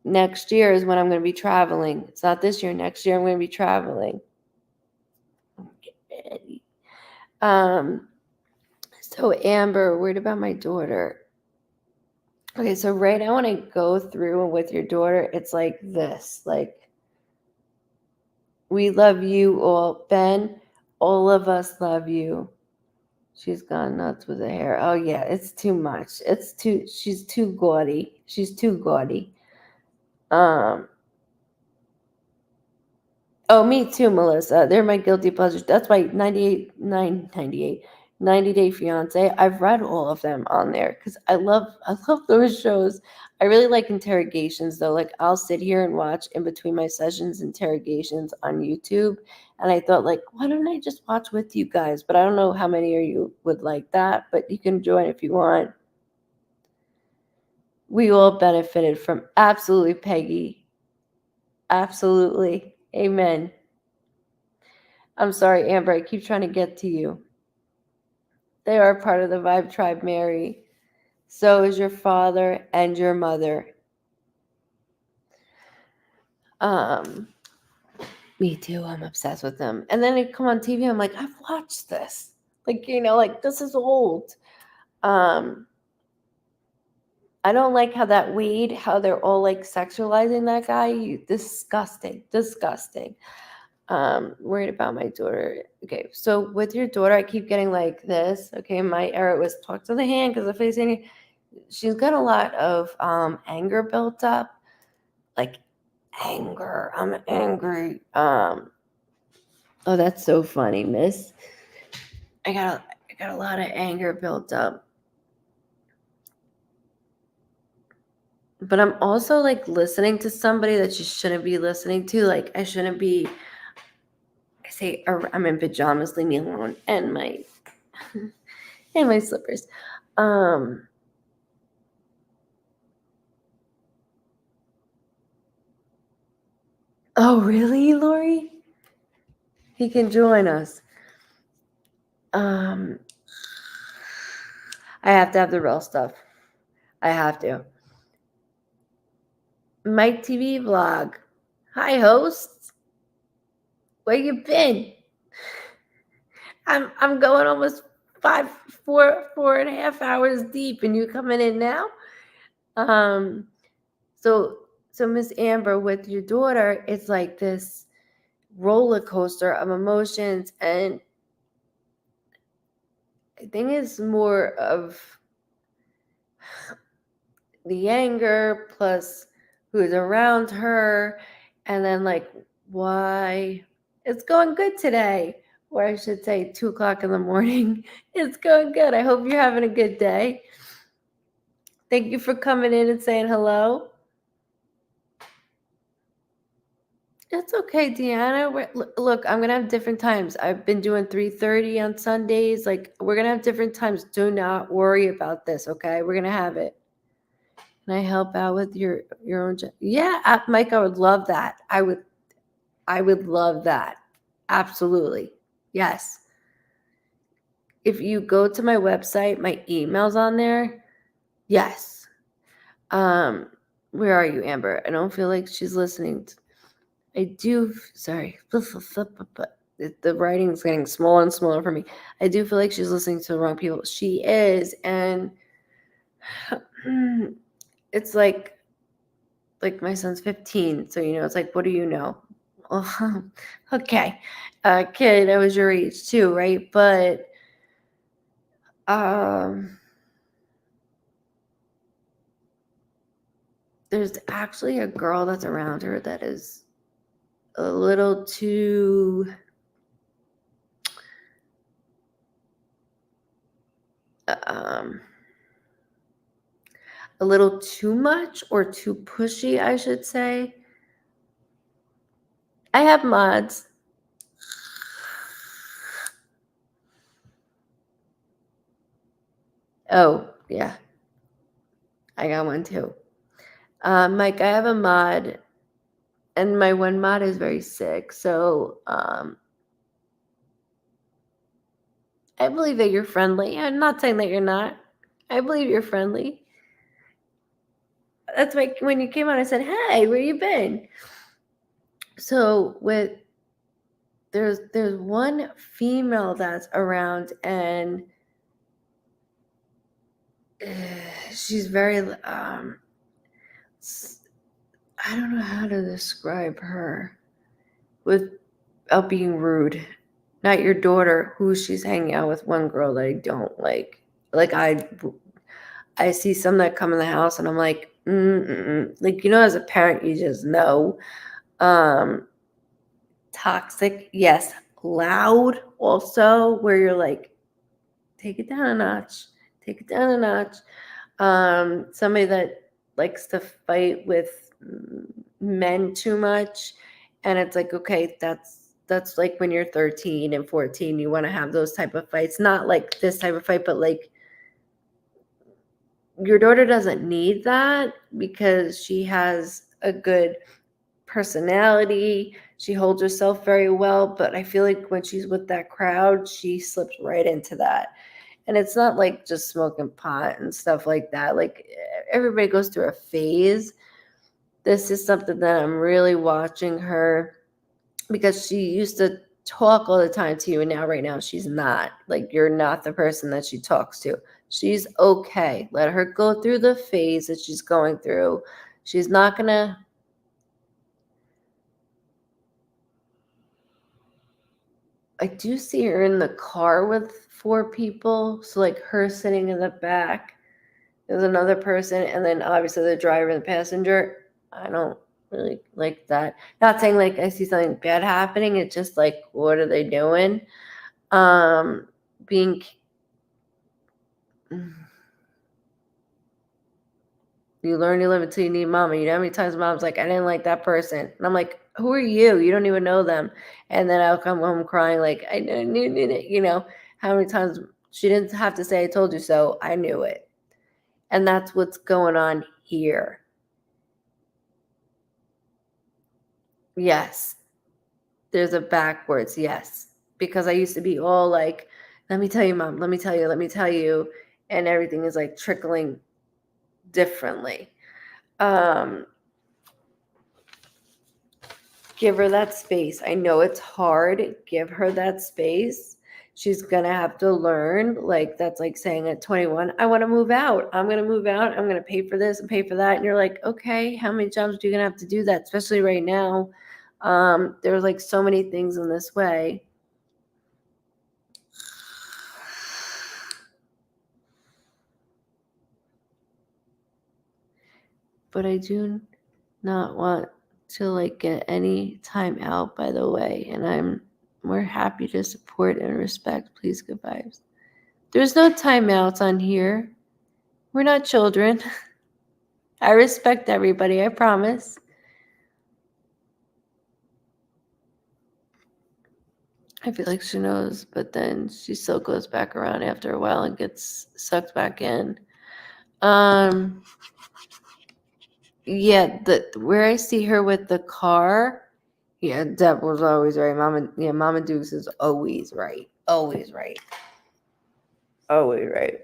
next year is when I'm going to be traveling. It's not this year. Next year I'm going to be traveling. Get ready. So Amber, worried about my daughter. Okay, so right now when I go through and with your daughter, it's like this. Like, we love you all. Ben, all of us love you. She's gone nuts with the hair. Oh, yeah, it's too much. She's too gaudy. She's too gaudy. Oh, me too, Melissa. They're my guilty pleasures. That's why 98. 90 Day Fiance. I've read all of them on there because I love those shows. I really like interrogations though. Like I'll sit here and watch in between my sessions interrogations on YouTube. And I thought like, why don't I just watch with you guys? But I don't know how many of you would like that, but you can join if you want. We all benefited from absolutely, Peggy. Absolutely. Amen. I'm sorry, Amber. I keep trying to get to you. They are part of the Vibe Tribe, Mary. So is your father and your mother. Me too. I'm obsessed with them. And then they come on TV. I'm like, I've watched this. Like, like this is old. I don't like how that Wade, how they're all like sexualizing that guy. Disgusting. Worried about my daughter. Okay, so with your daughter, I keep getting like this. Okay, my error was talk to the hand because the face. She's got a lot of anger built up, like anger. I'm angry. Oh, that's so funny, Miss. I got a lot of anger built up. But I'm also like listening to somebody that you shouldn't be listening to. Like I shouldn't be. I say I'm in pajamas. Leave me alone. And my and my slippers. Oh really, Lori? He can join us. I have to have the real stuff. I have to. Mike TV vlog. Hi, hosts. Where you been? I'm going almost 4.5 hours deep, and you coming in now. So Miss Amber, with your daughter, it's like this roller coaster of emotions, and I think it's more of the anger plus who's around her, and then like why it's going good today, or I should say 2:00 in the morning. It's going good. I hope you're having a good day. Thank you for coming in and saying hello. It's okay, Deanna. Look, I'm gonna have different times. I've been doing 3:30 on Sundays. Like we're gonna have different times. Do not worry about this, okay? We're gonna have it. Can I help out with your own job? Yeah, Mike, I would love that. I would love that. Absolutely. Yes. If you go to my website, my email's on there. Yes. Where are you, Amber? I don't feel like she's listening. I do. Sorry. The writing's getting smaller and smaller for me. I do feel like she's listening to the wrong people. She is, and it's like my son's 15, so it's like, what do you know? Oh, okay, kid, I was your age too, right? But there's actually a girl that's around her that is a little too a little too much or too pushy, I should say. I have mods. Oh, yeah. I got one too. Mike, I have a mod, and my one mod is very sick. So I believe that you're friendly. I'm not saying that you're not. I believe you're friendly. That's why when you came on, I said, hey, where you been? So there's one female that's around, and she's very I don't know how to describe her without being rude. Not your daughter, who she's hanging out with one girl that I don't like. Like I see some that come in the house and I'm like, like, as a parent, you just know. Toxic, yes. Loud also, where you're like, take it down a notch. Take it down a notch. Somebody that likes to fight with men too much, and it's like, okay, that's like when you're 13 and 14, you want to have those type of fights, not like this type of fight, but like your daughter doesn't need that because she has a good personality. She holds herself very well, but I feel like when she's with that crowd, she slips right into that. And it's not like just smoking pot and stuff like that. Like everybody goes through a phase. This is something that I'm really watching her, because she used to talk all the time to you, and now right now she's not. Like, you're not the person that she talks to. She's okay. Let her go through the phase that she's going through. She's not gonna I do see her in the car with 4 people. So like her sitting in the back, there's another person, and then obviously the driver and the passenger. I don't really like that. Not saying like I see something bad happening. It's just like, what are they doing? Being You learn you live until you need mama. You know how many times mom's like, I didn't like that person. And I'm like, who are you? You don't even know them. And then I'll come home crying like, I knew it. You know, how many times she didn't have to say, I told you so. I knew it. And that's what's going on here. Yes. There's a backwards, yes. Because I used to be all like, let me tell you, mom, let me tell you. And everything is like trickling differently. Give her that space. I know it's hard. Give her that space. She's going to have to learn. Like, that's like saying at 21, I want to move out. I'm going to move out. I'm going to pay for this and pay for that. And you're like, okay, how many jobs are you going to have to do that? Especially right now. There's like so many things in this way. But I do not want to like get any time out, by the way, and we're happy to support and respect. Please, good vibes. There's no timeouts on here. We're not children. I respect everybody, I promise. I feel like she knows, but then she still goes back around after a while and gets sucked back in. Yeah, where I see her with the car, yeah, Deb was always right. Mama Dukes is always right. Always right. Always right.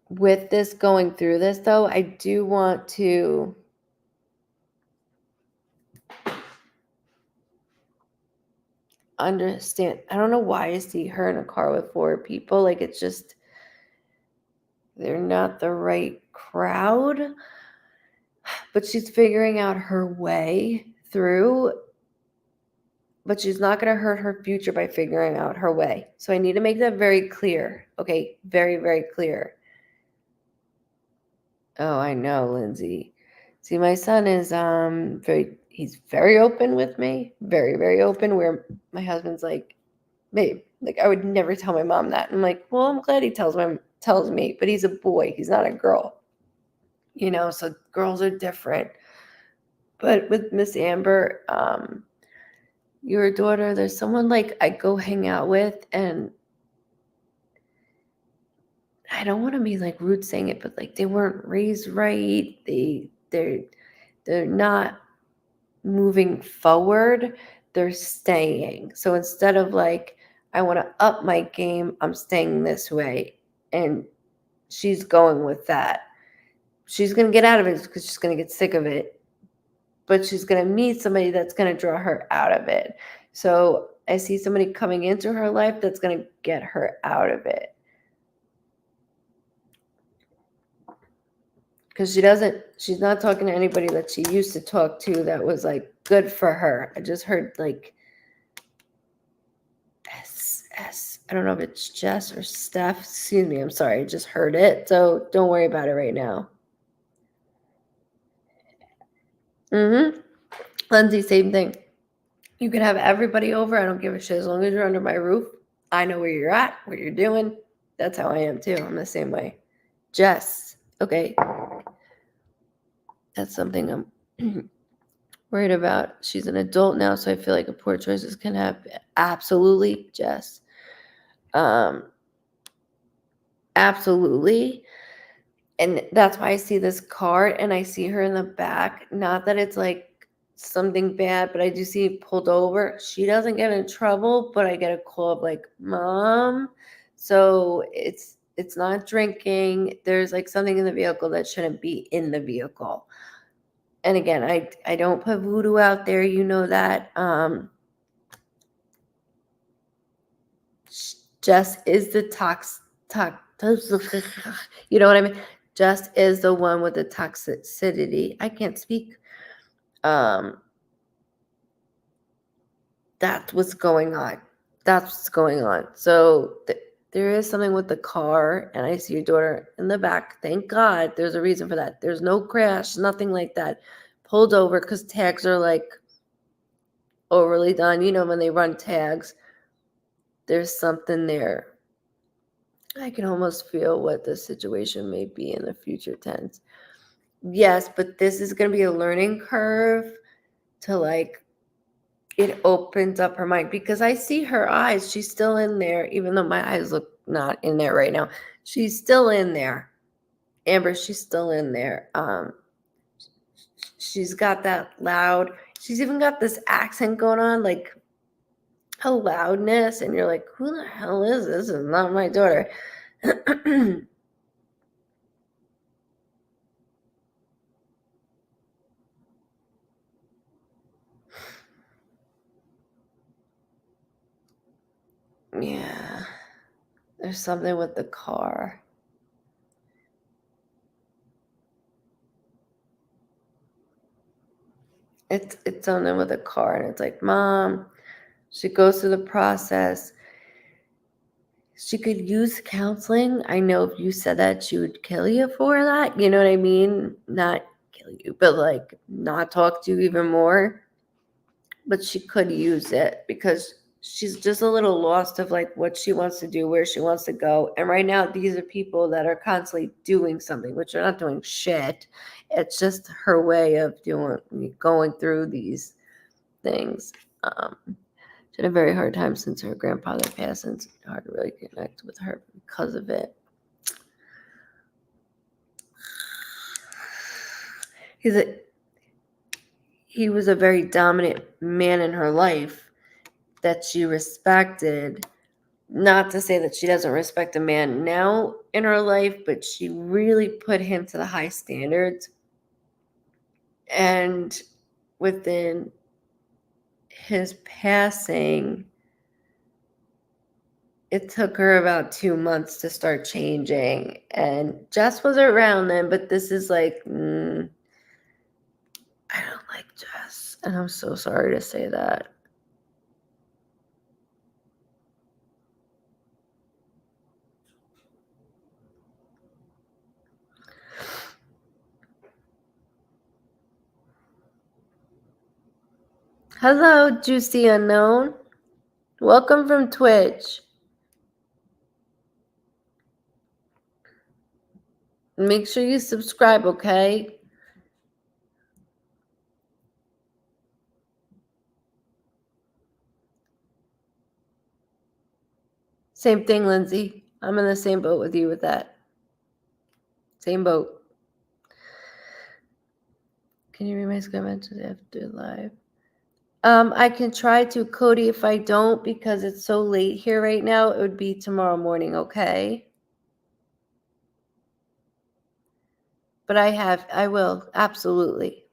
With this going through this though, I do want to understand. I don't know why I see her in a car with 4 people. Like, it's just, they're not the right crowd. But she's figuring out her way through. But she's not going to hurt her future by figuring out her way. So I need to make that very clear. Okay, very, very clear. Oh, I know, Lindsay. See, my son is he's very open with me. Very, very open, where my husband's like, babe, like, I would never tell my mom that. I'm like, well, I'm glad he tells me, but he's a boy. He's not a girl. You know, so girls are different. But with Miss Amber, your daughter, there's someone like I go hang out with, and I don't want to be like rude saying it, but like they weren't raised right. They're not moving forward. They're staying. So instead of like, I want to up my game, I'm staying this way. And she's going with that. She's going to get out of it because she's going to get sick of it. But she's going to meet somebody that's going to draw her out of it. So I see somebody coming into her life that's going to get her out of it. Because she's not talking to anybody that she used to talk to that was like good for her. I just heard like S. I don't know if it's Jess or Steph. Excuse me, I'm sorry. I just heard it. So don't worry about it right now. Lindsay, same thing. You can have everybody over. I don't give a shit as long as you're under my roof. I know where you're at, what you're doing. That's how I am too. I'm the same way. Jess, okay. That's something I'm worried about. She's an adult now, so I feel like a poor choices can happen. Absolutely, Jess. Absolutely. And that's why I see this card and I see her in the back. Not that it's like something bad, but I do see pulled over. She doesn't get in trouble, but I get a call of like, Mom. So it's not drinking. There's like something in the vehicle that shouldn't be in the vehicle. And again, I don't put voodoo out there, you know that. Jess is the you know what I mean? Jess is the one with the toxicity. I can't speak. That's what's going on. That's what's going on. So there is something with the car, and I see your daughter in the back. Thank God there's a reason for that. There's no crash, nothing like that. Pulled over because tags are like overly done. You know, when they run tags, there's something there. I can almost feel what the situation may be in the future tense. Yes, but this is going to be a learning curve to like, it opens up her mind because I see her eyes. She's still in there, even though my eyes look not in there right now. She's still in there. Amber, she's still in there. She's got that loud, she's even got this accent going on, like a loudness, and you're like, who the hell is this? This is not my daughter. Yeah, there's something with the car. It's something with the car, and it's like, Mom, she goes through the process. She could use counseling. I know if you said that, she would kill you for that. You know what I mean? Not kill you, but like not talk to you even more. But she could use it because she's just a little lost of like what she wants to do, where she wants to go. And right now, these are people that are constantly doing something, which are not doing shit. It's just her way of going through these things. She had a very hard time since her grandfather passed, and it's hard to really connect with her because of it. He was a very dominant man in her life that she respected. Not to say that she doesn't respect a man now in her life, but she really put him to the high standards. And within his passing, it took her about 2 months to start changing. And Jess was around then, but this is like, I don't like Jess. And I'm so sorry to say that. Hello, Juicy Unknown. Welcome from Twitch. Make sure you subscribe, okay? Same thing, Lindsay. I'm in the same boat with you with that. Same boat. Can you read my script messages after live? I can try to, Cody. If I don't, because it's so late here right now, it would be tomorrow morning, okay? But I will, absolutely.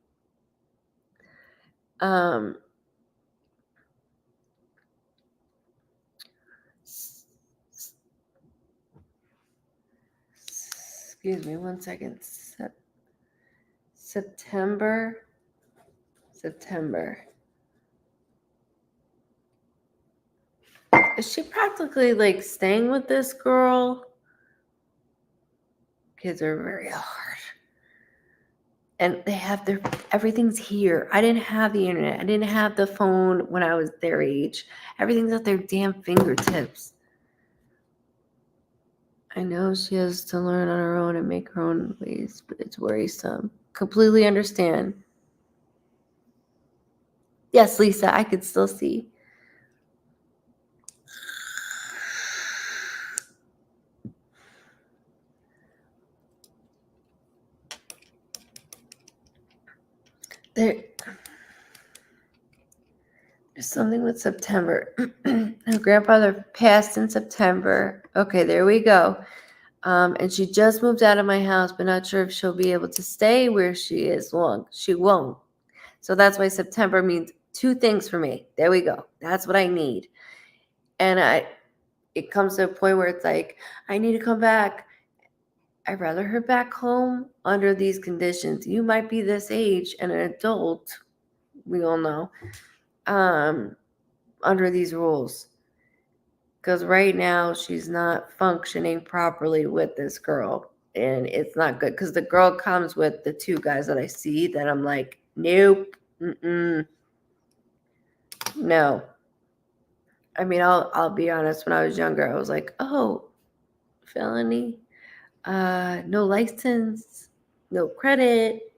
Excuse me 1 second. September. Is she practically like staying with this girl? Kids are very hard. And they have everything's here. I didn't have the internet. I didn't have the phone when I was their age. Everything's at their damn fingertips. I know she has to learn on her own and make her own ways, but it's worrisome. Completely understand. Yes, Lisa, I could still see. There's something with September. Her grandfather passed in September. Okay, there we go. And she just moved out of my house, but not sure if she'll be able to stay where she is long. She won't. So that's why September means two things for me. There we go. That's what I need. And it comes to a point where it's like, I need to come back. I'd rather her back home under these conditions. You might be this age and an adult, we all know, under these rules. Because right now she's not functioning properly with this girl. And it's not good. Because the girl comes with the two guys that I see that I'm like, nope. No. I mean, I'll be honest. When I was younger, I was like, oh, felony. No license, no credit.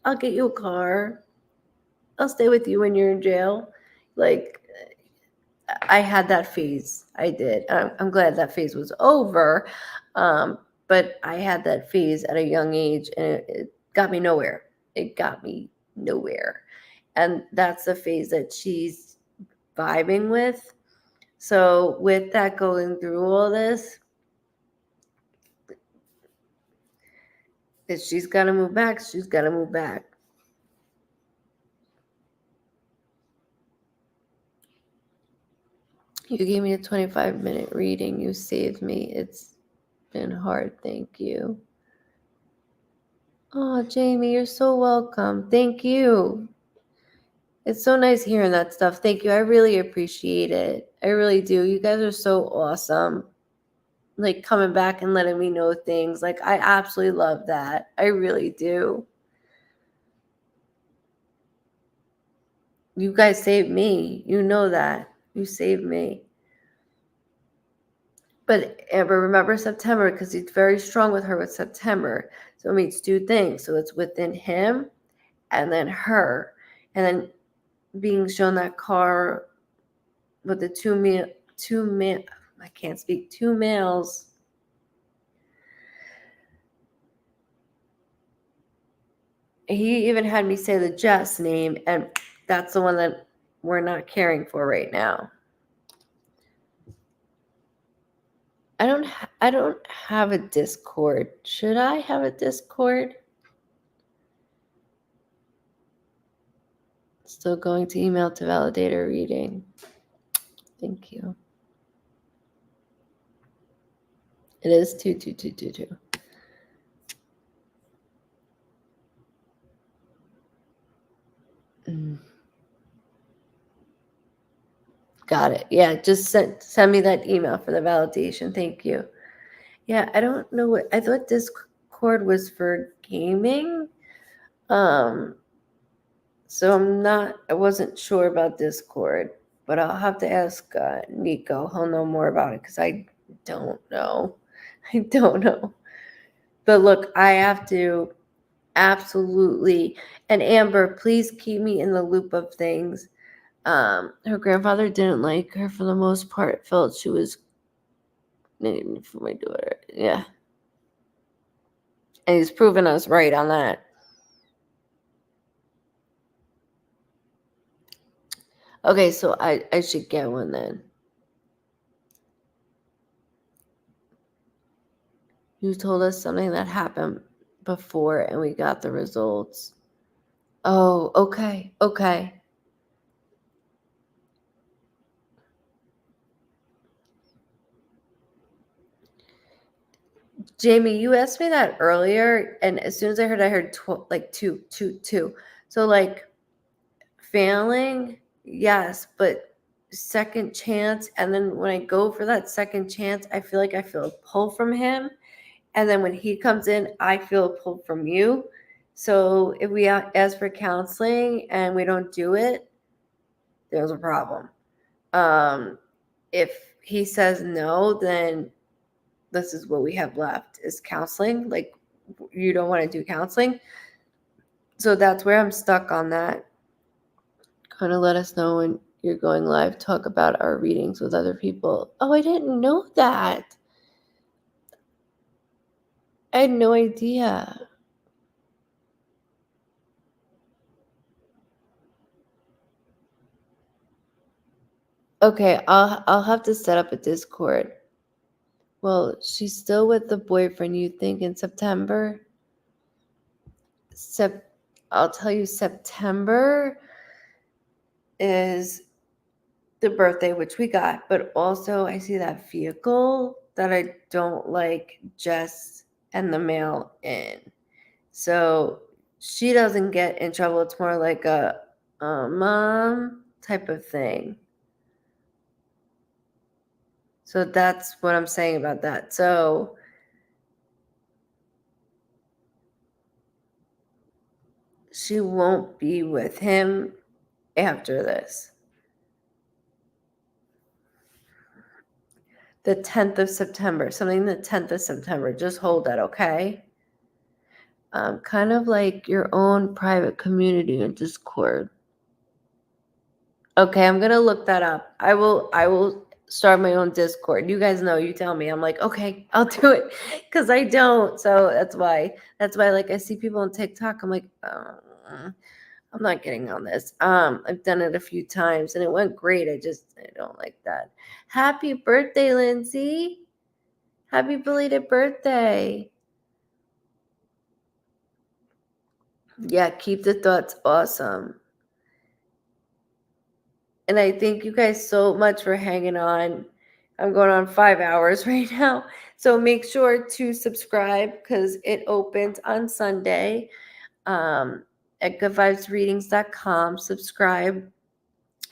I'll get you a car. I'll stay with you when you're in jail. Like, I had that phase. I did. I'm glad that phase was over. But I had that phase at a young age, and it got me nowhere. It got me nowhere. And that's the phase that she's vibing with. So with that going through all this, if she's got to move back, she's got to move back. You gave me a 25-minute reading. You saved me. It's been hard. Thank you. Oh, Jamie, you're so welcome. Thank you. It's so nice hearing that stuff. Thank you. I really appreciate it. I really do. You guys are so awesome. Like coming back and letting me know things. Like I absolutely love that. I really do. You guys saved me. You know that. You saved me. But Amber, remember September, because he's very strong with her with September. So it means two things. So it's within him and then her. And then being shown that car with the two males. He even had me say the Jess name, and that's the one that we're not caring for right now. I don't have a Discord. Should I have a Discord? Still going to email to validate a reading. Thank you. It is 22222. Got it. Yeah, just send me that email for the validation. Thank you. Yeah, I don't know what I thought Discord was for gaming. So I wasn't sure about Discord, but I'll have to ask Nico. He'll know more about it because I don't know. I don't know. But look, I have to absolutely, and Amber, please keep me in the loop of things. Her grandfather didn't like her for the most part, felt she was named for my daughter. Yeah. And he's proven us right on that. Okay, so I should get one then. You told us something that happened before and we got the results. Oh, okay. Okay. Jamie, you asked me that earlier, and as soon as I heard like two. So like failing, yes, but second chance. And then when I go for that second chance, I feel a pull from him. And then when he comes in, I feel a pull from you. So if we ask for counseling and we don't do it, there's a problem. If he says no, then this is what we have left is counseling. Like, you don't want to do counseling. So that's where I'm stuck on that. Kind of let us know when you're going live. Talk about our readings with other people. Oh, I didn't know that. I had no idea. Okay, I'll have to set up a Discord. Well, she's still with the boyfriend, you think, in September? I'll tell you, September is the birthday, which we got, but also I see that vehicle that I don't like Jess and the mail in. So she doesn't get in trouble. It's more like a mom type of thing. So that's what I'm saying about that. So she won't be with him after this. The 10th of September, something the 10th of September. Just hold that, okay? Kind of like your own private community in Discord. Okay, I'm gonna look that up. I will start my own Discord. You guys know, you tell me. I'm like, okay, I'll do it. Because I don't. So that's why. Like I see people on TikTok. I'm like, I'm not getting on this. I've done it a few times and it went great. I don't like that. Happy birthday, Lindsay. Happy belated birthday. Yeah, keep the thoughts awesome. And I thank you guys so much for hanging on. I'm going on 5 hours right now. So make sure to subscribe because it opens on Sunday at goodvibesreadings.com. Subscribe.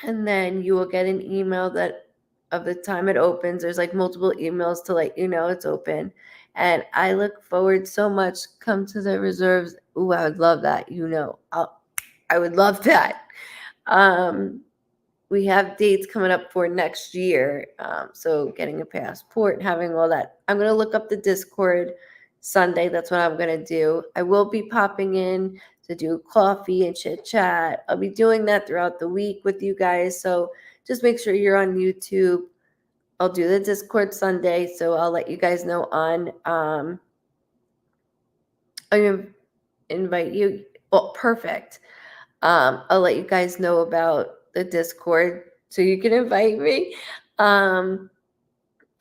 And then you will get an email that of the time it opens. There's like multiple emails to let you know it's open. And I look forward so much. Come to the reserves. Ooh, I would love that. I would love that. We have dates coming up for next year. So getting a passport and having all that. I'm going to look up the Discord Sunday. That's what I'm going to do. I will be popping in to do coffee and chit chat. I'll be doing that throughout the week with you guys. So just make sure you're on YouTube. I'll do the Discord Sunday. So I'll let you guys know on, I'm going to invite you. Well, perfect. I'll let you guys know about the Discord so you can invite me. And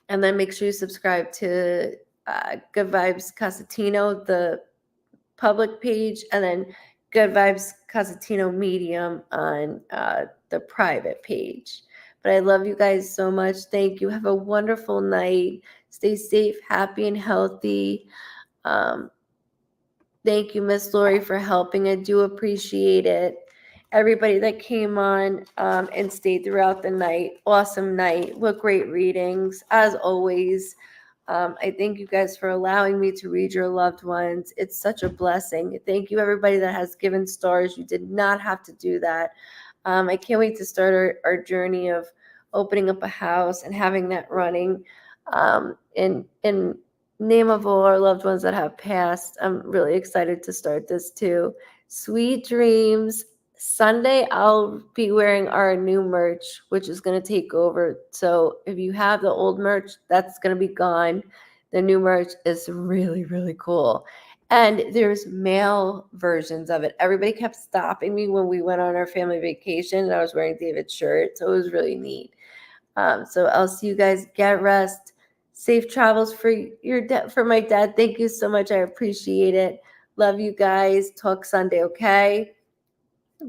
then make sure you subscribe to Goodvibes Cossentino, the public page, and then Goodvibes Cossentino Medium on the private page. But I love you guys so much. Thank you. Have a wonderful night. Stay safe, happy, and healthy. Thank you, Miss Lori, for helping. I do appreciate it. Everybody that came on and stayed throughout the night. Awesome night. What great readings, as always. I thank you guys for allowing me to read your loved ones. It's such a blessing. Thank you, everybody that has given stars. You did not have to do that. I can't wait to start our journey of opening up a house and having that running. In name of all our loved ones that have passed, I'm really excited to start this too. Sweet dreams. Sunday, I'll be wearing our new merch, which is going to take over. So if you have the old merch, that's going to be gone. The new merch is really, really cool. And there's male versions of it. Everybody kept stopping me when we went on our family vacation and I was wearing David's shirt. So it was really neat. So I'll see you guys. Get rest. Safe travels for for my dad. Thank you so much. I appreciate it. Love you guys. Talk Sunday, okay?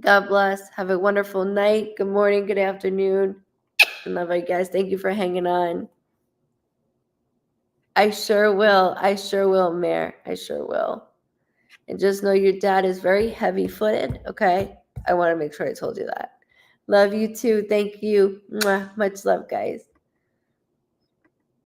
God bless. Have a wonderful night. Good morning, good afternoon. I love you guys. Thank you for hanging on. I sure will. Mare. I sure will. And just know your dad is very heavy-footed, okay? I want to make sure I told you that. Love you too. Thank you. Mwah. Much love, guys.